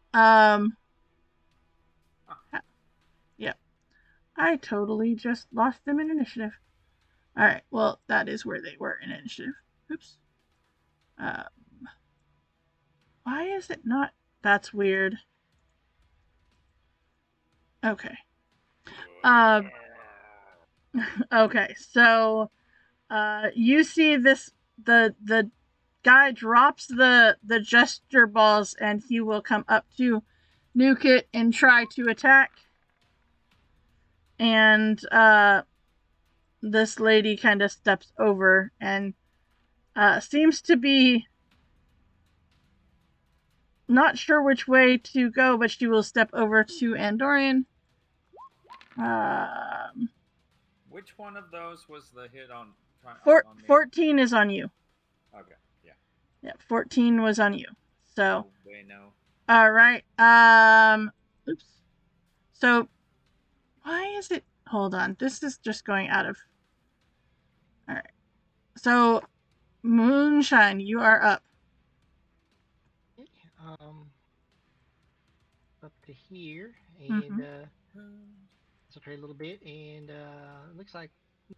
Yeah. I totally just lost them in initiative. All right. Well, that is where they were in initiative. Oops. Why is it not? That's weird. Okay. Okay. So, you see this the guy drops the gesture balls and he will come up to nuke it and try to attack. And this lady kind of steps over and seems to be not sure which way to go, but she will step over to Andorian. Which one of those was the hit on? 14 is on you. Okay, yeah. Yeah, 14 was on you. So. Oh, bueno. All right. Oops. So, why is it? Hold on. This is just going out of. All right. So, Moonshine, you are up. Up to here, and so try a little bit, and looks like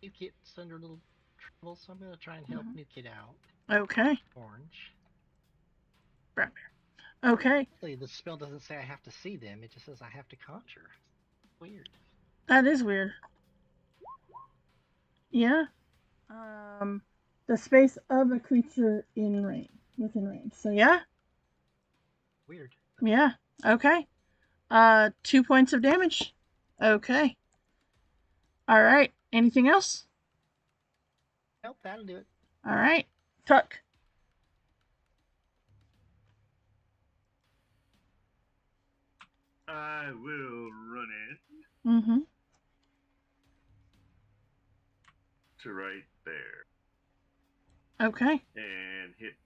New Kit's under a little trouble, so I'm gonna try and help New Kit out. Okay. Orange. Brown bear. Okay. Actually, the spell doesn't say I have to see them; it just says I have to conjure. Weird. That is weird. Yeah. The space of a creature in range, within range. So yeah. Weird. Yeah. Okay. 2 points of damage. Okay. All right. Anything else? Nope, that'll do it. All right. Tuck. I will run in Mm-hmm. to right there Okay. and hit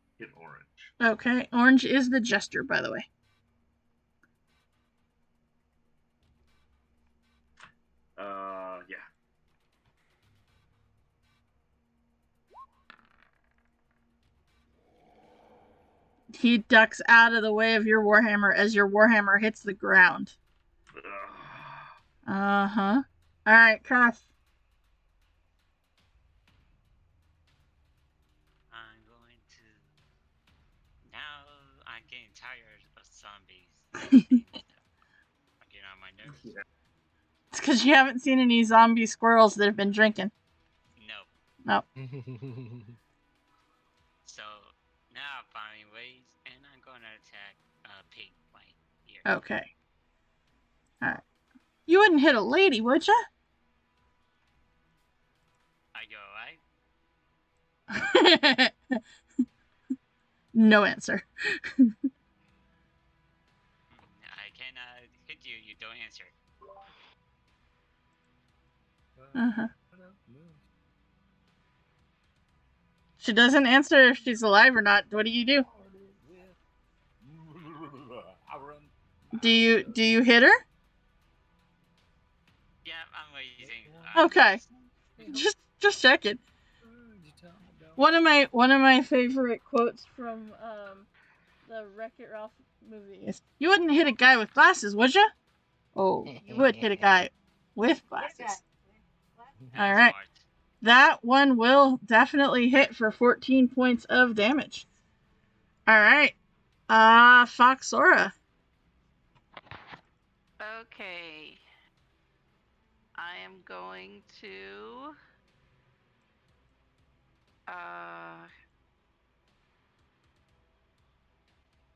orange. Okay. Orange is the jester, by the way. Yeah. He ducks out of the way of your warhammer as your warhammer hits the ground. Uh-huh. All right, Cass. I'm going to. Now I'm getting tired of zombies. I'm getting on my nerves. Yeah. It's because you haven't seen any zombie squirrels that have been drinking. No. No. So now I'm finding ways, and I'm going to attack pig right here. Okay. All right. You wouldn't hit a lady, would ya? Are you alright? No answer. I cannot hit you. You don't answer. Uh-huh. She doesn't answer if she's alive or not. What do you do? Do you hit her? Yeah, I'm waiting. Okay. Just checking. One of my favorite quotes from the Wreck-It Ralph movie is, "You wouldn't hit a guy with glasses, would you?" Oh, you would hit a guy with glasses. All right. That one will definitely hit for 14 points of damage. All right. Foxora. Okay. I am going to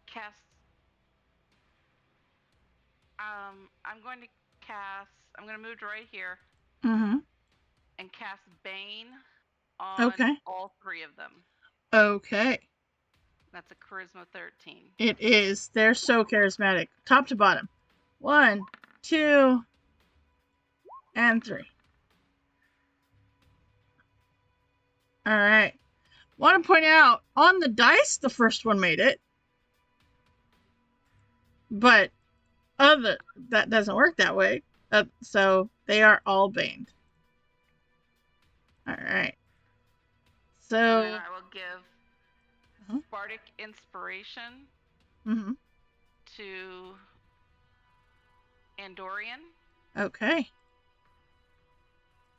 cast. I'm going to cast. I'm going to move to right here. Mm-hmm. And cast Bane on all three of them. Okay. That's a charisma 13. It is. They're so charismatic. Top to bottom. 1, 2, and 3. All right. Want to point out, on the dice, the first one made it. But that doesn't work that way. So they are all baned. All right. And So. then I will give Uh-huh. Bardic Inspiration Mm-hmm. to Andorian. Okay.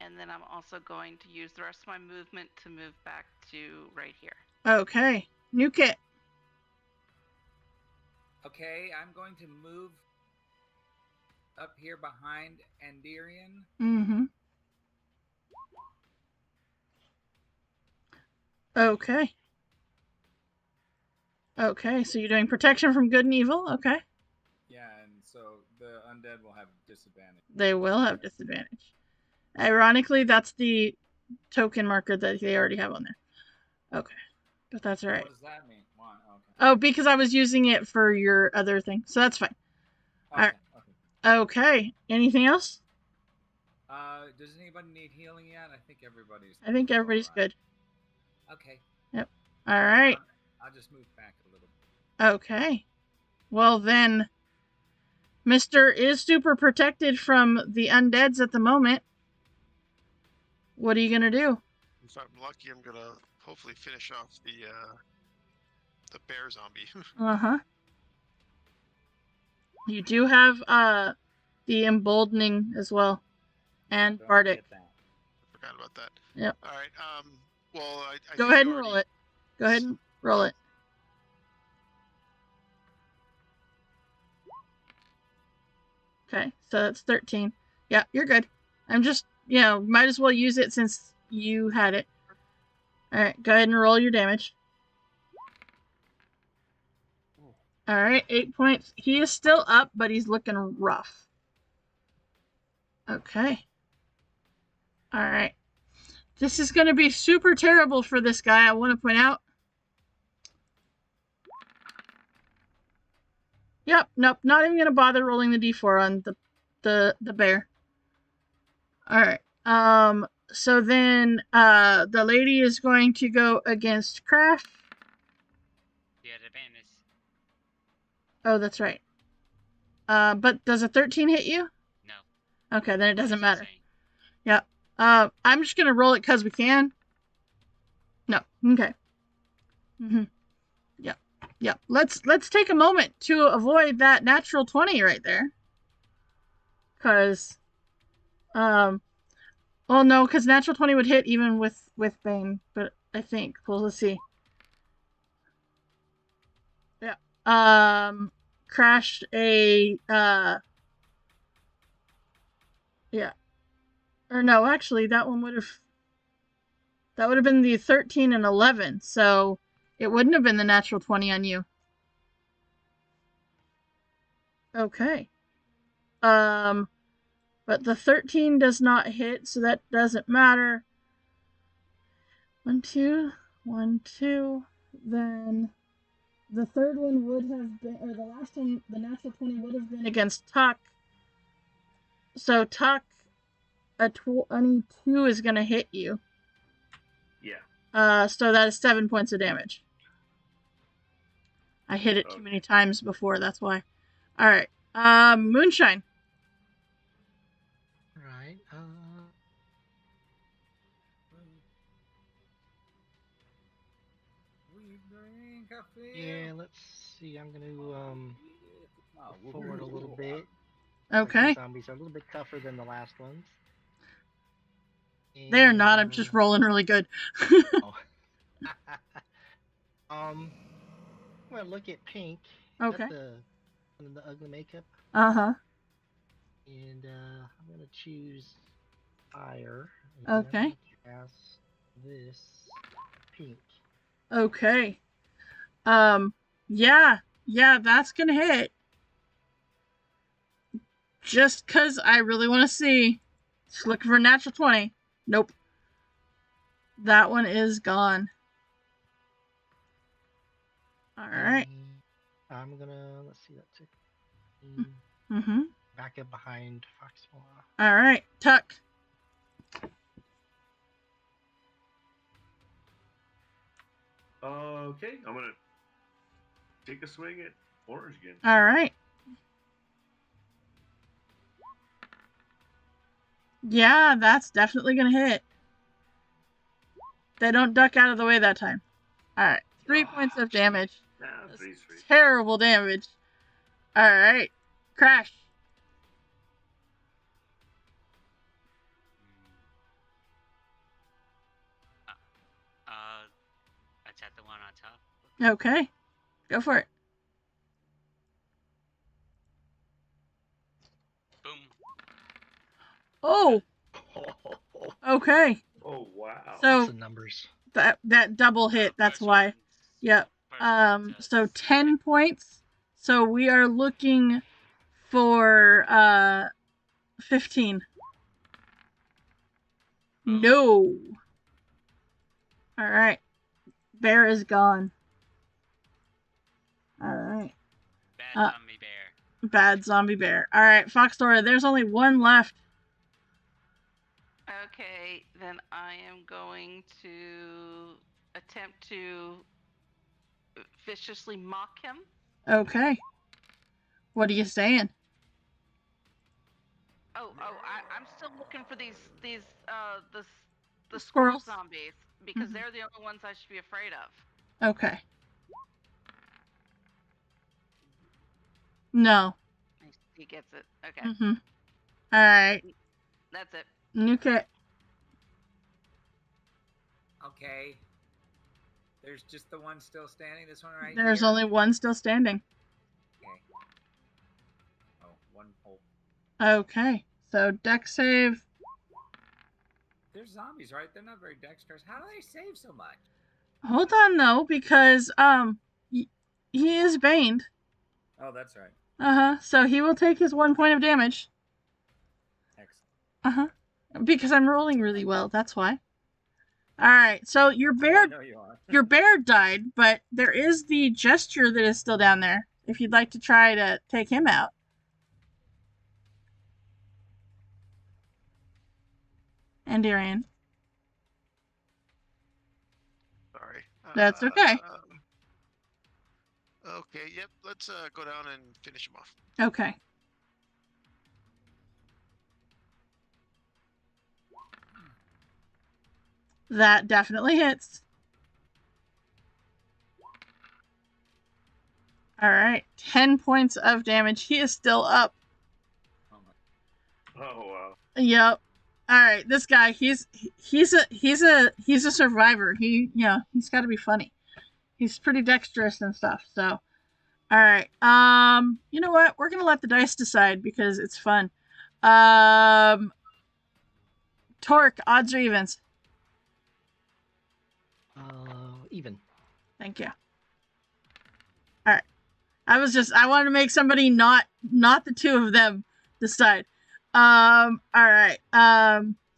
And then I'm also going to use the rest of my movement to move back to right here. Okay. New kit. Okay, I'm going to move up here behind Andirian. Mm-hmm. Okay. Okay, so you're doing protection from good and evil. Okay. Yeah, and so the undead will have disadvantage. They will have disadvantage. Ironically, that's the token marker that they already have on there. Okay. But that's all right. What does that mean? One, okay. Oh, because I was using it for your other thing. So that's fine. Okay, okay. Okay. Anything else? Does anybody need healing yet? I think everybody's all right. Good. Okay. Yep. All right. I'll just move back a little bit. Okay. Well then, Mr. is super protected from the undeads at the moment. What are you gonna do? If I'm lucky, I'm gonna hopefully finish off the bear zombie. Uh-huh. You do have the emboldening as well. And Don't Bardic. forget that. Forgot about that. Yep. All right. Well, I Go think ahead you and roll already- it. Go ahead and roll it. Okay, so that's 13. Yeah, you're good. I'm just, might as well use it since you had it. Alright, go ahead and roll your damage. Alright, 8 points. He is still up, but he's looking rough. Okay. Alright. This is going to be super terrible for this guy, I want to point out. Yep, nope, not even going to bother rolling the d4 on the bear. Alright. So then, the lady is going to go against Crash. The advantage. Oh, that's right. But does a 13 hit you? No. Okay, then it doesn't It's matter. insane. Yep. I'm just gonna roll it because we can. No. Okay. Yep. Yep. Let's take a moment to avoid that natural 20 right there. Cause, well, no, because natural 20 would hit even with Bane, but I think. Well, let's see. Yeah. Crashed a, yeah. Or no, actually, that would have been the 13 and 11, so it wouldn't have been the natural 20 on you. Okay. But the 13 does not hit, so that doesn't matter. 1, 2, 1, 2. Then the third one would have been, or the last one, the natural 20 would have been against Tuck. So Tuck, a 22 is going to hit you. Yeah. So that is 7 points of damage. I hit it too many times before, that's why. Alright. Moonshine. Right. We drink a Yeah, let's see. I'm going to go forward a little bit. Okay. These zombies are a little bit tougher than the last ones. They're not, I'm just rolling really good. I'm gonna look at Pink. Okay. Got the ugly makeup, Uh-huh. and I'm gonna choose fire. and Okay. I'm gonna cast this Pink. Okay. Yeah, that's gonna hit. Just cause I really want to see. Just looking for a natural 20. Nope. That one is gone. Alright. And I'm gonna let's see that too. Mm-hmm. back up behind Foxmore. All right, Tuck. Okay, I'm gonna take a swing at Orange again. All right. Yeah, that's definitely gonna hit. They don't duck out of the way that time. All right, 3 points of damage. Nah, That's three. terrible damage. All right, Crash. Attack the one on top. Okay, go for it. Boom. Oh, okay. Oh wow. So- Lots of numbers. That double hit. That's First why. one's- Yep. first one does So 10 points. So we are looking for 15. Boom. No. All right. Bear is gone. All right. Bad zombie bear. Bad zombie bear. All right, Foxdora, there's only one left. Okay, then I am going to attempt to viciously mock him. Okay. What are you saying? I'm still looking for the squirrel Squirrels? zombies because Mhm. they're the only ones I should be afraid of. Okay. No. He gets it. Okay, Mm-hmm. All right. that's it. Okay. Okay. There's just the one still standing. This one right There's here? only one still standing. Okay. Oh, one hole. Okay. So deck save. There's zombies, right? They're not very dexterous. How do they save so much? Hold on though, because he is baned. Oh, that's right. So he will take his 1 point of damage. Excellent. Because I'm rolling really well. That's why. All right. So your Oh, I bear, know you are. your bear died, but there is the gesture that is still down there. If you'd like to try to take him out. And Darian. Sorry. That's okay. Okay, yep, let's go down and finish him off. Okay. That definitely hits. All right, 10 points of damage. He is still up. Oh, my. Oh wow. Yep. All right, this guy, he's a survivor. He's got to be funny. He's pretty dexterous and stuff. So, all right. You know what? We're gonna let the dice decide because it's fun. Torque, odds or evens? Even. Thank you. All right. I wanted to make somebody not the two of them decide. All right.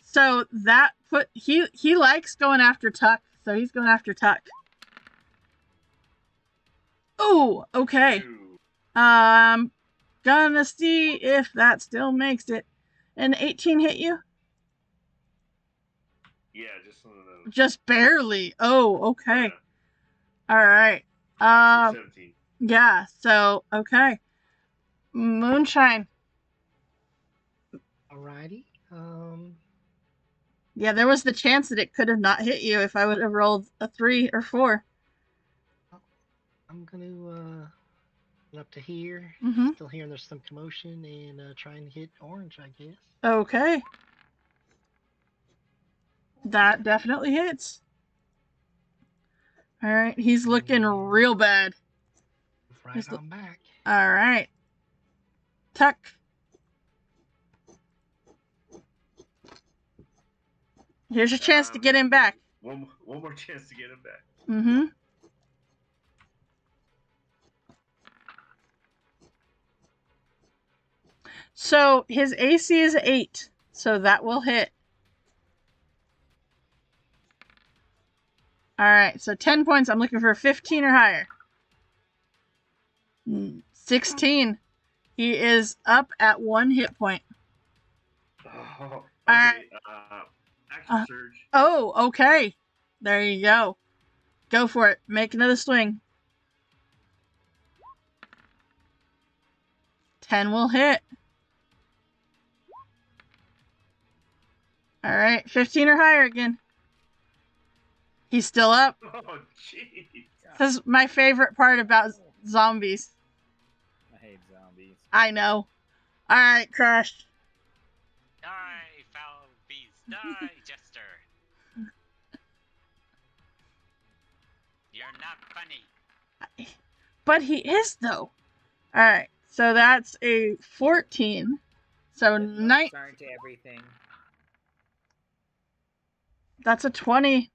So that he likes going after Tuck, so he's going after Tuck. Oh, okay. Two. Gonna see if that still makes it. An 18 hit you? Yeah, just one of those. Just barely. Oh, okay. Yeah, All right. actually 17. Yeah, so, okay. Moonshine. Alrighty. Yeah, there was the chance that it could have not hit you if I would have rolled a 3 or 4. I'm gonna get up to here. Mm-hmm. Still hearing there's some commotion and try and hit Orange, I guess. Okay. That definitely hits. All right, he's looking real bad. Right Just on back. All right. Tuck. Here's your chance to get him back. One more chance to get him back. Mm-hmm. So his AC is 8, so that will hit. All right, so 10 points. I'm looking for 15 or higher. 16. He is up at 1 hit point. Oh, Alright. okay. Action surge. Oh, okay. There you go. Go for it. Make another swing. 10 will hit. Alright, 15 or higher again. He's still up. Oh, jeez. This is my favorite part about zombies. I hate zombies. I know. Alright, Crash. Die, foul beast. Die, Jester. You're not funny. But he is, though. Alright, so that's a 14. So Turn to everything. that's a 20.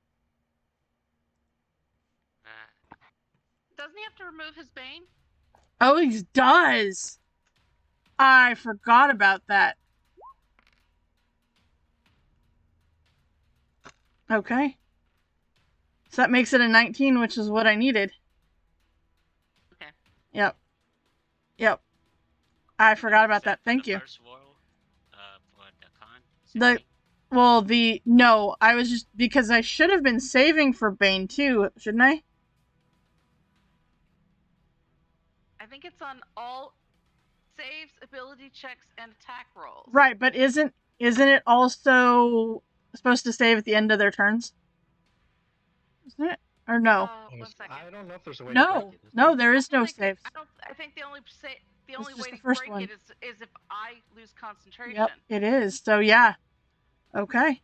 Doesn't he have to remove his bane? Oh, he does. I forgot about that. Okay. So that makes it a 19, which is what I needed. Okay. Yep. Yep. I forgot about that. Thank you. First roll, for the con. No, I was just, because I should have been saving for Bane too, shouldn't I? I think it's on all saves, ability checks, and attack rolls. Right, but isn't it also supposed to save at the end of their turns? Isn't it? Or no? One second. I don't know if there's a way to No, break it. Is no, there? there is no I think- saves. I think the only It's just way the to first break one. it is if I lose concentration. Yep, it is. So yeah. Okay.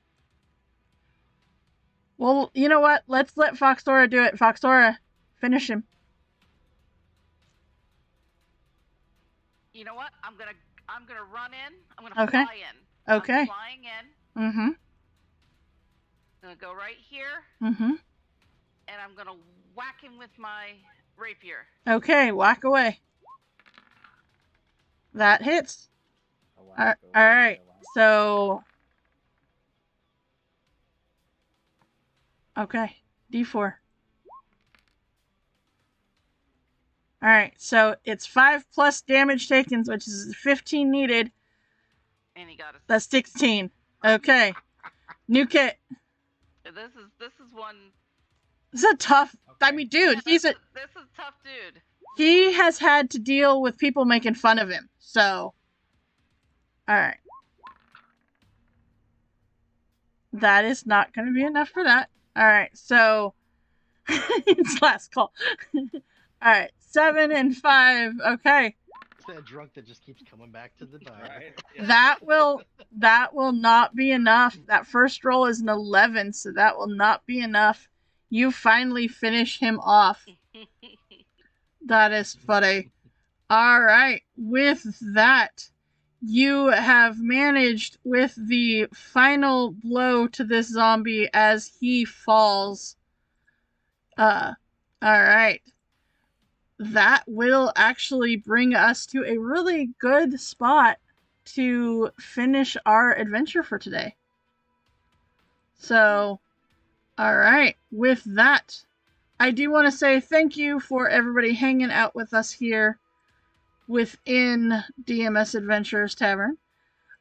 Well, you know what? Let's let Foxora do it. Foxora, finish him. You know what? I'm gonna run in. I'm gonna Okay. fly in. Okay. I'm flying in. Mm-hmm. I'm gonna go right here, Mm-hmm. and I'm gonna whack him with my rapier. Okay, whack away. That hits. A while ago, Alright, a while. so... Okay, D4. Alright, so it's 5 plus damage taken, which is 15 needed. And he got a. That's 16. Okay. New kit. This is one. This is a tough... I Okay. mean, dude, This is a tough dude. he has had to deal with people making fun of him, so... Alright. That is not going to be enough for that. Alright, so... it's last call. Alright, 7 and 5. Okay. It's that drunk that just keeps coming back to the dial. Right? That will not be enough. That first roll is an 11, so that will not be enough. You finally finish him off. That is funny. Alright, with that, you have managed with the final blow to this zombie as he falls. Alright. That will actually bring us to a really good spot to finish our adventure for today. So, alright, with that, I do want to say thank you for everybody hanging out with us here within DMS Adventures Tavern.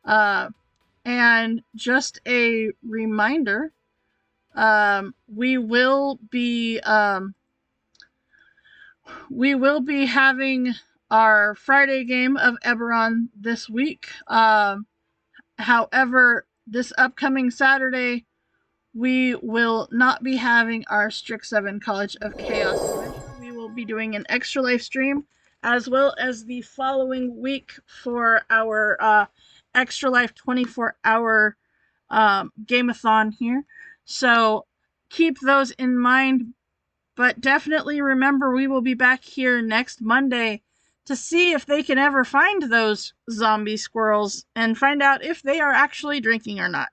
And just a reminder, we will be having our Friday game of Eberron this week. However, this upcoming Saturday, we will not be having our Strix7 College of Chaos adventure. We will be doing an extra life stream, as well as the following week for our extra life 24-hour game-a-thon here. So keep those in mind. But definitely remember, we will be back here next Monday to see if they can ever find those zombie squirrels and find out if they are actually drinking or not.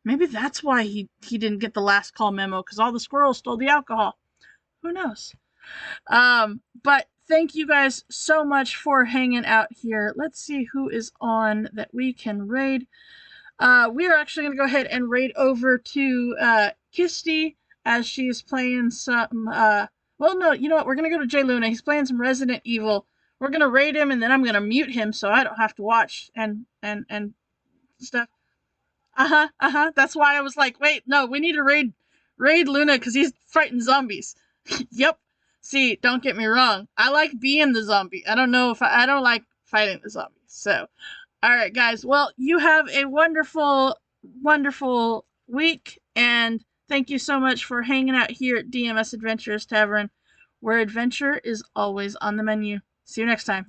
Maybe that's why he didn't get the last call memo, because all the squirrels stole the alcohol. Who knows? But thank you guys so much for hanging out here. Let's see who is on that we can raid. We are actually going to go ahead and raid over to Kisty, as she's playing some, well, no, you know what, we're going to go to Jay Luna. He's playing some Resident Evil we're gonna raid him, and then I'm gonna mute him so I don't have to watch and stuff. That's why I was like, wait, no, we need to raid Luna because he's fighting zombies. Yep. See, don't get me wrong. I like being the zombie. I don't know if I don't like fighting the zombies. So, all right, guys. Well, you have a wonderful, wonderful week, and thank you so much for hanging out here at DMS Adventurers Tavern, where adventure is always on the menu. See you next time.